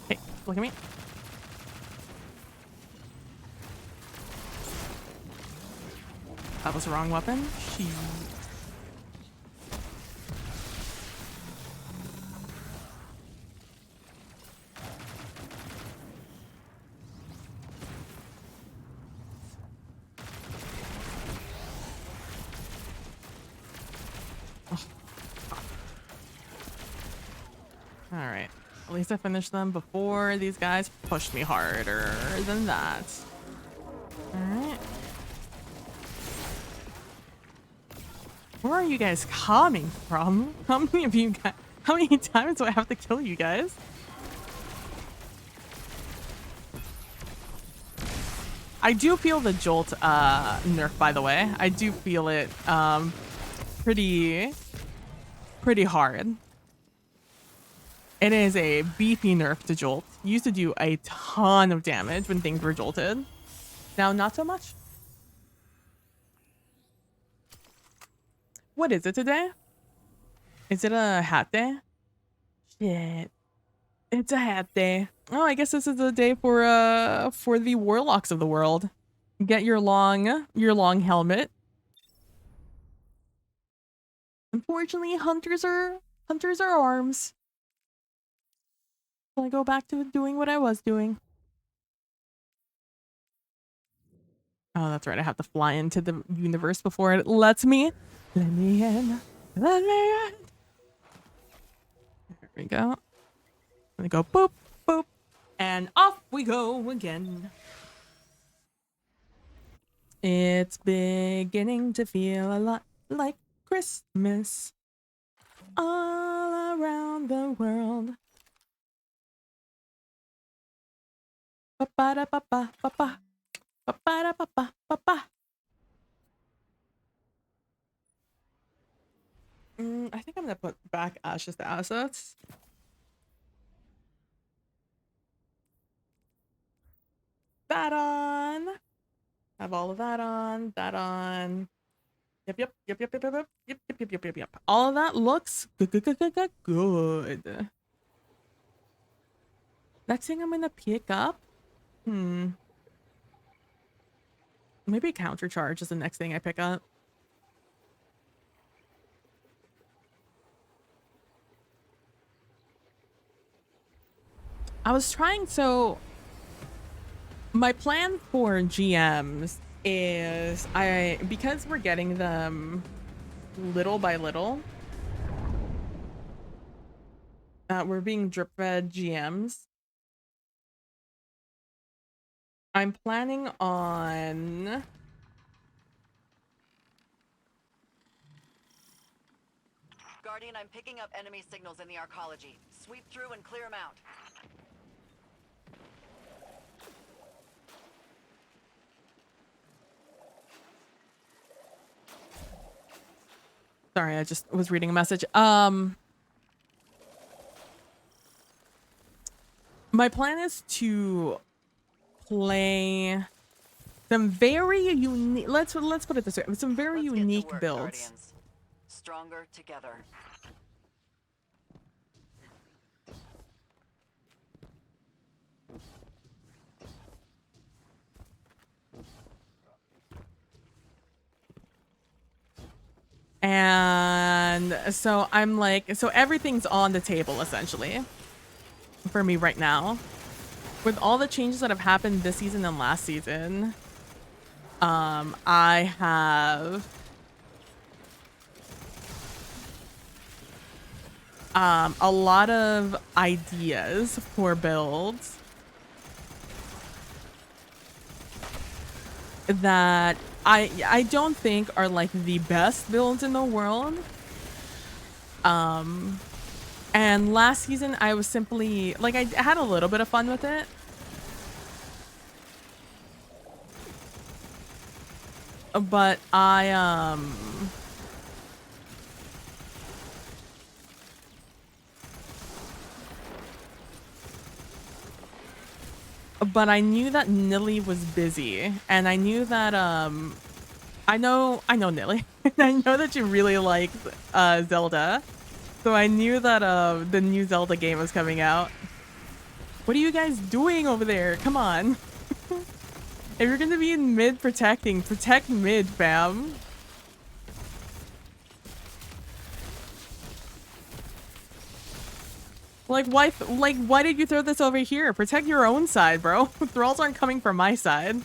Hey, look at me. That was the wrong weapon. She. All right. At least I finished them before these guys pushed me harder than that. All right. Where are you guys coming from? How many of you guys? How many times do I have to kill you guys? I do feel the jolt nerf, by the way. I do feel it pretty hard. It is a beefy nerf to jolt. Used to do a ton of damage when things were jolted. Now not so much. What is it today? Is it a hat day? Shit. It's a hat day. Oh, I guess this is the day for the warlocks of the world. Get your long helmet. Unfortunately, hunters are arms. So I go back to doing what I was doing. Oh, that's right. I have to fly into the universe before it lets me. Let me in. Let me in. There we go. And we go boop, boop. And off we go again. It's beginning to feel a lot like Christmas all around the world. Ba-ba-da-ba-ba-ba-ba. Ba-ba-da-ba-ba-ba-ba. I think I'm gonna put back Ash's assets. That on. Have all of that on. That on. Yep. All of that looks good. Next thing I'm gonna pick up. Maybe countercharge is the next thing I pick up. I was trying, so my plan for GMs is because we're getting them little by little, we're being drip fed GMs. I'm planning on Guardian, I'm picking up enemy signals in the arcology. Sweep through and clear them out. Sorry, I just was reading a message. My plan is to play some very unique. Let's put it this way: some very unique work, builds. Guardians. Stronger together. And so I'm like, so everything's on the table essentially for me right now. With all the changes that have happened this season and last season, I have a lot of ideas for builds that I don't think are like the best builds in the world. And last season I was simply like, I had a little bit of fun with it. But I but I knew that Knilly was busy, and I knew that I know Knilly, and I know that she really likes Zelda, so I knew that the new Zelda game was coming out. What are you guys doing over there? Come on. If you're gonna be in mid protecting, protect mid, fam. Like why did you throw this over here? Protect your own side, bro. Thralls aren't coming from my side.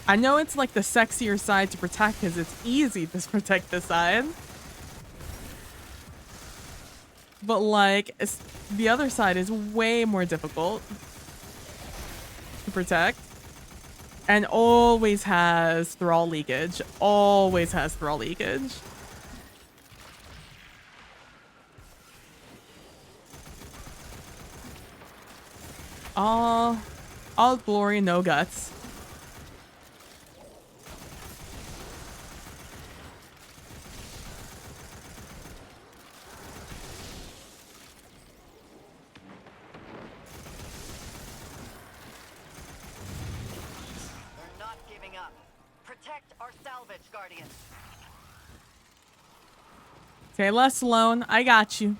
I know it's like the sexier side to protect because it's easy to protect this side. But like, the other side is way more difficult to protect. And always has thrall leakage. Always has thrall leakage. All glory, no guts. Kayla, Sloan, I got you.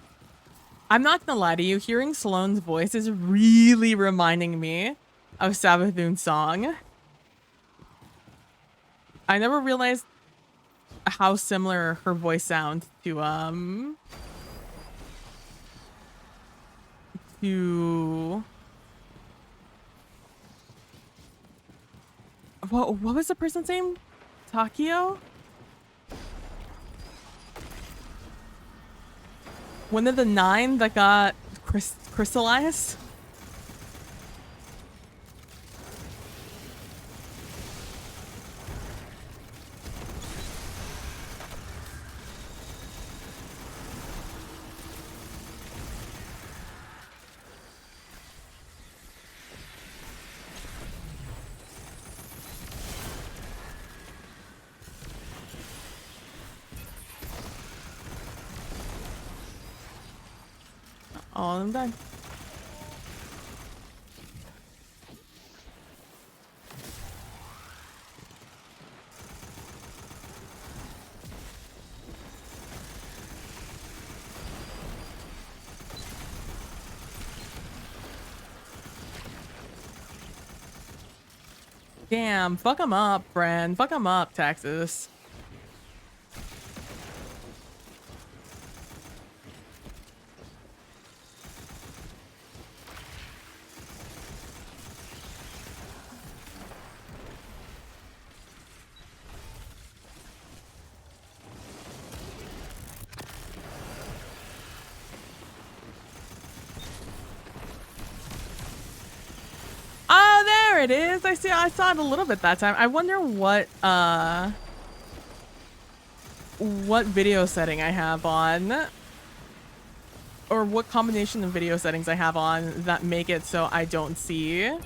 I'm not gonna lie to you, hearing Sloane's voice is really reminding me of Savathun's song. I never realized how similar her voice sounds to what was the person's name? Takio? One of the 9 that got crystallized? All of them done. Damn, fuck them up, Bren. Fuck them up, Texas. It is. I saw it a little bit that time. I wonder what video setting I have on, or what combination of video settings I have on that make it so I don't see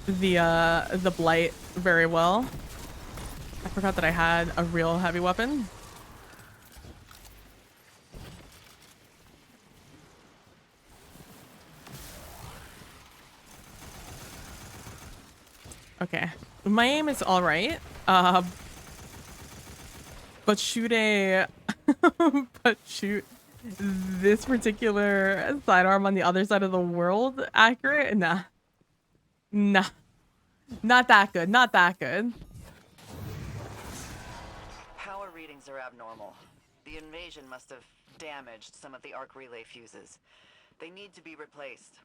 the blight very well. I forgot that I had a real heavy weapon. Okay, my aim is all right, but shoot this particular sidearm on the other side of the world accurate? Nah, not that good, not that good. Power readings are abnormal. The invasion must have damaged some of the arc relay fuses. They need to be replaced.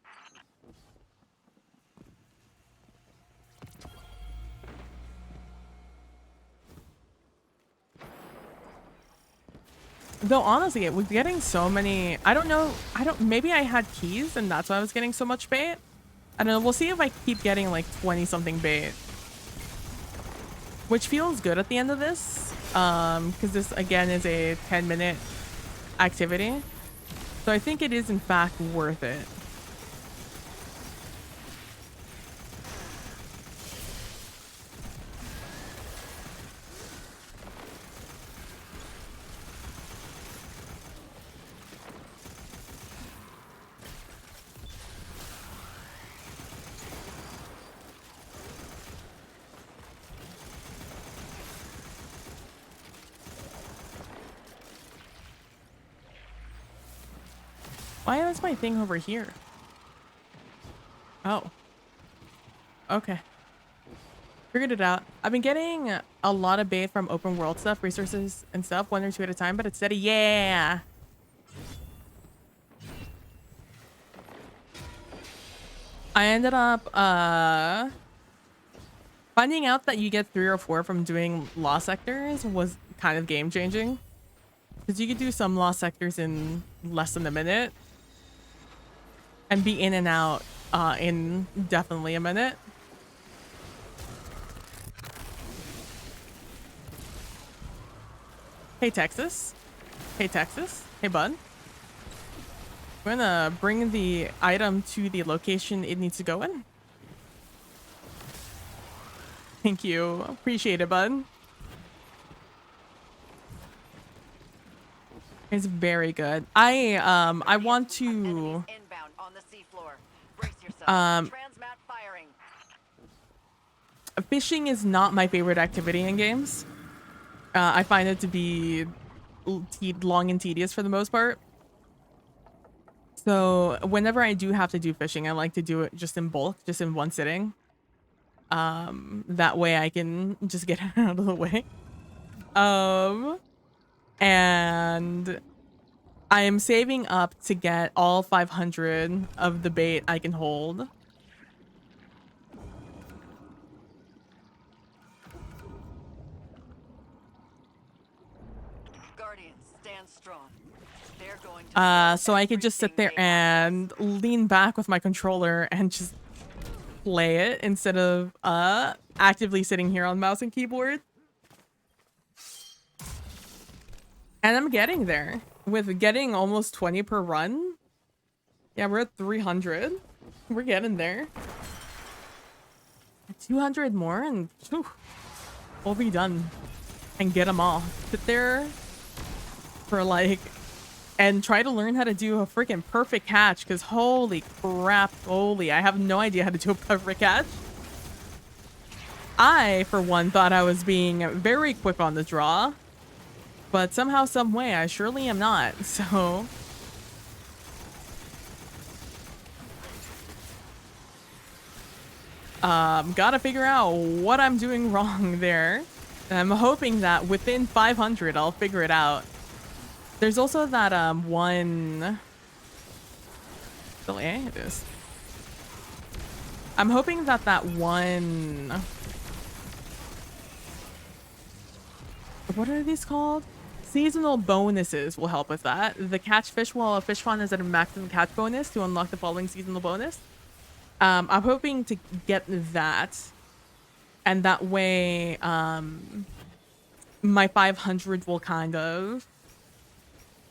Though honestly, it was getting so many. Maybe I had keys and that's why I was getting so much bait. I don't know. We'll see if I keep getting like 20 something bait, which feels good at the end of this. Because this again is a 10-minute activity. So I think it is in fact worth it. Why is my thing over here? Oh. Okay. Figured it out. I've been getting a lot of bait from open world stuff, resources and stuff, 1 or 2 at a time, but it's steady. Yeah. I ended up finding out that you get 3 or 4 from doing lost sectors was kind of game changing. Because you could do some lost sectors in less than a minute and be in and out in definitely a minute. Hey, Texas. Hey, Texas. Hey, bud. We're gonna bring the item to the location it needs to go in. Thank you. Appreciate it, bud. It's very good. I want to Inbound on the seafloor. Brace yourself. Transmat firing. fishing is not my favorite activity in games. I find it to be long and tedious for the most part. So whenever I do have to do fishing, I like to do it just in bulk, just in one sitting. That way I can just get it out of the way. And I am saving up to get all 500 of the bait I can hold. Guardians, stand strong. They're going to So I could just sit there and lean back with my controller and just play it instead of actively sitting here on mouse and keyboard. And I'm getting there with getting almost 20 per run. Yeah, we're at 300. We're getting there. 200 more and whew, we'll be done and get them all. Sit there for like and try to learn how to do a freaking perfect catch, because holy crap, I have no idea how to do a perfect catch. I, for one, thought I was being very quick on the draw, but somehow, some way, I surely am not. So gotta figure out what I'm doing wrong there. And I'm hoping that within 500, I'll figure it out. There's also that one. Still it is. I'm hoping that that one. What are these called? Seasonal bonuses will help with that. The catch fish while a fish pond is at a maximum catch bonus to unlock the following seasonal bonus. I'm hoping to get that, and that way my 500 will kind of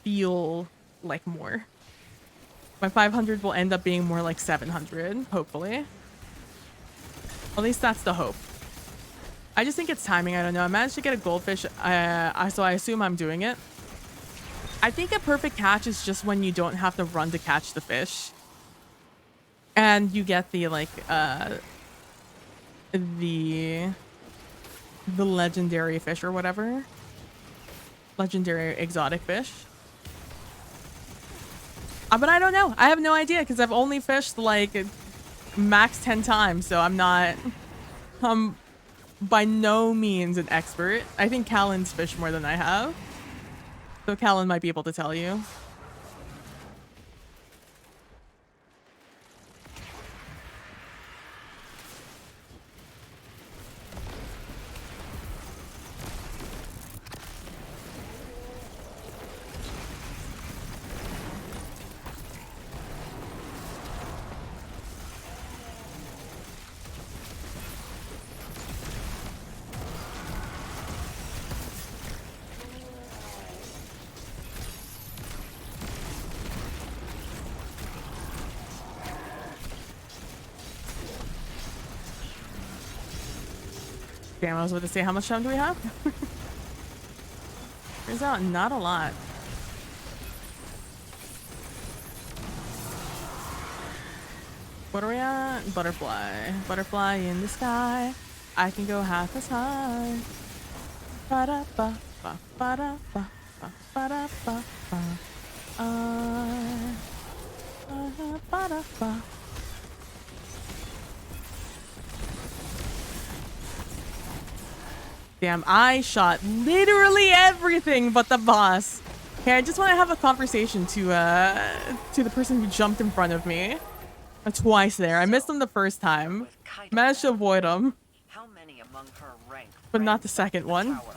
feel like more. My 500 will end up being more like 700, hopefully. At least that's the hope. I just think it's timing. I don't know. I managed to get a goldfish, so I assume I'm doing it. I think a perfect catch is just when you don't have to run to catch the fish. And you get the, like, the legendary fish or whatever. Legendary exotic fish. But I don't know. I have no idea because I've only fished, like, max 10 times. So I'm not... by no means an expert. I think Callan's fished more than I have. So Callan might be able to tell you. Damn, I was about to say, how much time do we have? Turns out not a lot. What are we at? Butterfly. Butterfly in the sky. I can go half as high. Ba-da-ba, ba-ba-da-ba, ba-ba-da-ba, ba. Damn, I shot literally everything but the boss. Okay, I just want to have a conversation to the person who jumped in front of me. Twice there. I missed him the first time. With Kaito Managed to down, avoid him, how many among her rank but not the ransacked second the one. tower?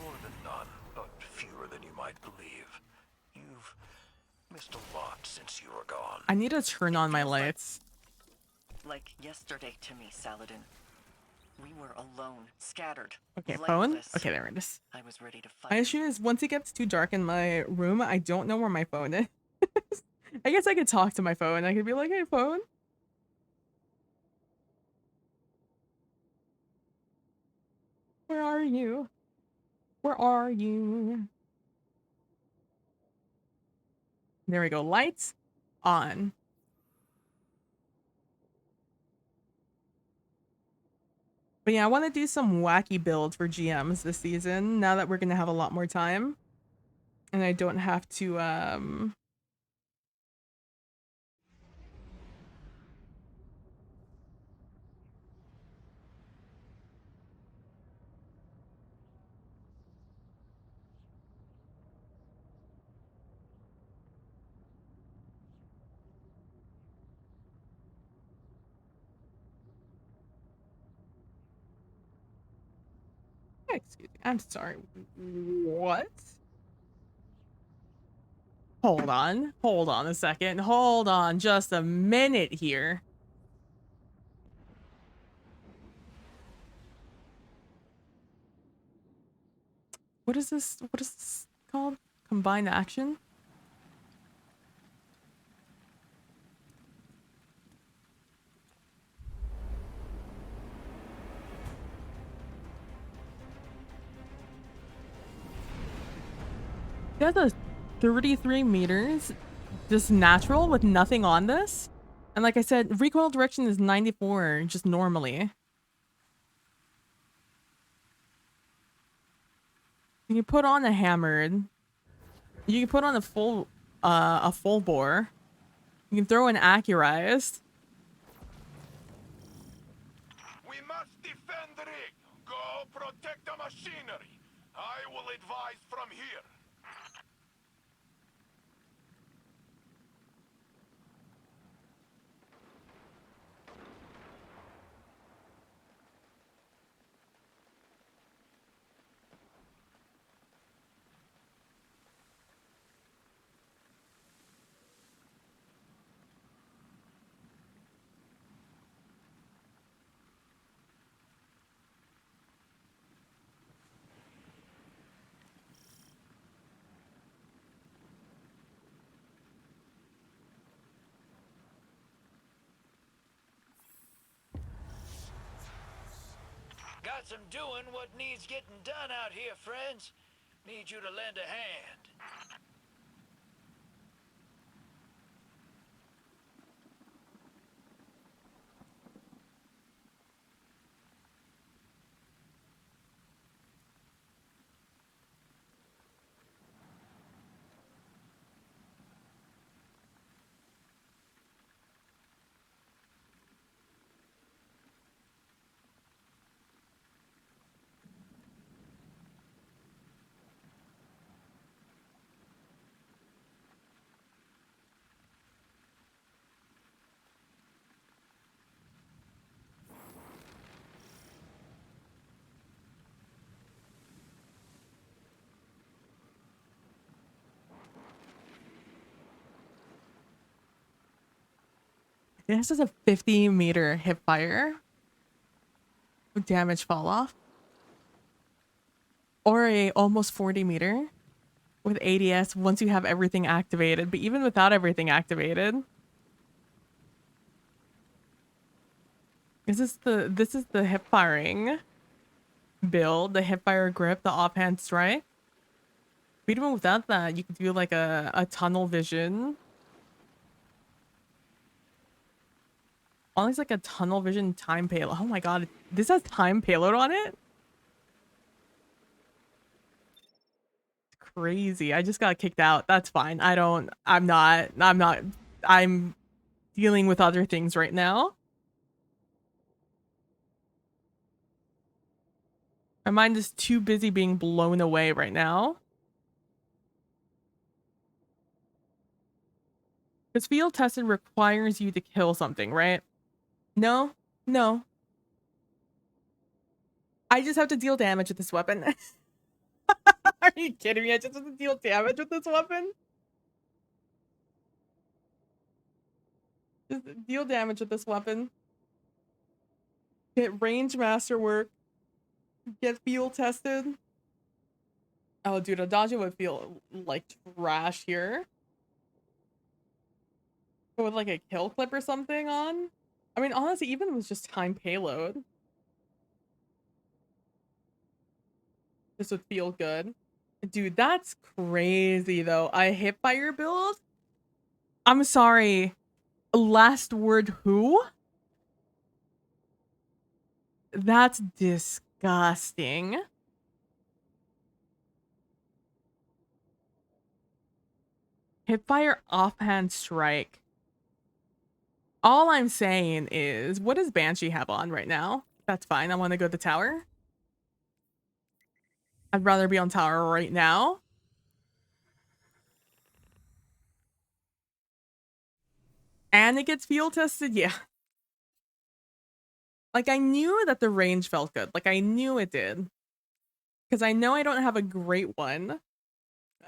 More than none, but fewer than you might believe. You've missed a lot since you were gone. I need to turn on my feels like- lights. Like yesterday to me, Saladin. We were alone, scattered, Okay, phone? lifeless. Okay, there it is. I was ready to fight. My issue is once it gets too dark in my room, I don't know where my phone is. I guess I could talk to my phone. I could be like, hey, phone. Where are you? Where are you? There we go. Lights on. But yeah, I want to do some wacky builds for GMs this season now that we're going to have a lot more time. And I don't have to, excuse me. I'm sorry. What? Hold on. Hold on a second. Hold on just a minute here. What is this? What is this called? Combined action? That's a 33 meters, just natural with nothing on this. And like I said, recoil direction is 94, just normally. You can put on a hammered. You can put on a full bore. You can throw an accurized. We must defend the rig. Go protect the machinery. I will advise from here. Got some doing what needs getting done out here, friends. Need you to lend a hand. This is a 50-meter hip fire with damage fall off. Or a almost 40-meter with ADS once you have everything activated. But even without everything activated. This is the hip firing build, the hip fire grip, the offhand strike. But even without that, you could do like a tunnel vision. Always like a tunnel vision time payload. Oh my god, this has time payload on it? It's crazy. I just got kicked out. That's fine. I'm not I'm dealing with other things right now. My mind is too busy being blown away right now. Because field tested requires you to kill something, right? No, no. I just have to deal damage with this weapon. Are you kidding me? I just have to deal damage with this weapon? Just deal damage with this weapon. Get range masterwork. Get field tested. Oh, dude, a dodge would feel like trash here. With like a kill clip or something on. I mean, honestly, even with just time payload, this would feel good. Dude, that's crazy though. A hip fire build? I'm sorry. Last word who? That's disgusting. Hipfire offhand strike. All I'm saying is, what does Banshee have on right now? That's fine. I want to go to the tower. I'd rather be on tower right now. And it gets field tested? Yeah. Like, I knew that the range felt good. Like, I knew it did. Because I know I don't have a great one.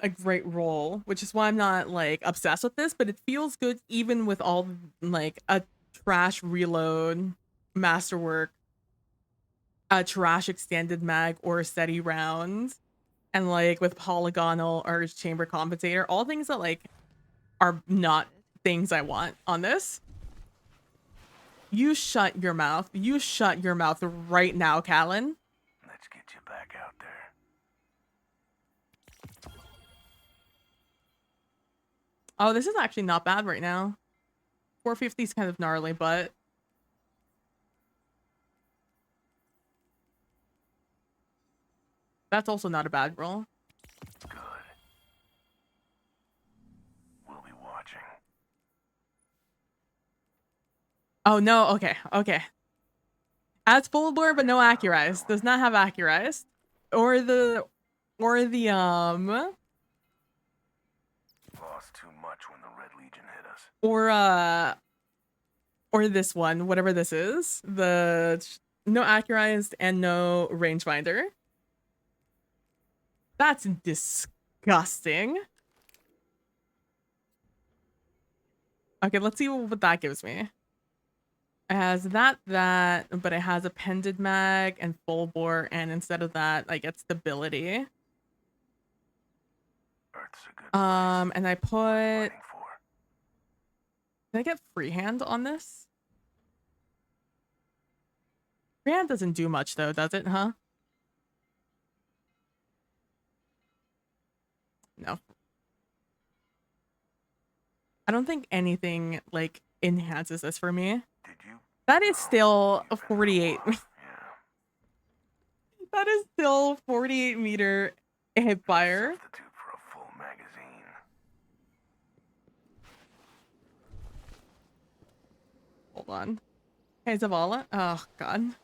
A great roll. Which is why I'm not, like, obsessed with this. But it feels good even with all, like, a trash reload, masterwork, a trash extended mag, or a steady round. And, like, with polygonal or chamber compensator. All things that, like, are not things I want on this. You shut your mouth. You shut your mouth right now, Callan. Let's get you back out there. Oh, this is actually not bad right now. 450 is kind of gnarly, but that's also not a bad roll. Good. We'll be watching. Oh, no. Okay. Okay. Adds full bore, but no accurized. Does not have accurized. Or the... Lost too much when the Red Legion hit us. Or this one, whatever this is. The... No accurized and no rangefinder. That's disgusting. Okay, let's see what that gives me. It has that, but it has appended mag and full bore, and instead of that, I get stability. Earth's a good And I put... place. Did I get freehand on this? Freehand doesn't do much though, does it, huh? No. I don't think anything, like, enhances this for me. Did you? That is still a 48. Yeah. That is still 48 meter hip fire. Substitute for a full magazine. Hold on. Hey, Zavala. Oh, God.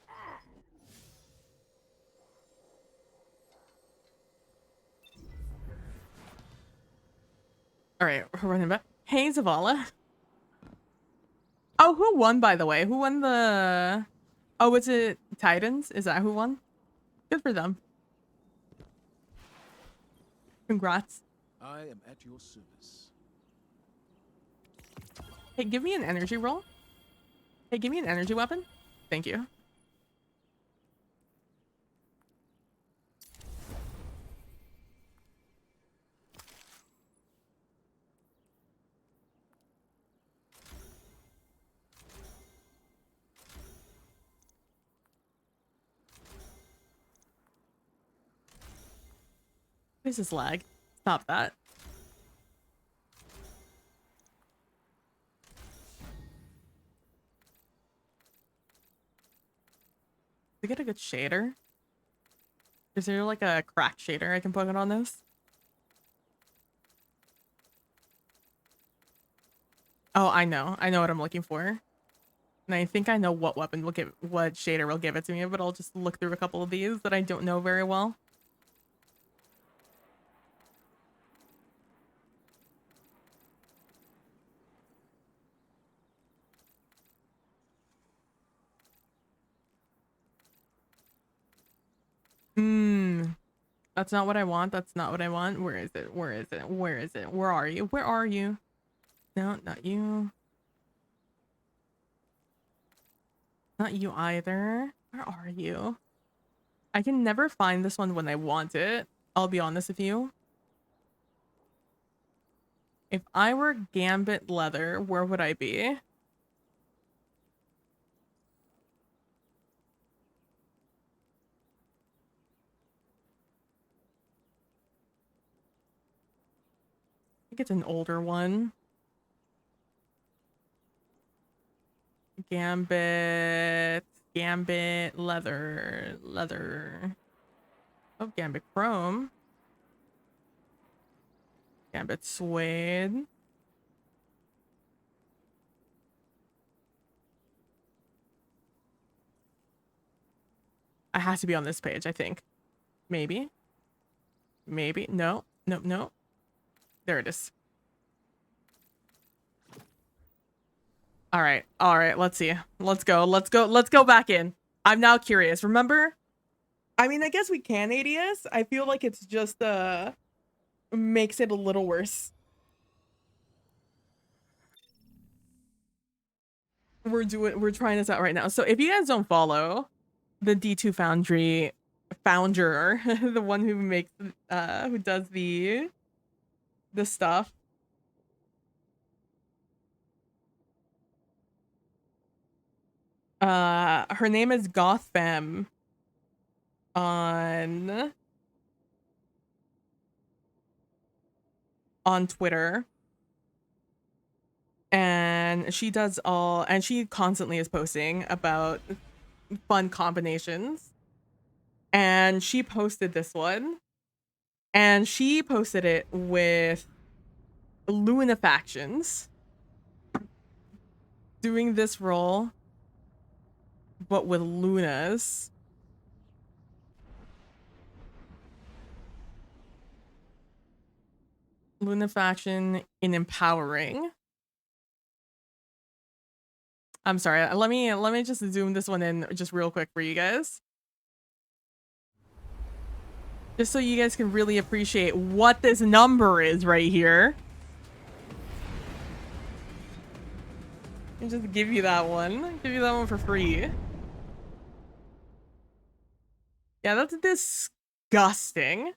All right, we're running back. Hey, Zavala. Oh, who won, by the way? Who won the... Oh, was it Titans? Is that who won? Good for them. Congrats. I am at your service. Hey, give me an energy roll. Hey, give me an energy weapon. Thank you. This is lag. Stop that. To get a good shader? Is there like a crack shader I can put it on this? Oh, I know. I know what I'm looking for. And I think I know what weapon will give, what shader will give it to me, but I'll just look through a couple of these that I don't know very well. That's not what I want. That's not what I want. Where is it? Where is it? Where is it? Where are you? Where are you? No, not you. Not you either. Where are you? I can never find this one when I want it. I'll be honest with you. If I were Gambit Leather, where would I be? I think it's an older one. Gambit Leather. Oh, Gambit Chrome. Gambit Suede. I have to be on this page, I think. Maybe. Maybe. No. No, no. There it is. All right. All right. Let's see. Let's go. Let's go. Let's go back in. I'm now curious. Remember? I mean, I guess we can ADS. I feel like it's just makes it a little worse. We're trying this out right now. So if you guys don't follow the D2 Foundry founder, the one who makes who does the stuff. Her name is Gothfem on Twitter. And she does and she constantly is posting about fun combinations. And she posted this one. And she posted it with Luna factions doing this role, but with Lunas. Luna faction in empowering. I'm sorry. Let me just zoom this one in just real quick for you guys. Just so you guys can really appreciate what this number is right here. And just give you that one. Give you that one for free. Yeah, that's disgusting.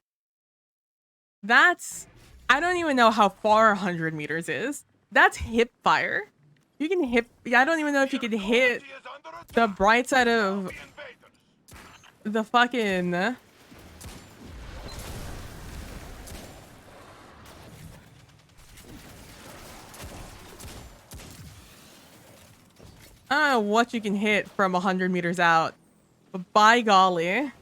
That's... I don't even know how far 100 meters is. That's hip fire. You can hip... I don't even know if you can hit the bright side of the fucking... I don't know what you can hit from 100 meters out, but by golly. Where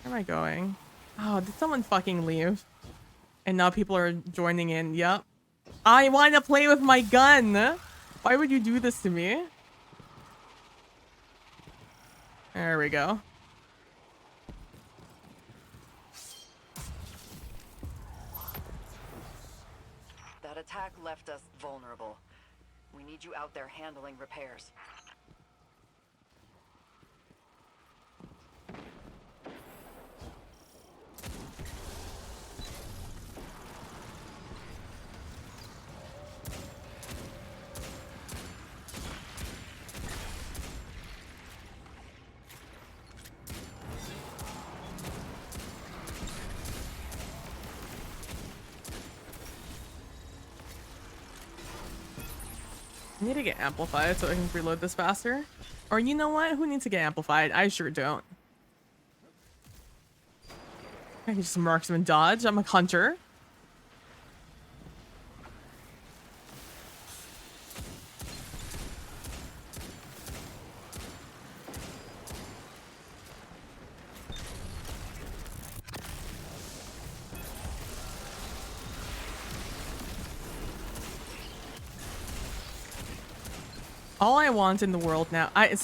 am I going? Oh, did someone fucking leave? And now people are joining in. Yep. I want to play with my gun. Why would you do this to me? There we go. That attack left us vulnerable. We need you out there handling repairs. I need to get amplified so I can reload this faster. Or you know what? Who needs to get amplified? I sure don't. I can just marksman dodge. I'm a hunter. All I want in the world now. I used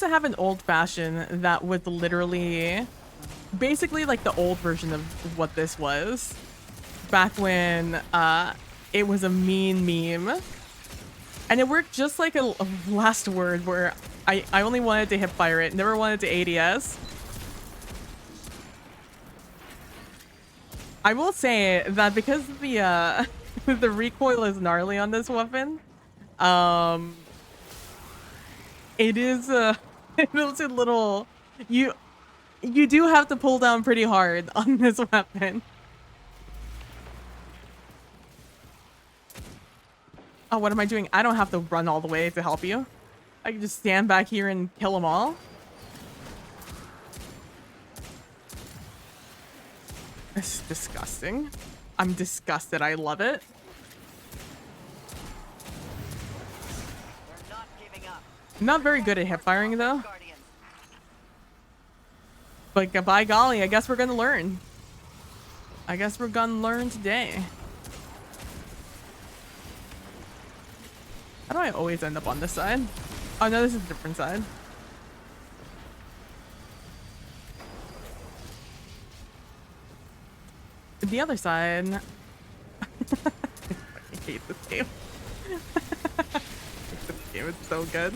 to have an old fashioned that was literally basically like the old version of what this was. Back when it was a mean meme. And it worked just like a last word where I only wanted to hip fire it, never wanted to ADS. I will say that because the the recoil is gnarly on this weapon, it is it is a little you do have to pull down pretty hard on this weapon. Oh, what am I doing? I don't have to run all the way to help you. I can just stand back here and kill them all. It's disgusting. I'm disgusted. I love it. We're not giving up. Not very good at hip firing though. But by golly, I guess we're gonna learn. I guess we're gonna learn today. How do I always end up on this side? Oh no, this is a different side. The other side. I fucking hate this game. This game is so good.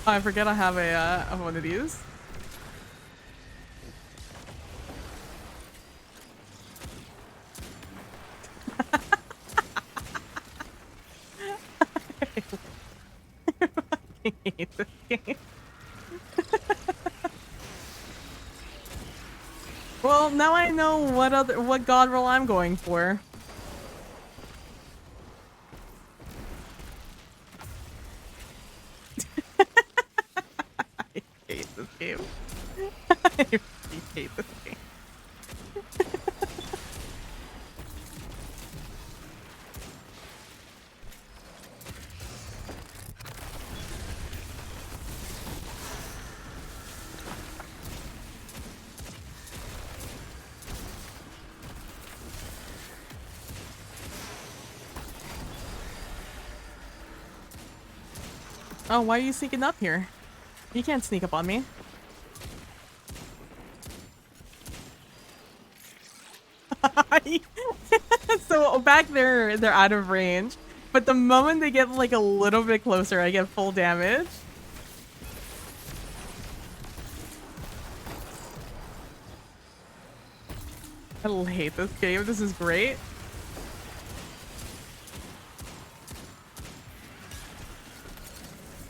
Oh, I forget I have a one of these. I fucking hate this game. Well, now I know what god roll I'm going for. I hate this game. I really hate this game. Oh, why are you sneaking up here? You can't sneak up on me. So back there, they're out of range. But the moment they get like a little bit closer, I get full damage. I hate this game. This is great.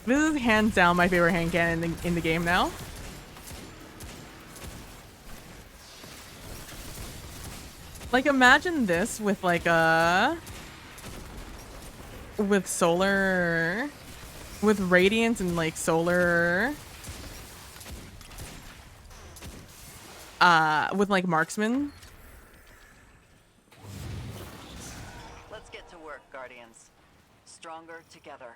This is hands down my favorite hand cannon in the game now. Like imagine this with like with solar, with radiant and like solar, with like marksman. Let's get to work, Guardians. Stronger together.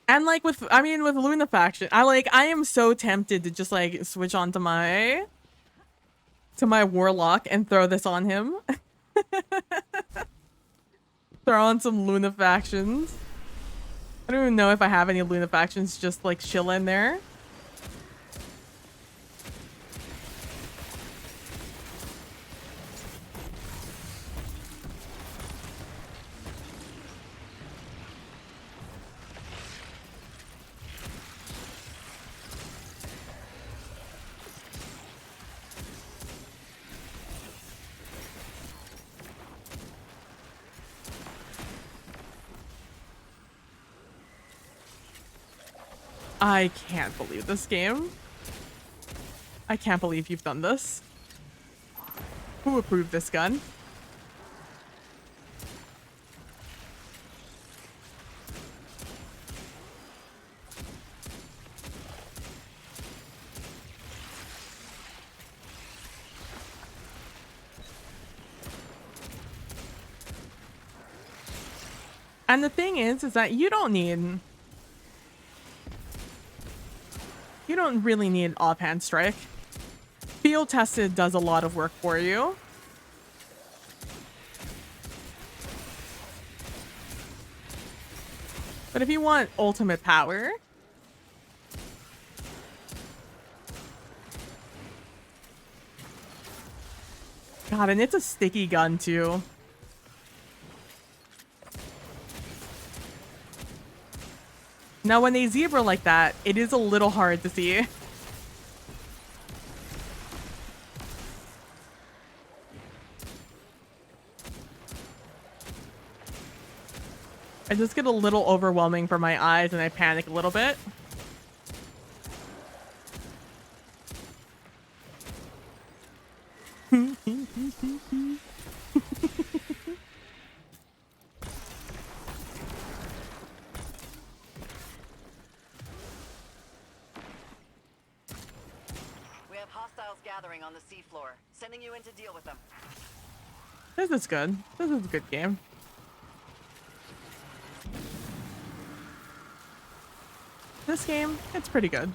And like with, I mean, with Luna faction, I am so tempted to just like switch on to my warlock and throw this on him. Throw on some Luna factions. I don't even know if I have any Luna factions just like chill in there. I can't believe this game. I can't believe you've done this. Who approved this gun? And the thing is that you don't really need offhand strike. Field tested does a lot of work for you. But if you want ultimate power, God, and it's a sticky gun too. Now, when they zebra like that, it is a little hard to see. I just get a little overwhelming for my eyes and I panic a little bit. We have hostiles gathering on the seafloor. Sending you in to deal with them. This is good. This is a good game. This game, it's pretty good.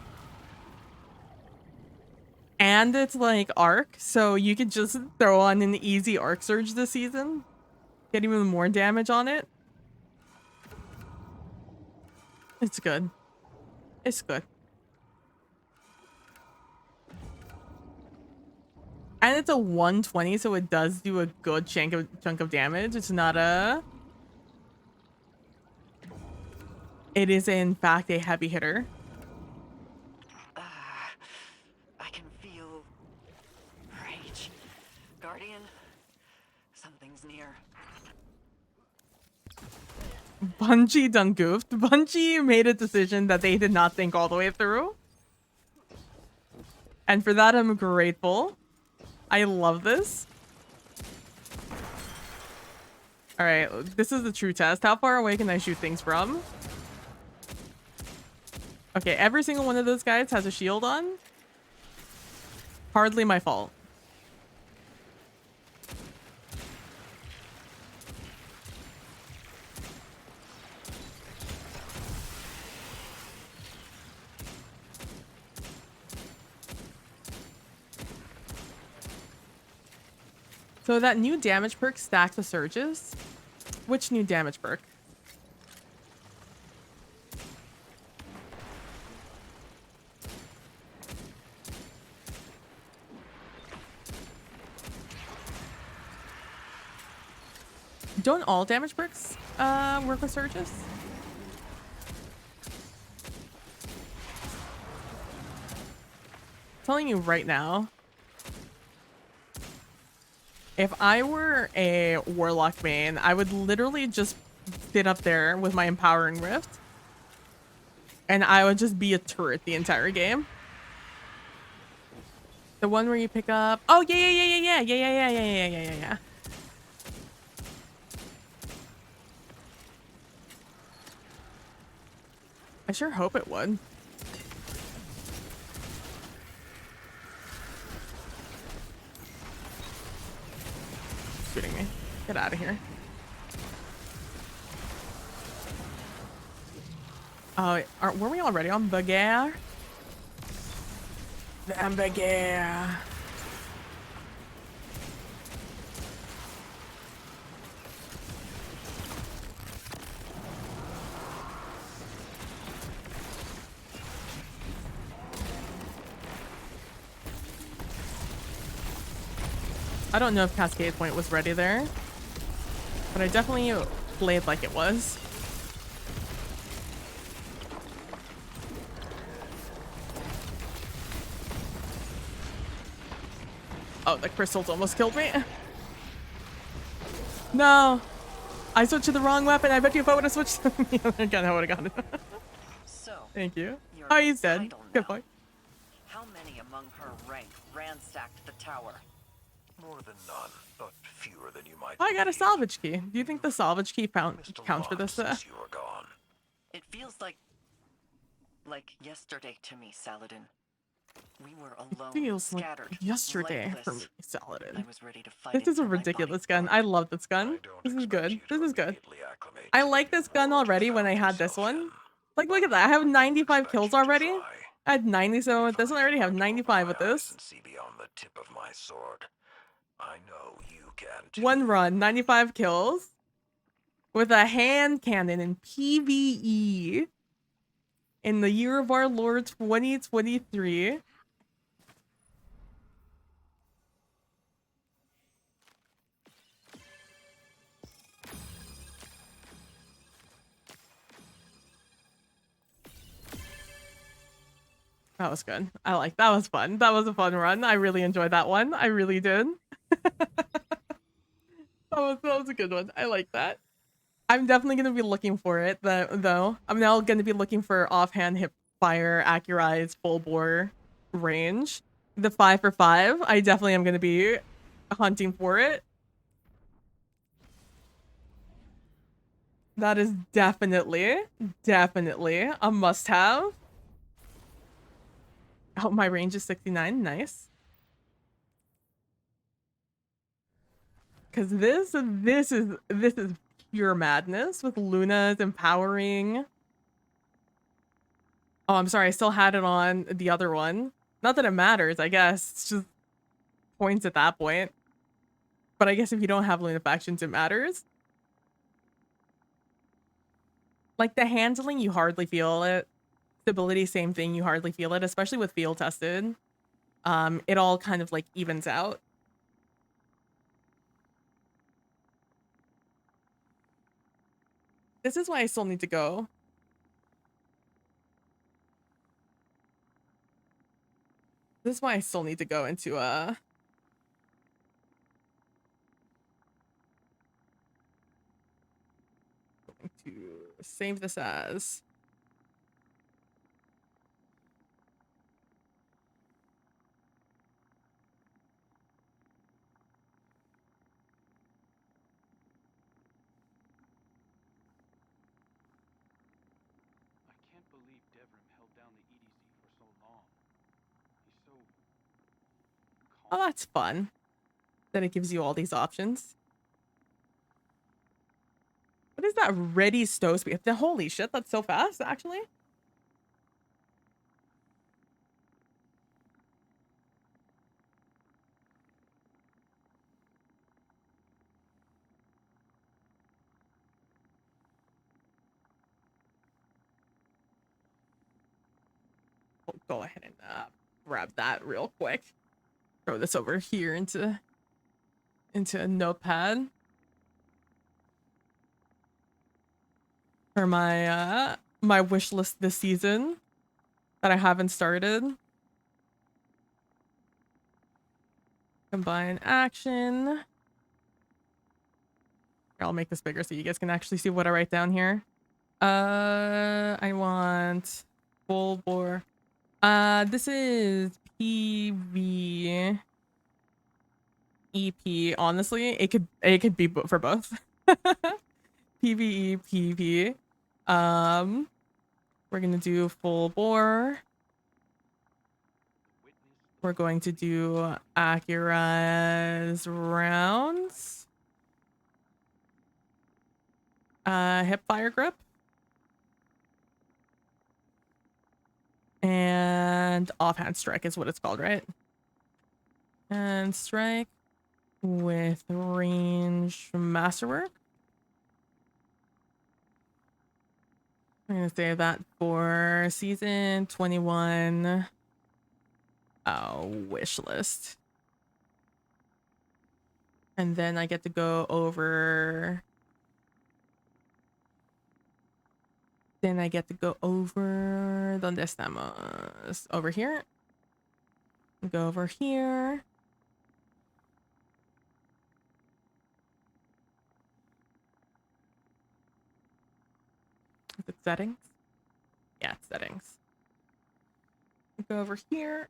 And it's like arc, so you could just throw on an easy arc surge this season. Get even more damage on it. It's good. It's good. And it's a 120, so it does do a good chunk of damage. It's not a... It is in fact a heavy hitter. I can feel rage. Guardian, something's near. Bungie done goofed. Bungie made a decision that they did not think all the way through. And for that, I'm grateful. I love this. All right, this is the true test. How far away can I shoot things from? Okay, every single one of those guys has a shield on. Hardly my fault. So that new damage perk stacks the surges. Which new damage perk? Don't all damage perks work with surges? Telling you right now. If I were a warlock main, I would literally just sit up there with my empowering rift. And I would just be a turret the entire game. The one where you pick up... Oh, yeah. I sure hope it would. Shooting me. Get out of here. Oh, were we already on Bagarre? The Bagarre. I don't know if Cascade Point was ready there, but I definitely played like it was. Oh, the crystals almost killed me. No, I switched to the wrong weapon. I bet you if I would have switched, again, I would have got it. So, Thank you. you're Oh, he's dead. idle Good now. point. How many among her rank ransacked the tower? More than none, but fewer than you might Oh, I got a believe. salvage key. Do you think the salvage key Missed a counts for lot this? since you were gone. It feels like yesterday to me, Saladin. We were alone, Feels like scattered, yesterday for me, lifeless. I Saladin. was ready to fight. This is a until my ridiculous body gun. I love this gun. I don't This is expect good. you to This is good. immediately acclimate I to the like new this gun world you already when I found had this yourself one. in. Like, look at that. I have 95 Expect kills you to already. try. I had 97 with If this one. I can already have learn to open 95 my with eyes this. and see beyond the tip of my sword. I know you can too. One run, 95 kills with a hand cannon in PvE in the year of our Lord 2023. That was good. That was fun. That was a fun run. I really enjoyed that one. I really did. that was a good one. I like that. I'm definitely going to be looking for it though. I'm now going to be looking for offhand hip fire, accurized, full bore range. The 5 for 5. I definitely am going to be hunting for it. That is definitely a must have. Oh, my range is 69. Nice. Cause this is pure madness with Luna's empowering. Oh, I'm sorry, I still had it on the other one. Not that it matters, I guess. It's just points at that point. But I guess if you don't have Luna factions, it matters. Like the handling, you hardly feel it. Stability, same thing, you hardly feel it, especially with field tested. It all kind of like evens out. This is why I still need to go. This is why I still need to go into going to save this as I can't believe Devrim held down the EDZ for so long. He's so oh, calm. that's fun. Then it gives you all these options. What is that ready stow speed? Holy shit, that's so fast, actually. We'll go ahead and grab that real quick. Throw this over here into a notepad for my my wish list this season that I haven't started. Combine action. Here, I'll make this bigger so you guys can actually see what I write down here. I want full bore. This is PV EP. Honestly, it could be for both. PVE PV. We're gonna do full bore. We're going to do Acura's rounds. Hip fire grip. And offhand strike is what it's called, right? And strike with range masterwork. I'm gonna save that for season 21 wish list. And then I get to go over. Then I get to go over. Donde estamos? Over here. Go over here. Is it settings? Yeah, it's settings. Go over here.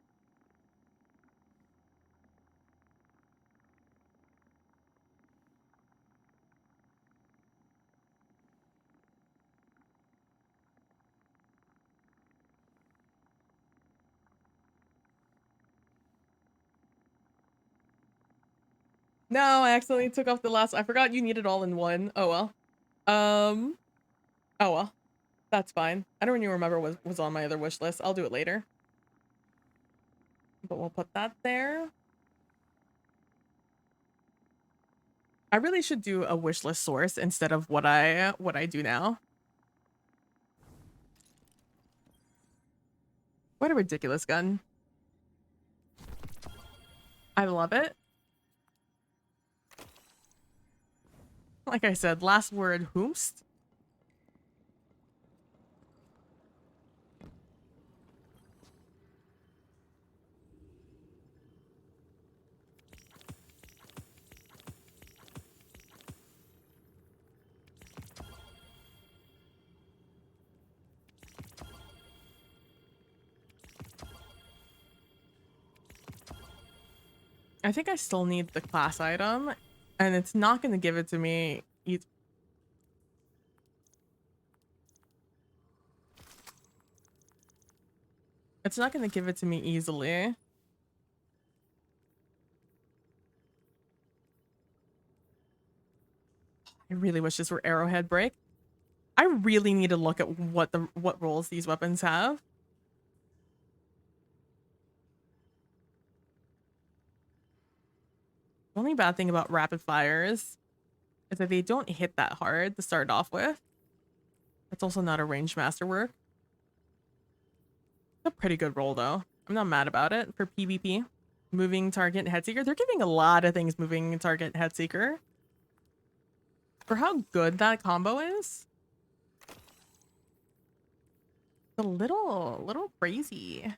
No, I accidentally took off the last. I forgot you need it all in one. Oh well. Oh well. That's fine. I don't even remember what was on my other wish list. I'll do it later. But we'll put that there. I really should do a wish list source instead of what I do now. What a ridiculous gun. I love it. Like I said, last word whomst. I think I still need the class item, and it's not going to give it to me. It's not going to give it to me easily. I really wish this were arrowhead break. I really need to look at what roles these weapons have. The only bad thing about rapid fires is that they don't hit that hard to start off with. It's also not a ranged masterwork. It's a pretty good roll though. I'm not mad about it for PvP. Moving target headseeker. They're giving a lot of things moving target headseeker. For how good that combo is. It's a little crazy.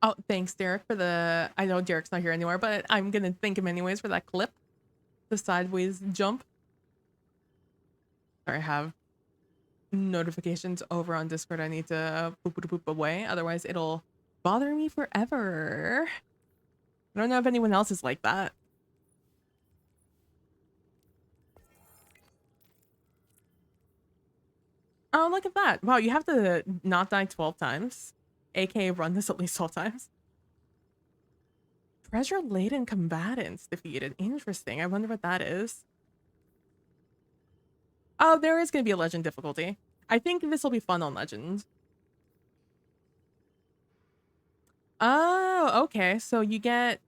Oh, thanks, Derek, for the... I know Derek's not here anymore, but I'm gonna thank him anyways for that clip. The sideways jump. Sorry, I have notifications over on Discord. I need to boop away. Otherwise, it'll bother me forever. I don't know if anyone else is like that. Oh, look at that. Wow, you have to not die 12 times. AKA run this at least 12 times. Treasure-laden combatants defeated. Interesting. I wonder what that is. Oh, there is going to be a legend difficulty. I think this will be fun on legend. Oh, okay. So you get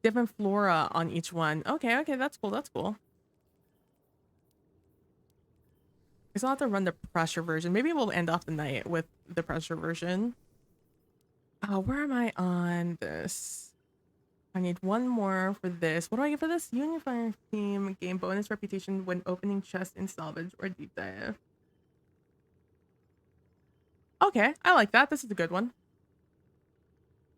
different flora on each one. Okay, that's cool. That's cool. Guess I'll have to run the pressure version. Maybe we'll end off the night with the pressure version. Oh, where am I on this? I need one more for this. What do I get for this? Unifier theme game bonus reputation when opening chest in salvage or deep dive. Okay, I like that. This is a good one.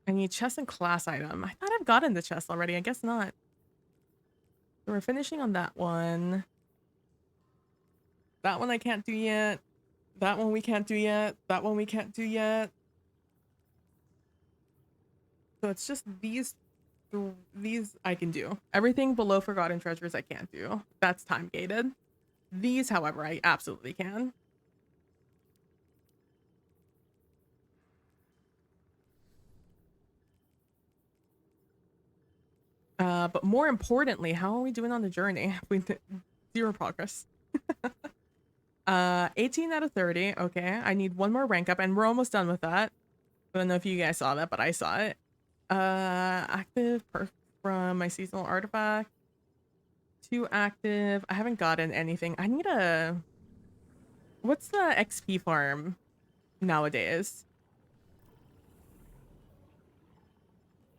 I need chest and class item. I thought I've gotten the chest already. I guess not. So we're finishing on that one. That one I can't do yet. That one we can't do yet. That one we can't do yet. So it's just these I can do. Everything below Forgotten Treasures I can't do. That's time gated. These, however, I absolutely can. But more importantly, how are we doing on the journey? We zero progress. 18 out of 30. Okay, I need one more rank up, and we're almost done with that. I don't know if you guys saw that, but I saw it. Active perk from my seasonal artifact. 2 active. I haven't gotten anything. I need a... What's the XP farm nowadays?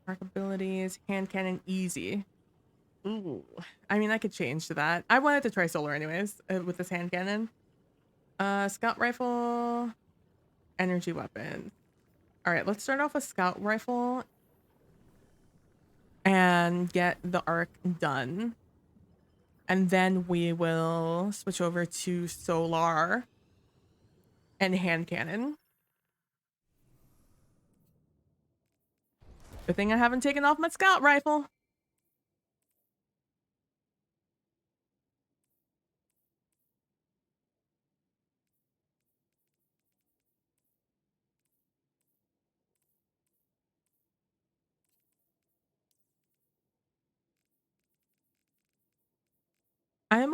Mark abilities, hand cannon, easy. Ooh, I mean, I could change to that. I wanted to try solar anyways with this hand cannon. Scout rifle, energy weapon. All right, let's start off with scout rifle and get the arc done. And then we will switch over to solar and hand cannon. Good thing I haven't taken off my scout rifle. I am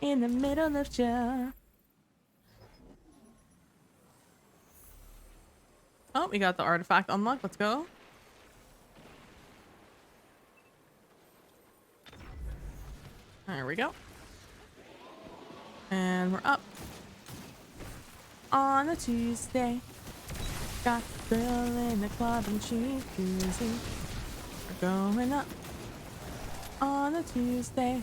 in the middle of ya. Oh, we got the artifact unlocked. Let's go. There we go. And we're up. On a Tuesday. Got the girl in the club and she's cruising. We're going up. On a Tuesday.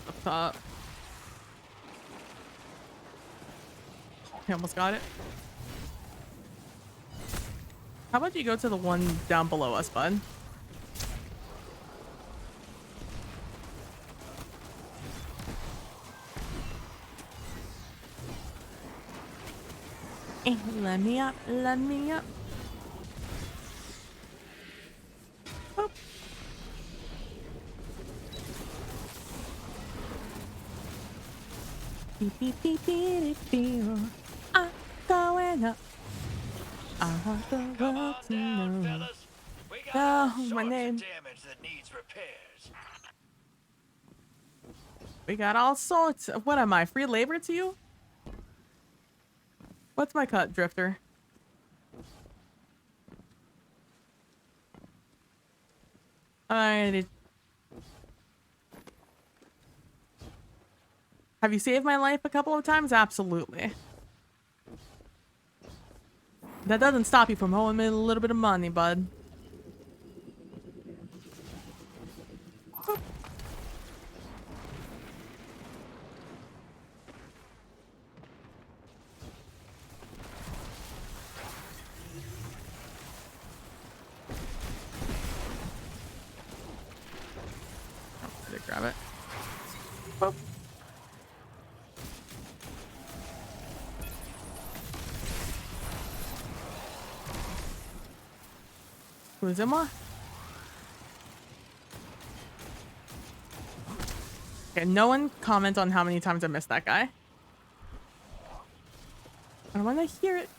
Up top. I almost got it. How about you go to the one down below us, bud? Let me up, let me up. Boop. Beep, beep, beep, beep, beep. I'm going up. I want the world to know. fellas. We got Oh, my name. damage that needs repairs. We got all sorts of, what am I, free labor to you? What's my cut, Drifter? Alrighty. Have you saved my life a couple of times? Absolutely. That doesn't stop you from owing me a little bit of money, bud. Oh, did I grab it? Boop. Excusez-moi. Okay, no one comment on how many times I missed that guy. I don't want to hear it.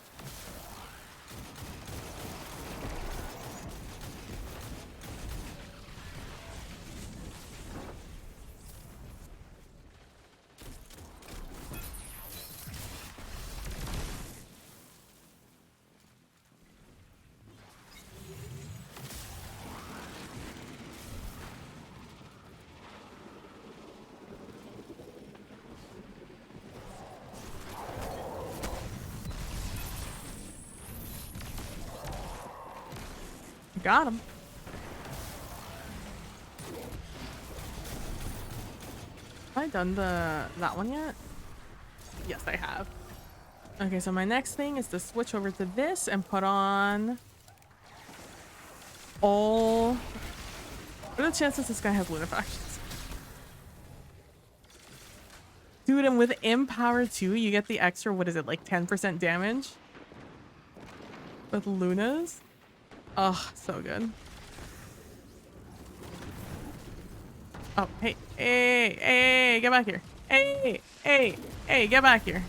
Got him. Have I done that one yet? Yes, I have. Okay, so my next thing is to switch over to this and put on all. What are the chances this guy has lunafactions? Dude, and with Empower 2, you get the extra, what is it, like 10% damage? With Lunas? Oh, so good. Oh, hey, hey, hey, get back here. Hey, hey, hey, get back here.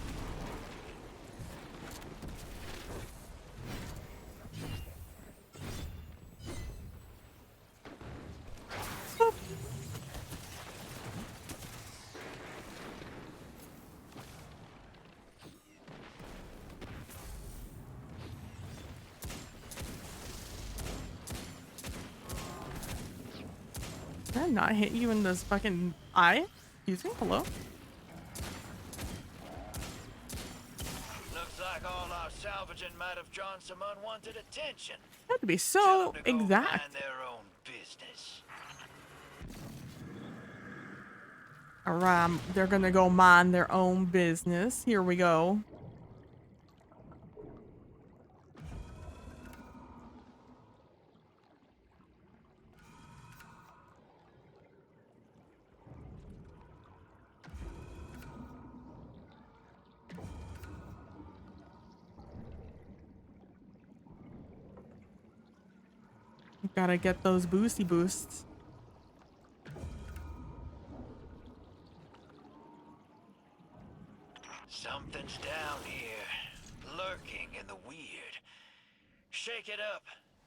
Did I not hit you in this fucking eye? Excuse me? Hello? Looks like all our salvaging might have drawn some unwanted attention. That had to be Tell so 'em to go exact. mind their own business. Alright, they're gonna go mind their own business. Here we go. Gotta get those boosty boosts. Something's down here, lurking in the weird. Shake it up,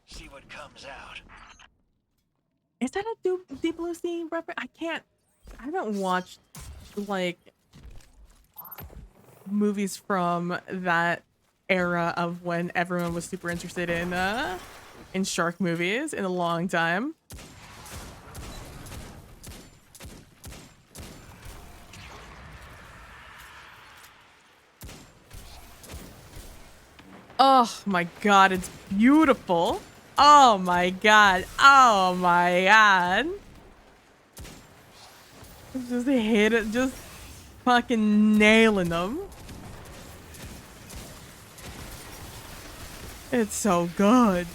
see what comes out. Is that a Deep Blue Sea reference? I haven't watched like movies from that era of when everyone was super interested in shark movies in a long time. Oh my god, it's beautiful. Oh my god. Oh my god. Just hit it, just fucking nailing them. It's so good.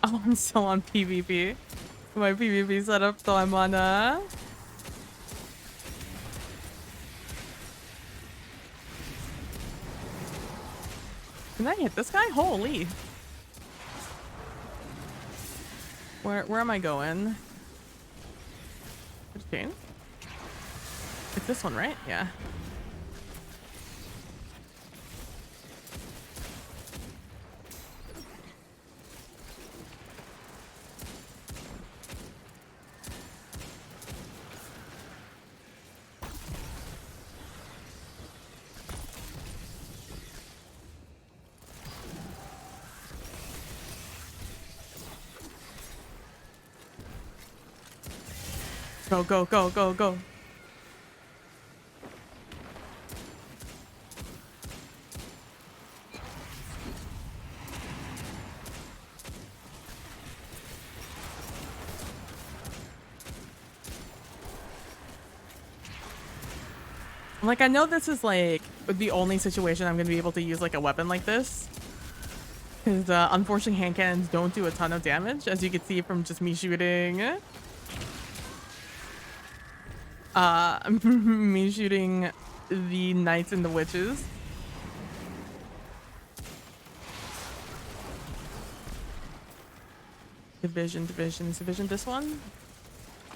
Oh, I'm so on PvP. My PvP setup, so I'm on Can I hit this guy? Holy. Where am I going? Which chain? It's this one, right? Yeah. Go, go, go, go, go. Like, I know this is like the only situation I'm gonna be able to use like a weapon like this. Because unfortunately hand cannons don't do a ton of damage, as you can see from just me shooting me shooting the knights and the witches. Division, is division this one?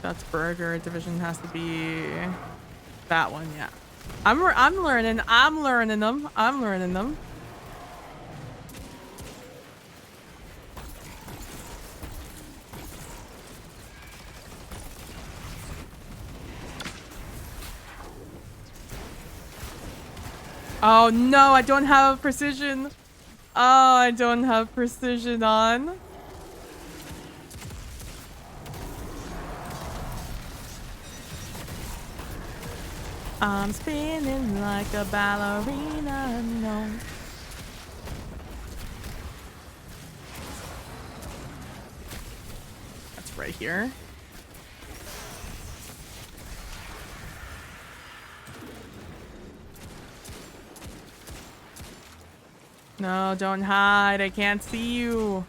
That's burger. Division has to be that one, yeah. I'm learning them. Oh no, I don't have precision. Oh, I don't have precision on. I'm spinning like a ballerina, no. That's right here. No, don't hide. I can't see you.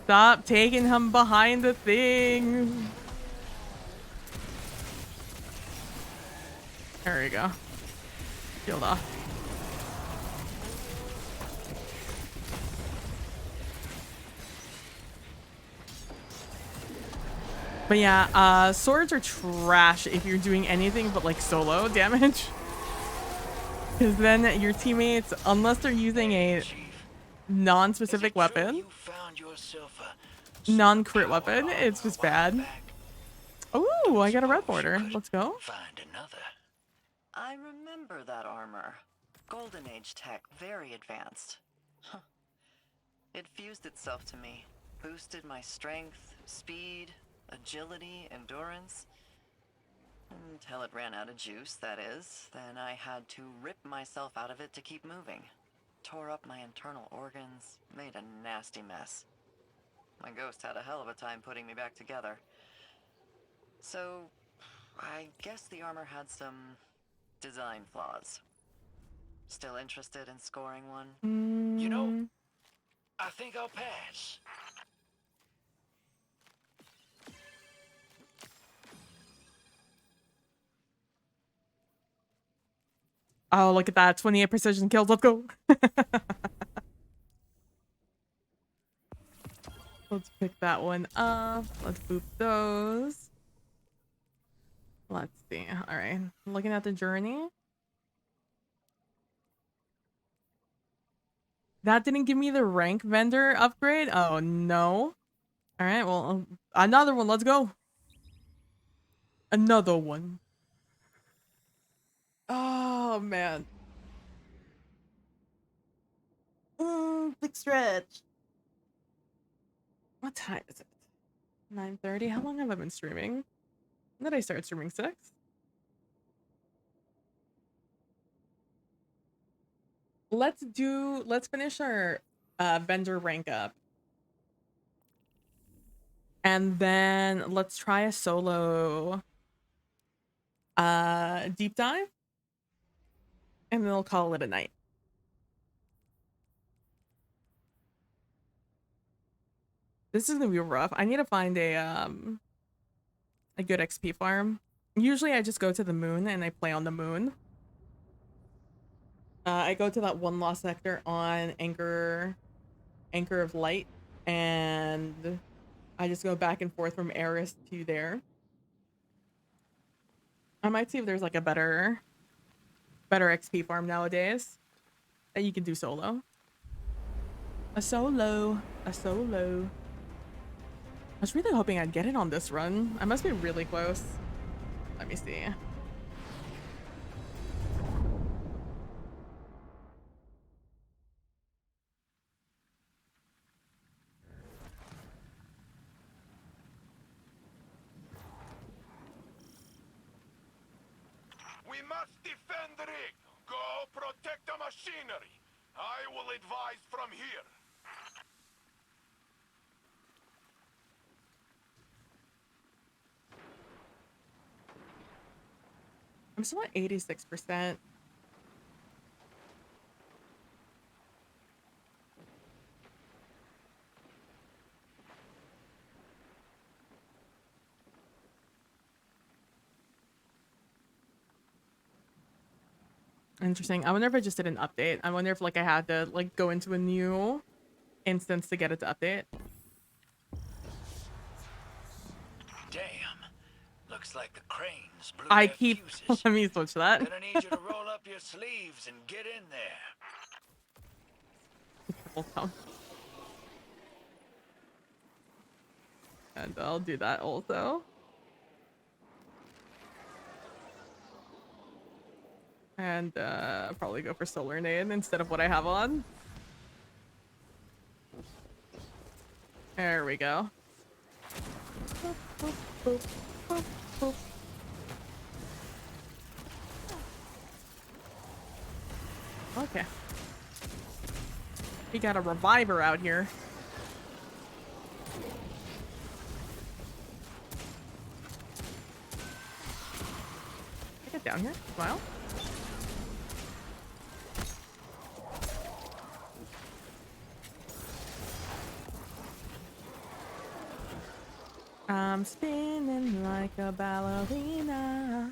Stop taking him behind the thing. There we go. Shield off. But yeah, swords are trash if you're doing anything but like solo damage. Because then your teammates, unless they're using a non-specific weapon, non-crit weapon, it's just bad. Ooh, I got a red border. Let's go. Find another. I remember that armor. Golden Age tech, very advanced. Huh. It fused itself to me, boosted my strength, speed, agility, endurance. Until it ran out of juice, that is. Then I had to rip myself out of it to keep moving. Tore up my internal organs, made a nasty mess. My ghost had a hell of a time putting me back together. So, I guess the armor had some design flaws. Still interested in scoring one? You know, I think I'll pass. Oh, look at that. 28 precision kills. Let's go. Let's pick that one up. Let's boop those. Let's see. All right. Looking at the journey. That didn't give me the rank vendor upgrade. Oh, no. All right. Well, another one. Let's go. Another one. Oh, man. Big stretch. What time is it? 9:30. How long have I been streaming? When did I start streaming? 6? Let's finish our vendor rank up. And then let's try a solo deep dive. And then we'll call it a night. This is gonna be rough. I need to find a good XP farm. Usually I just go to the moon and I play on the moon. I go to that one lost sector on Anchor of Light, and I just go back and forth from Eris to there. I might see if there's like a better XP farm nowadays that you can do solo. A solo. I was really hoping I'd get it on this run. I must be really close. Let me see. We must defend the rig. Go protect the machinery. I will advise from here. I'm still at 86%. Interesting. I wonder if I just did an update. I wonder if like I had to like go into a new instance to get it to update. Damn. Looks like the cranes blew I their keep fuses. let me switch that. Gonna need you to roll up your sleeves and get in there. And I'll do that also. And probably go for Solar Nade instead of what I have on. There we go. Boop, boop, boop, boop, boop. Okay. We got a reviver out here. Can I get down here? Smile. I'm spinning like a ballerina.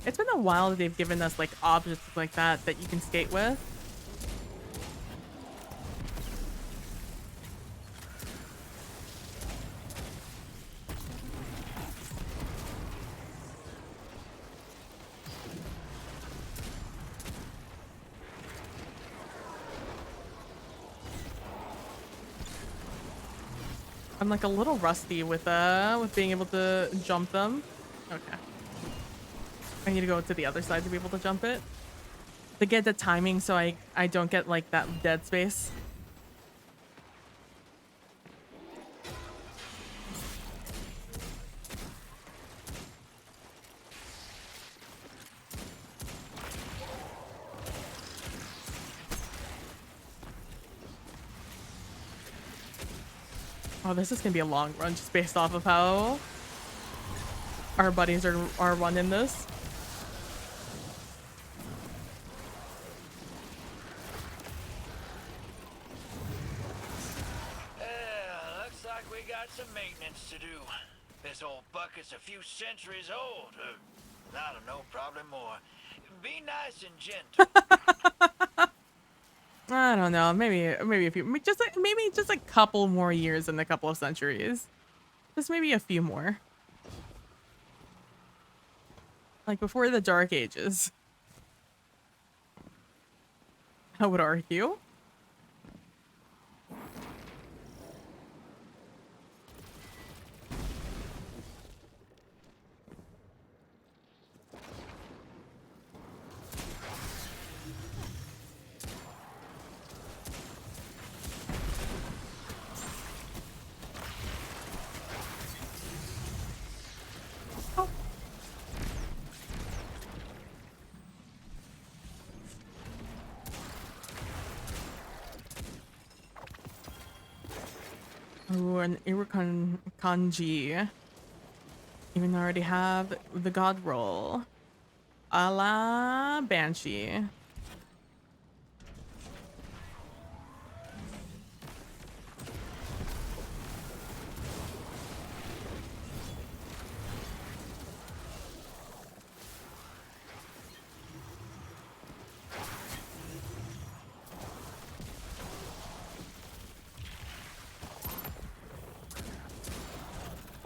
It's been a while that they've given us like objects like that you can skate with. I'm like a little rusty with being able to jump them. Okay. I need to go to the other side to be able to jump it. To get the timing so I don't get like that dead space. Oh, this is gonna be a long run just based off of how our buddies are running this. we got some maintenance to do. This old bucket's a few centuries old. I don't know, probably more. Be nice and gentle. I don't know. Maybe a few. Just like maybe just a couple more years than a couple of centuries. Just maybe a few more. Like before the Dark Ages. I would argue. Ooh, an Irukon kanji. Even though I already have the god roll. A la Banshee.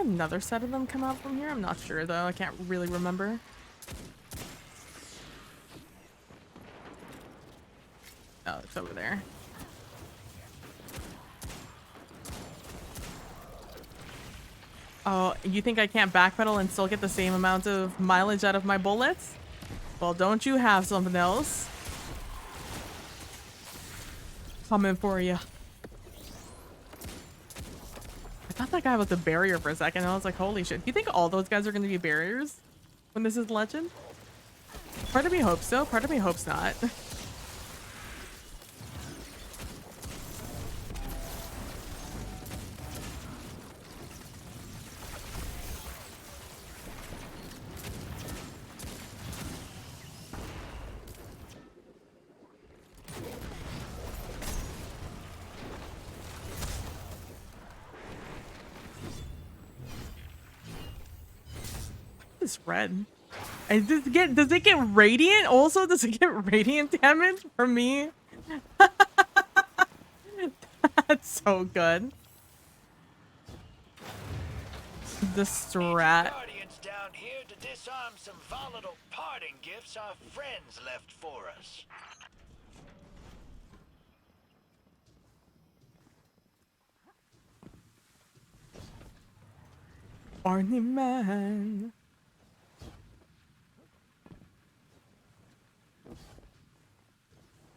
Another set of them come out from here? I'm not sure though. I can't really remember. Oh, it's over there. Oh, you think I can't backpedal and still get the same amount of mileage out of my bullets? Well, don't you have something else? Coming for you. I thought that guy was a barrier for a second. I was like, holy shit. Do you think all those guys are going to be barriers when this is Legend? Part of me hopes so. Part of me hopes not. It's red. And does it get radiant? Also, does it get radiant damage from me? That's so good. The strat. Guardians down here to disarm some volatile parting gifts our friends left for us. Arnie man.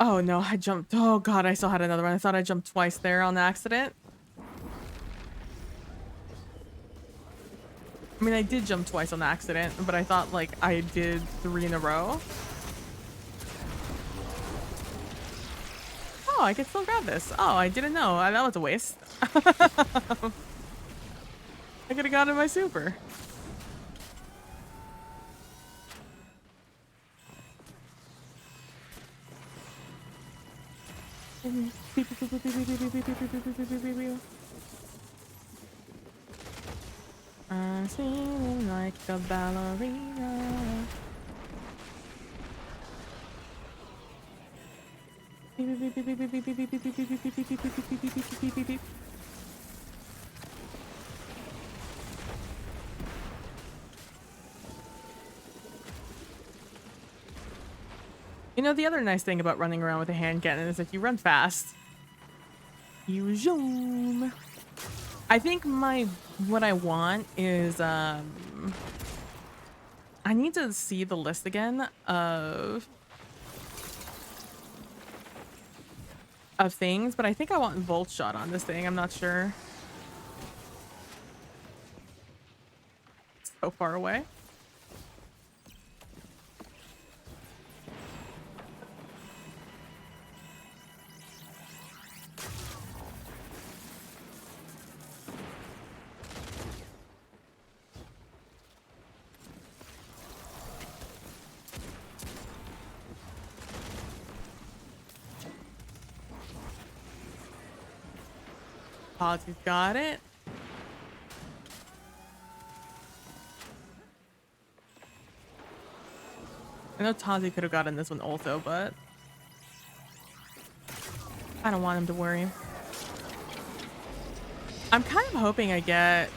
Oh no, I jumped. Oh god, I still had another one. I thought I jumped twice there on accident. I mean, I did jump twice on accident, but I thought like I did 3 in a row. Oh, I can still grab this. Oh, I didn't know. That was a waste. I could have gotten my super. I'm singing like a ballerina. You know, the other nice thing about running around with a hand cannon is that you run fast. You zoom. I think what I want is I need to see the list again of things, but I think I want Volt Shot on this thing. I'm not sure. It's so far away. Ozzy's got it. I know Tazi could have gotten this one also, but I don't want him to worry. I'm kind of hoping I get...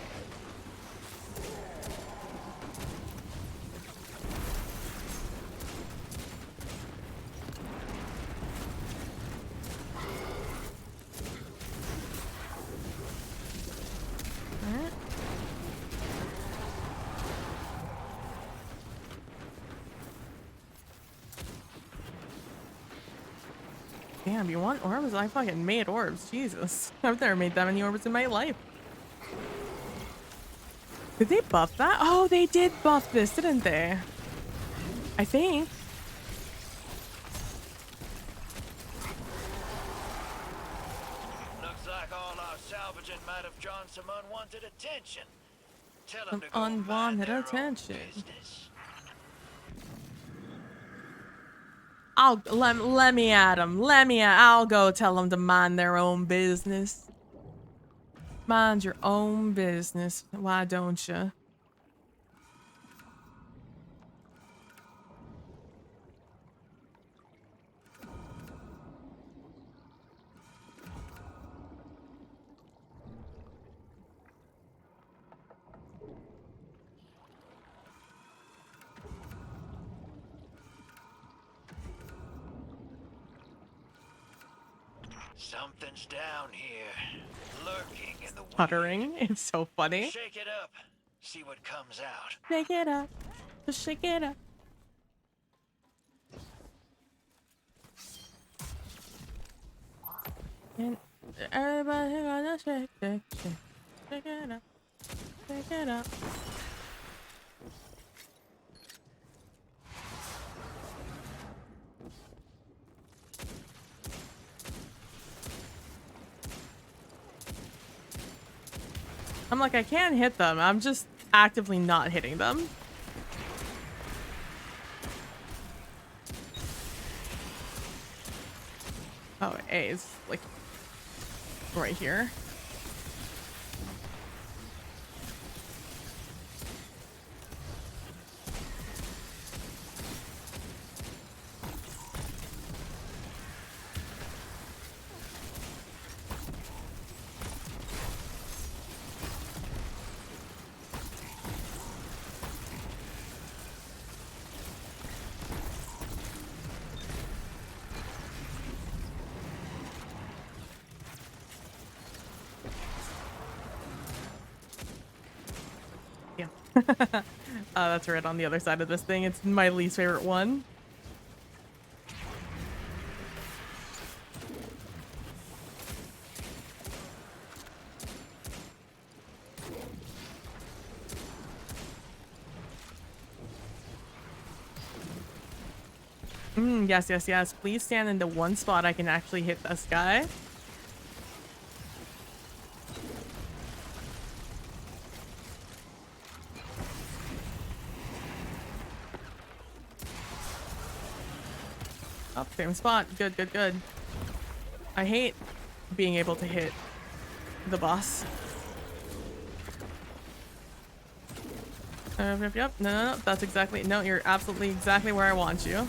Alright. Damn, you want orbs? I fucking made orbs. Jesus. I've never made that many orbs in my life. Did they buff that? Oh, they did buff this, didn't they? I think. Looks like all our salvaging might have drawn some unwanted attention. Tell them Some to go mind unwanted their own attention. business. Let me at them. I'll go tell them to mind their own business. Mind your own business. Why don't you? Something's down here, lurking in the Puttering. It's so funny. weed. Shake it up, see what comes out. Shake it up. Just shake it up. And everybody gonna shake, shake, shake. Shake it up. Shake it up. I'm like, I can hit them. I'm just actively not hitting them. Oh, A is like right here. Yeah. That's right on the other side of this thing. It's my least favorite one. Yes, yes, yes. Please stand in the one spot I can actually hit this guy. Oh, same spot. Good, good, good. I hate being able to hit the boss. Yep, yep. No, no, no. That's exactly... No, you're absolutely exactly where I want you.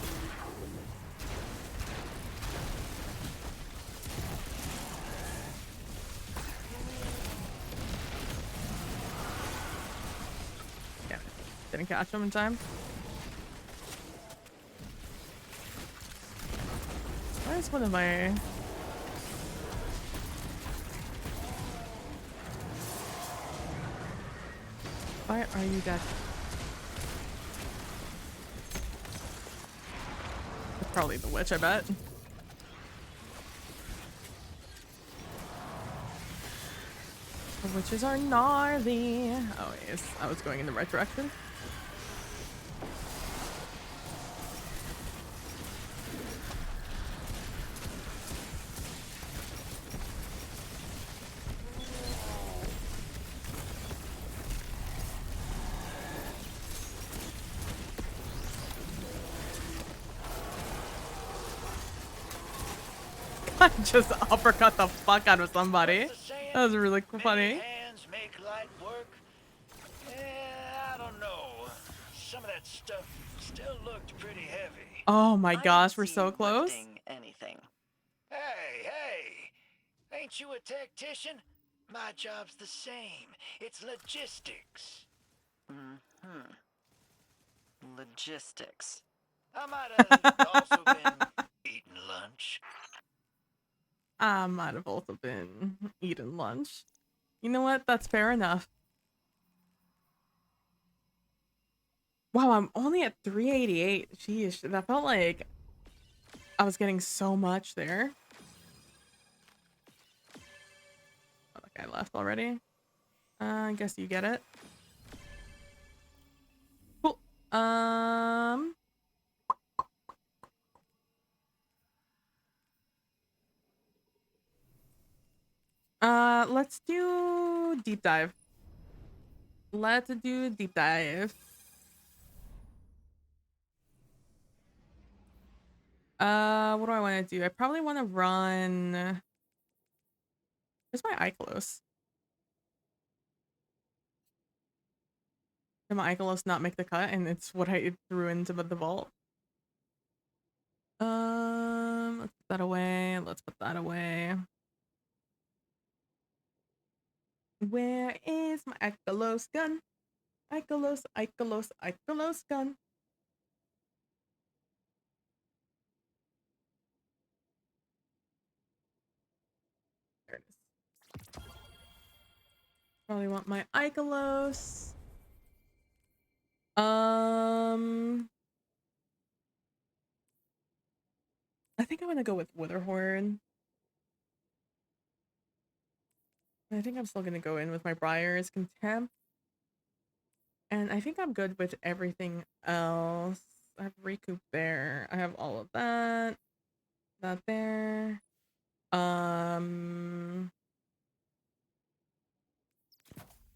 Yeah. Didn't catch him in time. Why is one of my... Why are you dead? It's probably the witch, I bet. The witches are gnarly. Oh, yes. I was going in the right direction. I just uppercut the fuck out of somebody. That was really funny. Hands make light work. I don't know. Some of that stuff still looked pretty heavy. Oh my I didn't gosh, we're see so you close. lifting anything. Hey! Ain't you a tactician? My job's the same. It's logistics. Mm-hmm. Logistics. I might have also been eating lunch. I might have also been eating lunch. You know what? That's fair enough. Wow, I'm only at 388. Jeez, that felt like I was getting so much there. Oh, that guy left already. I guess you get it. Cool. Let's do deep dive. Let's do deep dive. What do I want to do? I probably want to run. Where's my eye close? Did my eye close not make the cut? And it's what I threw into the vault. Let's put that away. Let's put that away. Where is my Icolos gun? Icolos, Icolos, Icolos gun. There it is. Probably want my Icolos. I think I'm gonna go with Witherhorn. I think I'm still gonna go in with my Briar's Contempt. And I think I'm good with everything else. I have Recoup there. I have all of that. That there.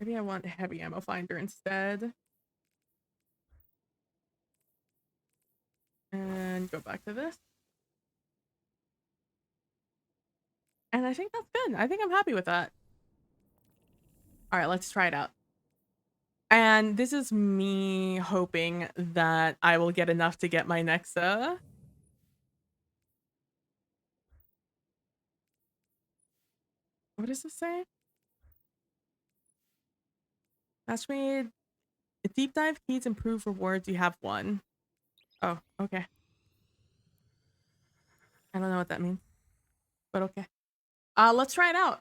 Maybe I want heavy ammo finder instead. And go back to this. And I think that's good. I think I'm happy with that. All right, let's try it out. And this is me hoping that I will get enough to get my next what does this say? Match made. Deep dive keys improve rewards. You have one. Oh, okay. I don't know what that means, but okay. Let's try it out.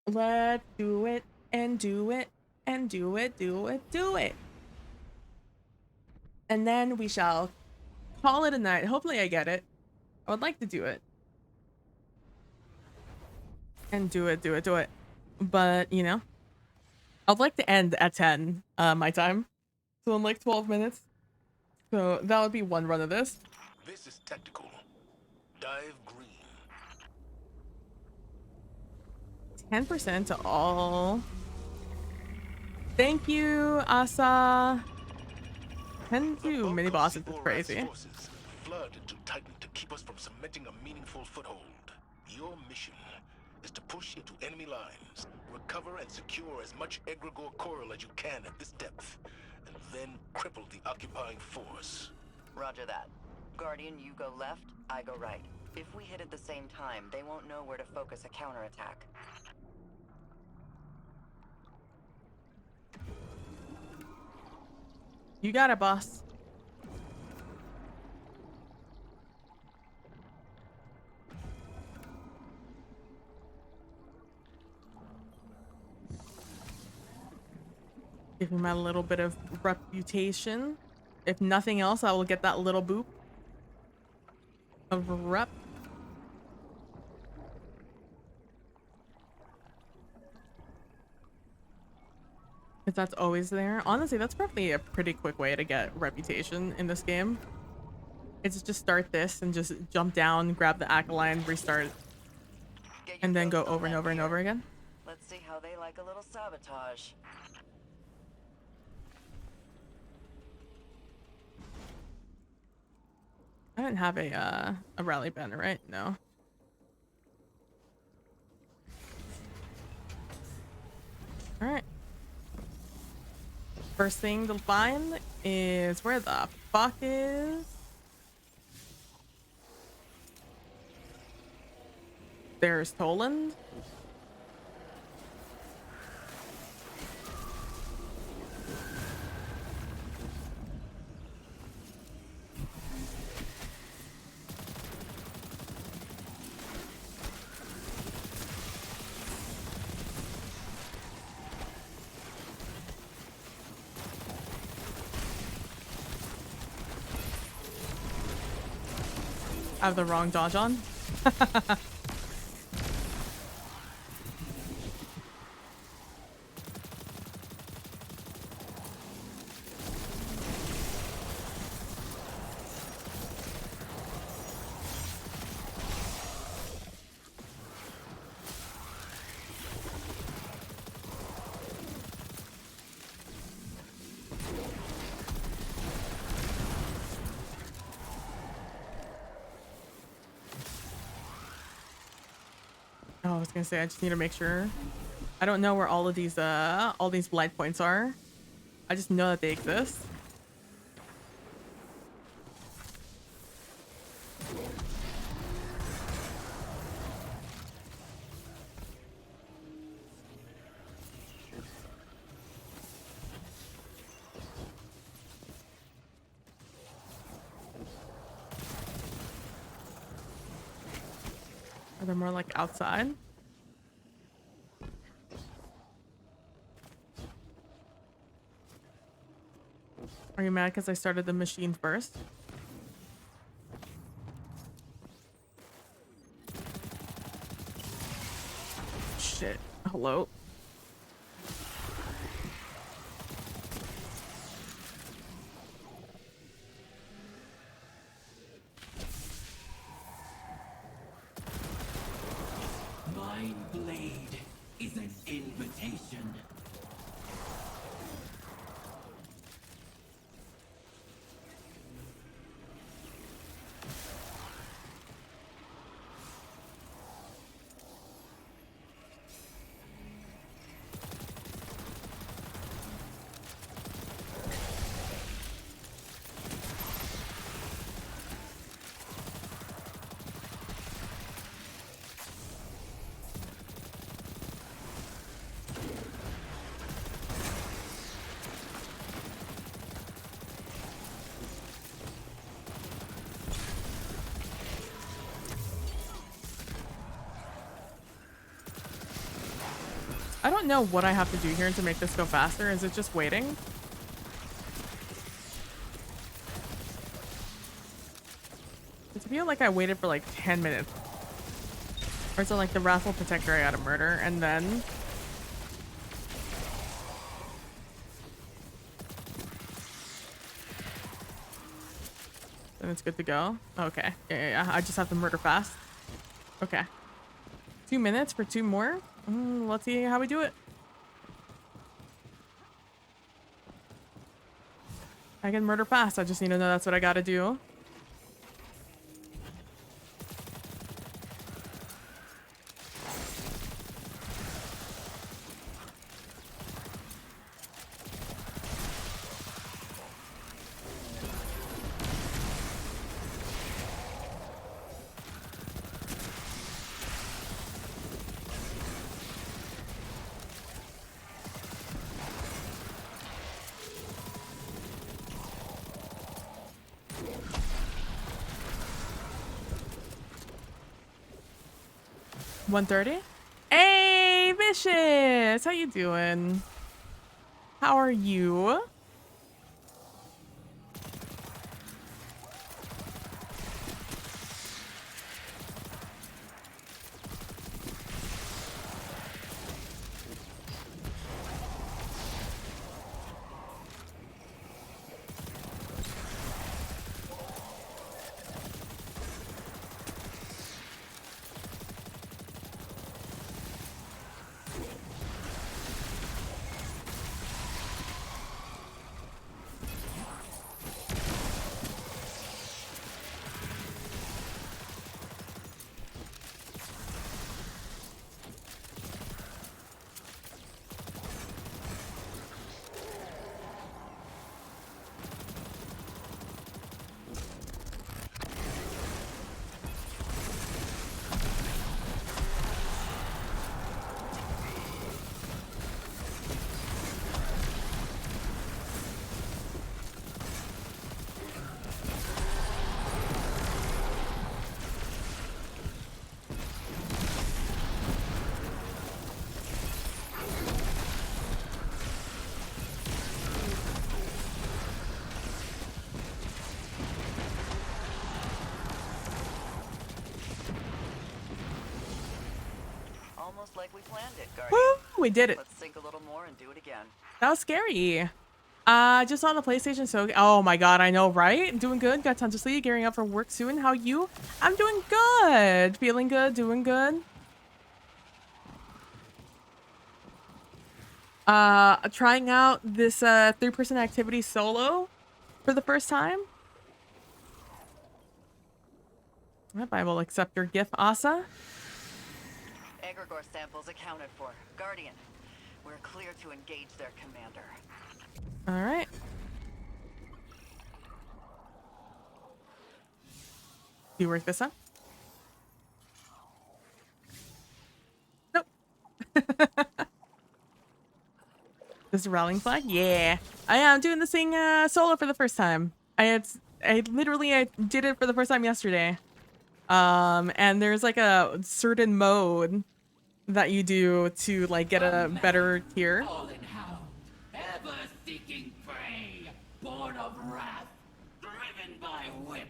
Let's do it and do it and do it, do it, do it. And then we shall call it a night. Hopefully I get it. I would like to do it. And do it, do it, do it. But, you know, I'd like to end at 10 my time. So in like 12 minutes. So that would be one run of this. This is tactical. Dive green. 10% to all. Thank you, Asa. 10 to mini bosses is crazy. Forces flood into Titan to keep us from cementing a meaningful foothold. Your mission is to push into enemy lines, recover and secure as much egregore coral as you can at this depth, and then cripple the occupying force. Roger that. Guardian, you go left, I go right. If we hit at the same time, they won't know where to focus a counterattack. You got it, boss. Give him a little bit of reputation. If nothing else, I will get that little boop of rep. If that's always there. Honestly, that's probably a pretty quick way to get reputation in this game. It's just start this and just jump down, grab the acolyte, restart, and then go over and over and over again. Let's see how they like a little sabotage. I didn't have a rally banner, right? No. All right. First thing to find is where the fuck is... There's Toland. I have the wrong dodge on. Oh, I was gonna say I just need to make sure. I don't know where all these blight points are. I just know that they exist. Are they more like outside? Are you mad because I started the machine first? Shit. Hello? My blade is an invitation. I don't know what I have to do here to make this go faster. Is it just waiting? It feel like I waited for like 10 minutes. Or is it like the Wrathful Protector I gotta murder and then... Then it's good to go? Okay. Yeah. I just have to murder fast. Okay. 2 minutes for 2 more? Let's see how we do it. I can murder fast. I just need to know that's what I gotta do. $130? Hey, Vicious! How you doing? How are you? almost like we planned it, Guardian. Woo! We did it. Let's sink a little more and do it again. That was scary. Just on the PlayStation, so oh my god, I know, right? Doing good, got tons of sleep, gearing up for work soon. How you? I'm doing good. Feeling good, doing good. Trying out this 3-person activity solo for the first time. I will accept your gift, Asa. Egregore samples accounted for. Guardian, we're clear to engage their commander. All right. Do you work this up? Nope. This is a rallying flag? Yeah. I am doing this thing solo for the first time. I literally did it for the first time yesterday. And there's like a certain mode that you do to like get a better tier. Fallen hound, ever seeking prey, born of wrath, driven by whips.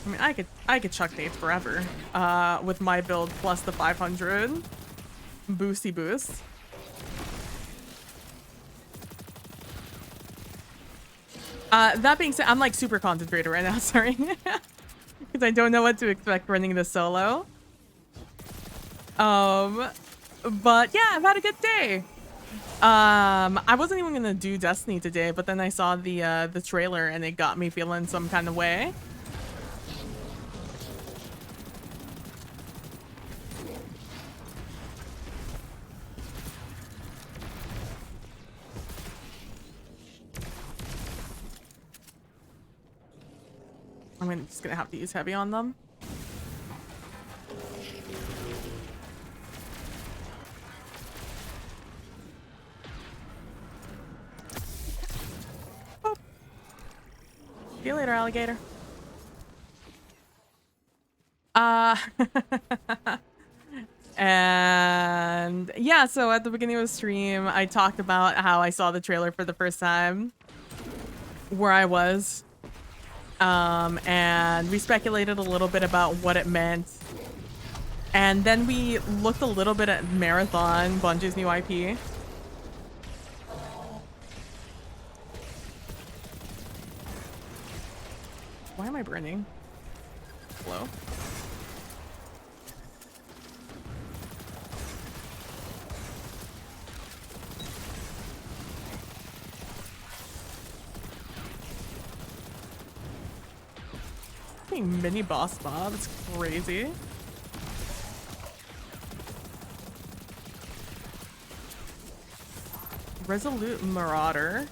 I mean, I could chuck nades forever. With my build plus the 500 boosty boost. That being said, I'm like super concentrated right now. Sorry, because I don't know what to expect running this solo. But yeah, I've had a good day. I wasn't even gonna do Destiny today, but then I saw the trailer and it got me feeling some kind of way. I'm just gonna have to use heavy on them. Oh. See you later, alligator. And yeah, so at the beginning of the stream, I talked about how I saw the trailer for the first time, where I was. And we speculated a little bit about what it meant. And then we looked a little bit at Marathon, Bungie's new IP. Why am I burning? Hello? Mini boss Bob, it's crazy. Resolute Marauder.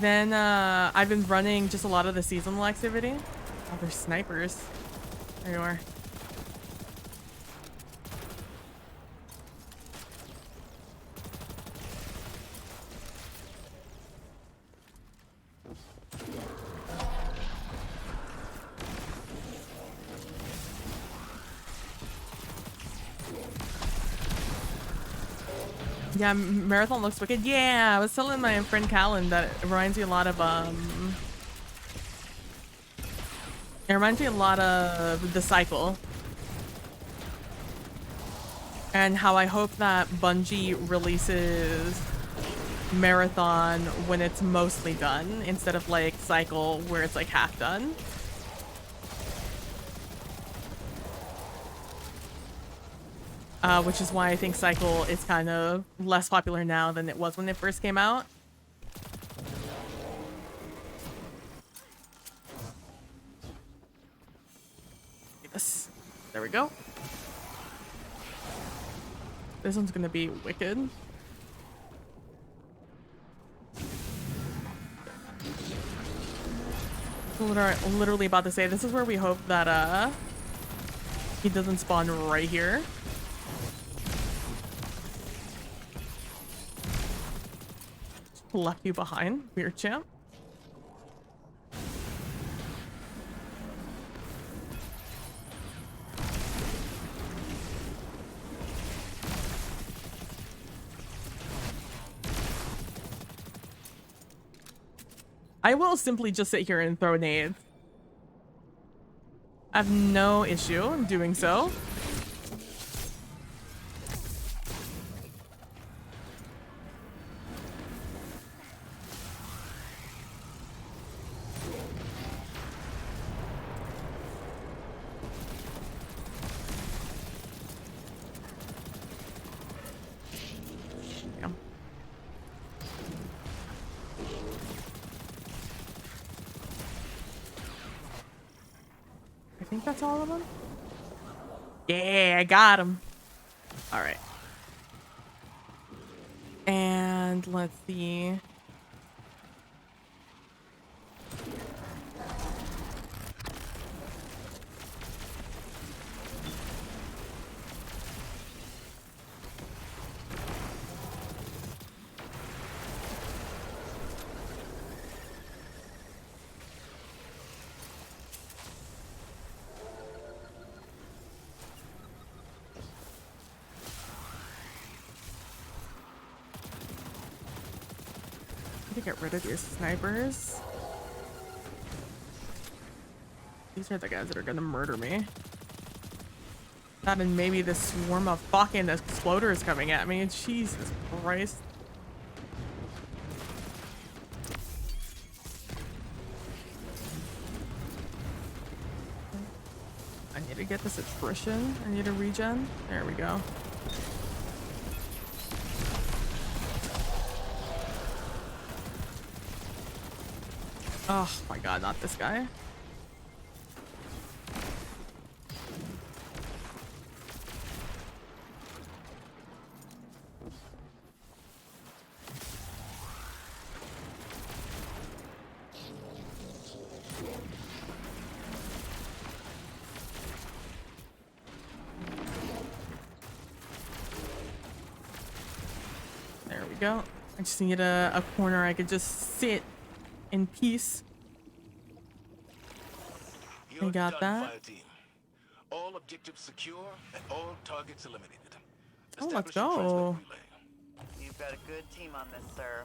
Then I've been running just a lot of the seasonal activity. Oh, there's snipers. There you are. Yeah, Marathon looks wicked. Yeah, I was telling my friend Callan that it reminds me a lot of it reminds me a lot of The Cycle. And how I hope that Bungie releases Marathon when it's mostly done instead of like Cycle where it's like half done. Which is why I think Cycle is kind of less popular now than it was when it first came out. Yes. There we go. This one's gonna be wicked. Literally about to say, this is where we hope that he doesn't spawn right here. Left you behind, weird champ. I will simply just sit here and throw nades. I have no issue in doing so. I think that's all of them. Yeah, I got him. All right. And let's see. To get rid of these snipers. These are the guys that are gonna murder me. That and maybe this swarm of fucking exploders coming at me. Jesus Christ. I need to get this attrition. I need a regen. There we go. Oh my god, not this guy. There we go. I just need a corner I could just sit in peace. I got that. Fire team. All objectives secure and all targets eliminated. Oh, let's go. You've got a good team on this, sir.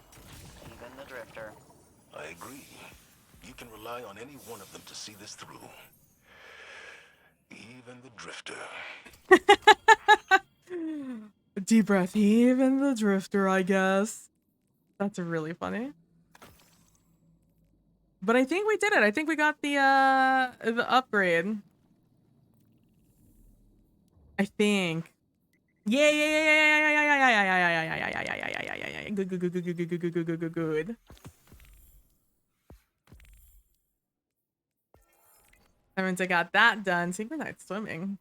Even the Drifter. I agree. You can rely on any one of them to see this through. Even the Drifter. Deep breath. Even the Drifter, I guess. That's really funny. But I think we did it. I think we got the upgrade. I think. Yeah, yeah, yeah, yeah, yeah, yeah, yeah, yeah, yeah, yeah, yeah, yeah, yeah, yeah, yeah, yeah, yeah. Good, good, good, good, good, good, good, good, good, good, good. That means I got that done. Synchronized swimming.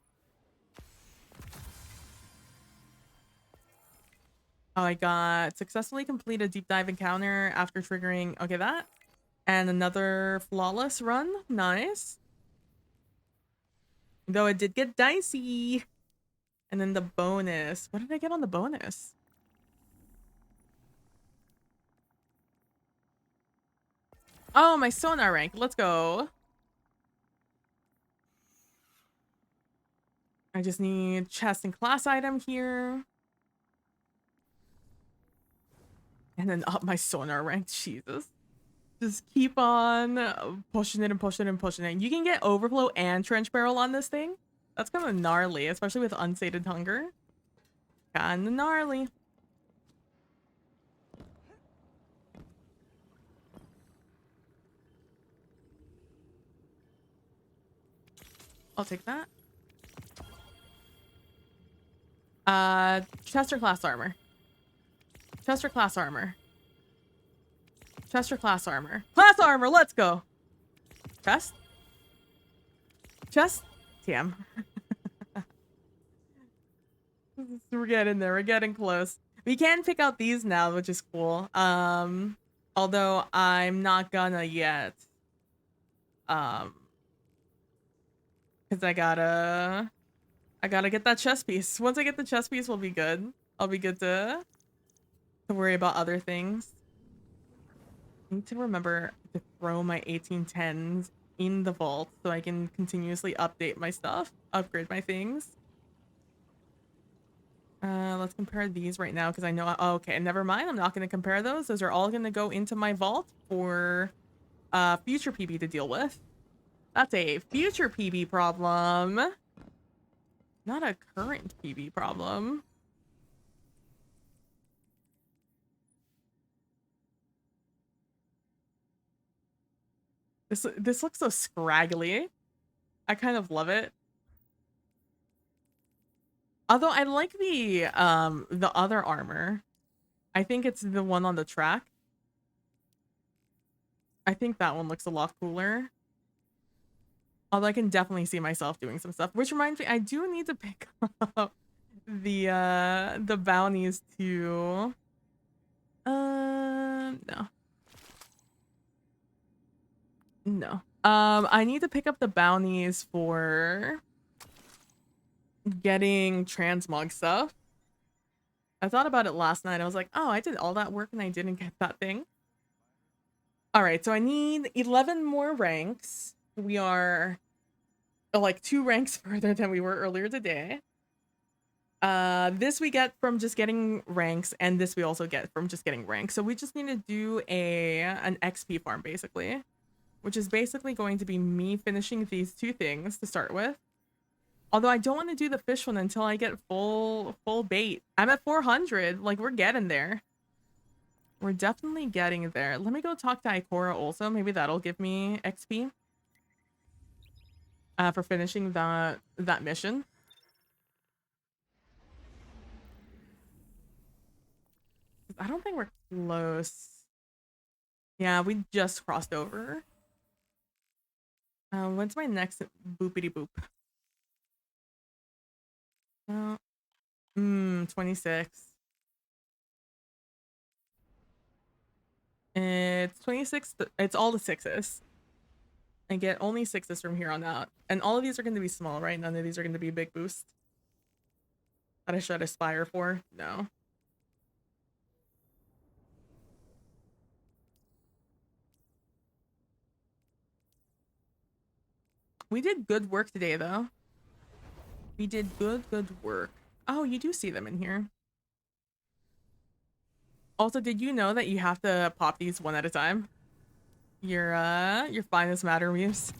Oh, I got successfully complete a deep dive encounter after triggering. Okay, that. And another flawless run. Nice. Though it did get dicey. And then the bonus. What did I get on the bonus? Oh, my sonar rank. Let's go. I just need chest and class item here. And then up my sonar rank. Jesus. Just keep on pushing it and pushing it and pushing it. You can get overflow and trench barrel on this thing. That's kind of gnarly, especially with unsated hunger. Kind of gnarly. I'll take that. Chester class armor. Chester class armor. Chester class armor. Class armor, let's go. Chest? Chest? Damn. We're getting there. We're getting close. We can pick out these now, which is cool. Although I'm not gonna yet. Because I gotta get that chess piece. Once I get the chess piece, we'll be good. I'll be good to worry about other things. I need to remember to throw my 1810s in the vault so I can continuously update my stuff, upgrade my things. Let's compare these right now because I know. Oh, okay, never mind. I'm not going to compare those. Those are all going to go into my vault for future PB to deal with. That's a future PB problem, not a current PB problem. This looks so scraggly. I kind of love it. Although I like the other armor. I think it's the one on the track. I think that one looks a lot cooler. Although I can definitely see myself doing some stuff. Which reminds me, I do need to pick up the bounties too. No. No. I need to pick up the bounties for getting transmog stuff. I thought about it last night. I was like, oh, I did all that work and I didn't get that thing. All right, so I need 11 more ranks. We are like 2 ranks further than we were earlier today. This we get from just getting ranks, and this we also get from just getting ranks. So we just need to do an XP farm basically, which is basically going to be me finishing these 2 things to start with. Although I don't want to do the fish one until I get full bait. I'm at 400. Like, we're getting there. We're definitely getting there. Let me go talk to Ikora also. Maybe that'll give me XP for finishing that mission. I don't think we're close. Yeah, we just crossed over. When's my next boopity boop? 26. It's 26. It's all the 6s. I get only 6s from here on out. And all of these are going to be small, right? None of these are going to be a big boost. That I should aspire for? No. We did good work today, though. We did good work. Oh, you do see them in here. Also, did you know that you have to pop these one at a time? Your finest matter weaves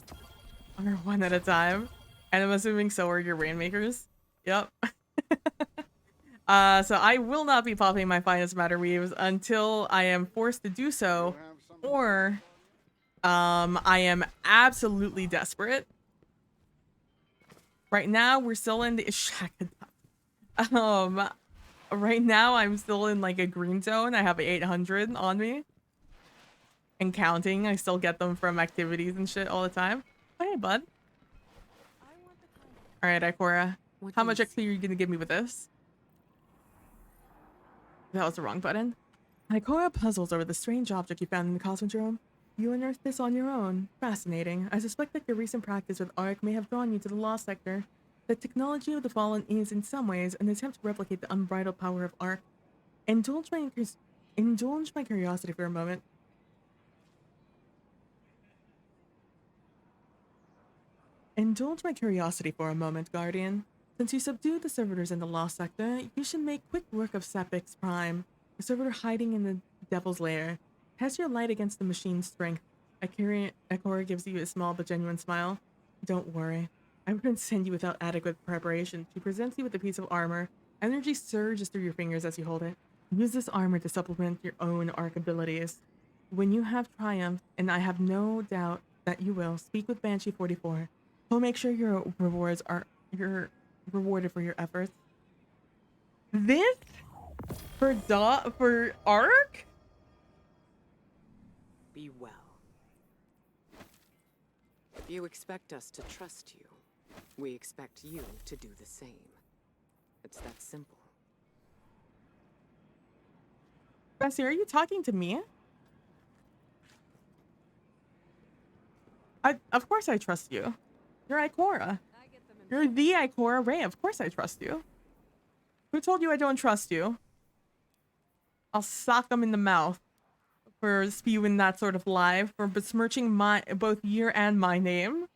are one at a time. And I'm assuming so are your rainmakers. Yep. So I will not be popping my finest matter weaves until I am forced to do so, or I am absolutely desperate. Right now we're still in the right now I'm still in like a green zone. I have 800 on me and counting. I still get them from activities and shit all the time. Oh, hey, bud. All right, Ikora. How much XP are you gonna give me with this? That was the wrong button. Ikora puzzles over the strange object you found in the Cosmodrome. You unearthed this on your own. Fascinating. I suspect that your recent practice with Ark may have drawn you to the Lost Sector. The technology of the Fallen is, in some ways, an attempt to replicate the unbridled power of Ark. Indulge my curiosity for a moment. Indulge my curiosity for a moment, Guardian. Since you subdued the servitors in the Lost Sector, you should make quick work of Sapix Prime, the servitor hiding in the Devil's Lair. Test your light against the machine's strength. Ikora gives you a small but genuine smile. Don't worry. I wouldn't send you without adequate preparation. She presents you with a piece of armor. Energy surges through your fingers as you hold it. Use this armor to supplement your own Arc abilities. When you have triumphed, and I have no doubt that you will, speak with Banshee 44. He'll make sure you're rewarded for your efforts. This for Ark? Be well. You expect us to trust you. We expect you to do the same. It's that simple. Bessie, are you talking to me? Of course I trust you. You're Ikora. You're the Ikora Ray. Of course I trust you. Who told you I don't trust you? I'll sock them in the mouth for spewing that sort of lie, for besmirching both your and my name.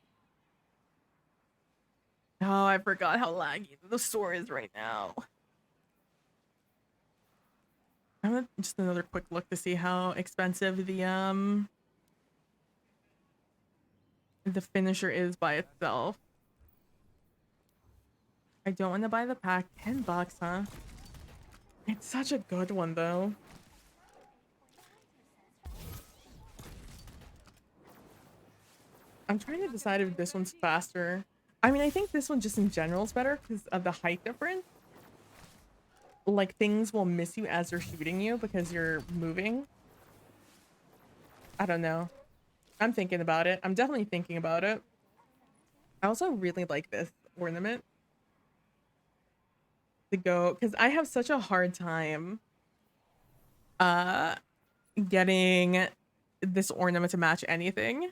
Oh, I forgot how laggy the store is right now. I'm gonna just another quick look to see how expensive the finisher is by itself. I don't want to buy the pack. $10, huh? It's such a good one though. I'm trying to decide if this one's faster. I mean, I think this one just in general is better because of the height difference. Like, things will miss you as they're shooting you because you're moving. I don't know. I'm thinking about it. I'm definitely thinking about it. I also really like this ornament to go because I have such a hard time getting this ornament to match anything.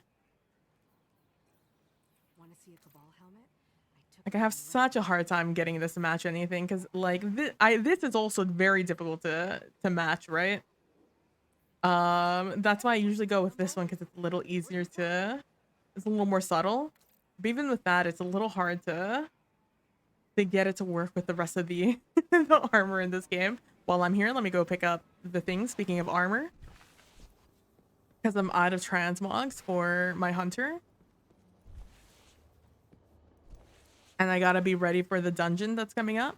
Like, I have such a hard time getting this to match anything because, like, this is also very difficult to match, right? That's why I usually go with this one because it's a little easier to, it's a little more subtle. But even with that, it's a little hard to get it to work with the rest of the the armor in this game. While I'm here, let me go pick up the thing. Speaking of armor, because I'm out of transmogs for my hunter. And I gotta be ready for the dungeon that's coming up.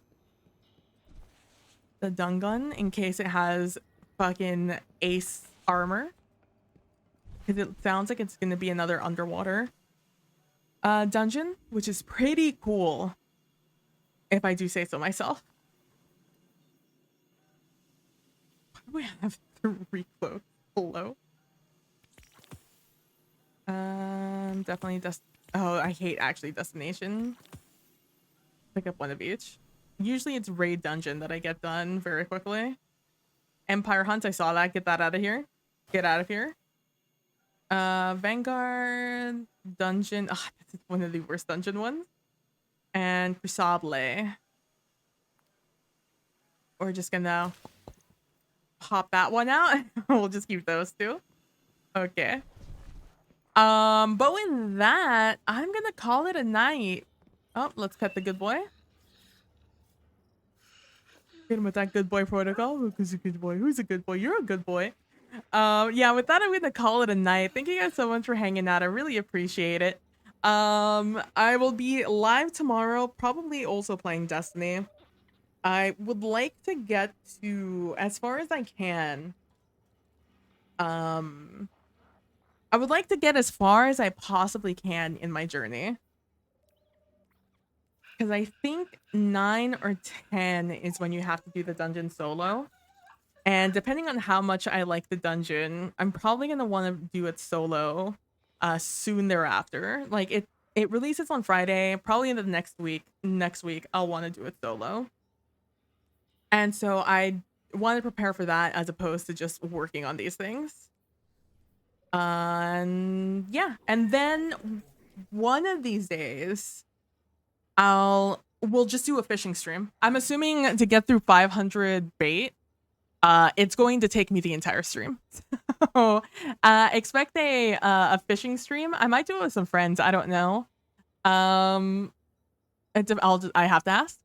The dungun, in case it has fucking ace armor. Because it sounds like it's gonna be another underwater dungeon, which is pretty cool, if I do say so myself. Why do we have 3 cloaks? Hello? Definitely oh, I hate actually destination. Pick up one of each. Usually it's raid dungeon that I get done very quickly. Empire hunt, I saw that. Get that out of here. Get out of here. Vanguard dungeon. Ah, this is one of the worst dungeon ones. And Crucible. We're just gonna pop that one out. We'll just keep those 2. Okay. But with that, I'm gonna call it a night. Oh, let's pet the good boy. Hit him with that good boy protocol. Who's a good boy? Who's a good boy? You're a good boy. Yeah, with that, I'm gonna call it a night. Thank you guys so much for hanging out. I really appreciate it. I will be live tomorrow, probably also playing Destiny. I would like to get to, as far as I can, I would like to get as far as I possibly can in my journey. Because I think 9 or 10 is when you have to do the dungeon solo. And depending on how much I like the dungeon, I'm probably going to want to do it solo soon thereafter. Like, it releases on Friday, probably in the next week. Next week, I'll want to do it solo. And so I want to prepare for that as opposed to just working on these things. Yeah. And then one of these days, we'll just do a fishing stream. I'm assuming to get through 500 bait, it's going to take me the entire stream. So, expect a fishing stream. I might do it with some friends. I don't know. I have to ask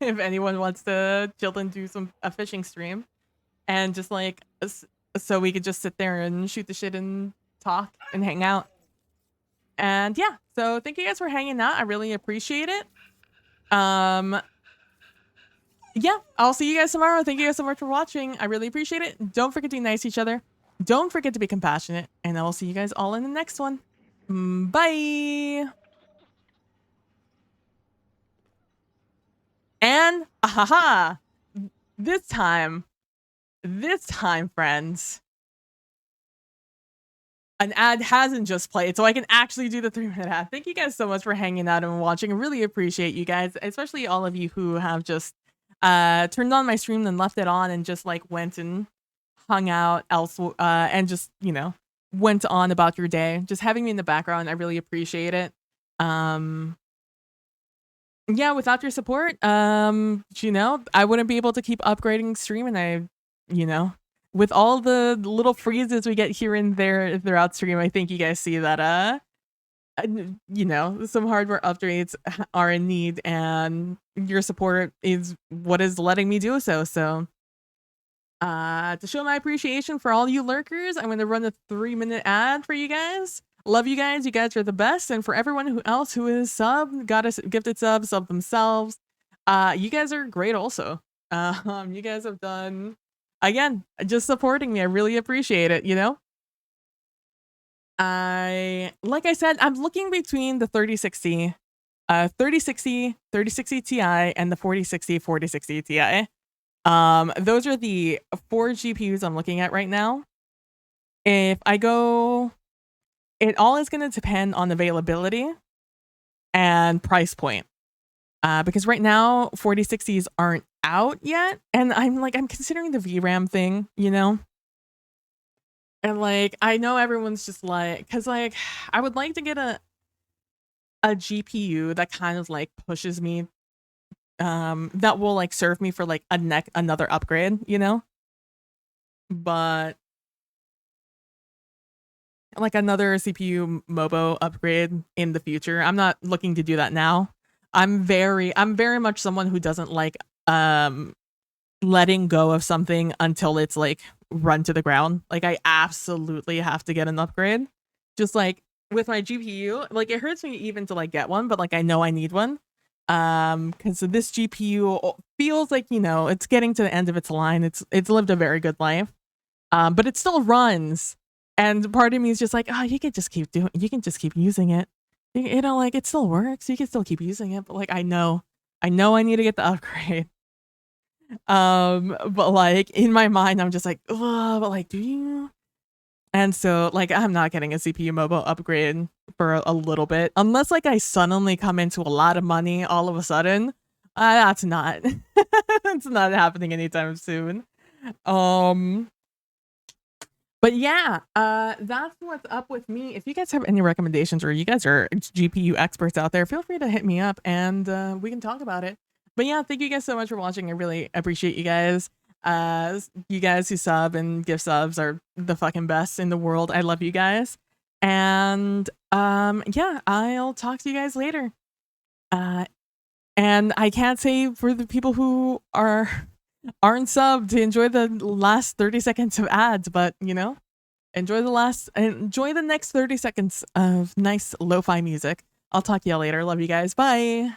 if anyone wants to chill and do a fishing stream, and just like so we could just sit there and shoot the shit and talk and hang out. And yeah, so thank you guys for hanging out. I really appreciate it. Yeah, I'll see you guys tomorrow. Thank you guys so much for watching. I really appreciate it. Don't forget to be nice to each other. Don't forget to be compassionate. And I will see you guys all in the next one. Bye. And ahaha, this time, friends, an ad hasn't just played, so I can actually do the 3-minute ad. Thank you guys so much for hanging out and watching. I really appreciate you guys, especially all of you who have just turned on my stream and left it on and just like went and hung out else and just, you know, went on about your day. Just having me in the background, I really appreciate it. Yeah, without your support, I wouldn't be able to keep upgrading stream, and with all the little freezes we get here and there throughout stream, I think you guys see that some hardware upgrades are in need, and your support is what is letting me do so. So to show my appreciation for all you lurkers, I'm going to run a 3-minute ad for you guys. Love you guys. You guys are the best. And for everyone else who is got a gifted sub themselves, you guys are great also. You guys have done, again, just supporting me. I really appreciate it, like I said, I'm looking between the 3060, 3060 Ti, and the 4060 Ti. Those are the 4 GPUs I'm looking at right now. If I go, it all is going to depend on availability and price point. Because right now 4060s aren't out yet, and I'm considering the VRAM thing, And I know everyone's just cuz I would like to get a GPU that kind of pushes me, that will serve me for another upgrade, But another CPU MOBO upgrade in the future. I'm not looking to do that now. I'm very much someone who doesn't like letting go of something until it's run to the ground. I absolutely have to get an upgrade. Just with my GPU, it hurts me even to get one, but I know I need one. Because this GPU feels it's getting to the end of its line. It's lived a very good life. But it still runs. And part of me is just oh, you can just keep using it. It still works. You can still keep using it. But I know I need to get the upgrade. But in my mind, I'm just oh, but do you? And so I'm not getting a CPU MOBO upgrade for a little bit. Unless I suddenly come into a lot of money all of a sudden. That's not it's not happening anytime soon. But yeah, that's what's up with me. If you guys have any recommendations, or you guys are GPU experts out there, feel free to hit me up, and we can talk about it. But yeah, thank you guys so much for watching. I really appreciate you guys. You guys who sub and give subs are the fucking best in the world. I love you guys. And yeah, I'll talk to you guys later. And I can't say for the people who aren't subbed to enjoy the last 30 seconds of ads, but enjoy the next 30 seconds of nice lo-fi music. I'll talk to y'all later. Love you guys. Bye.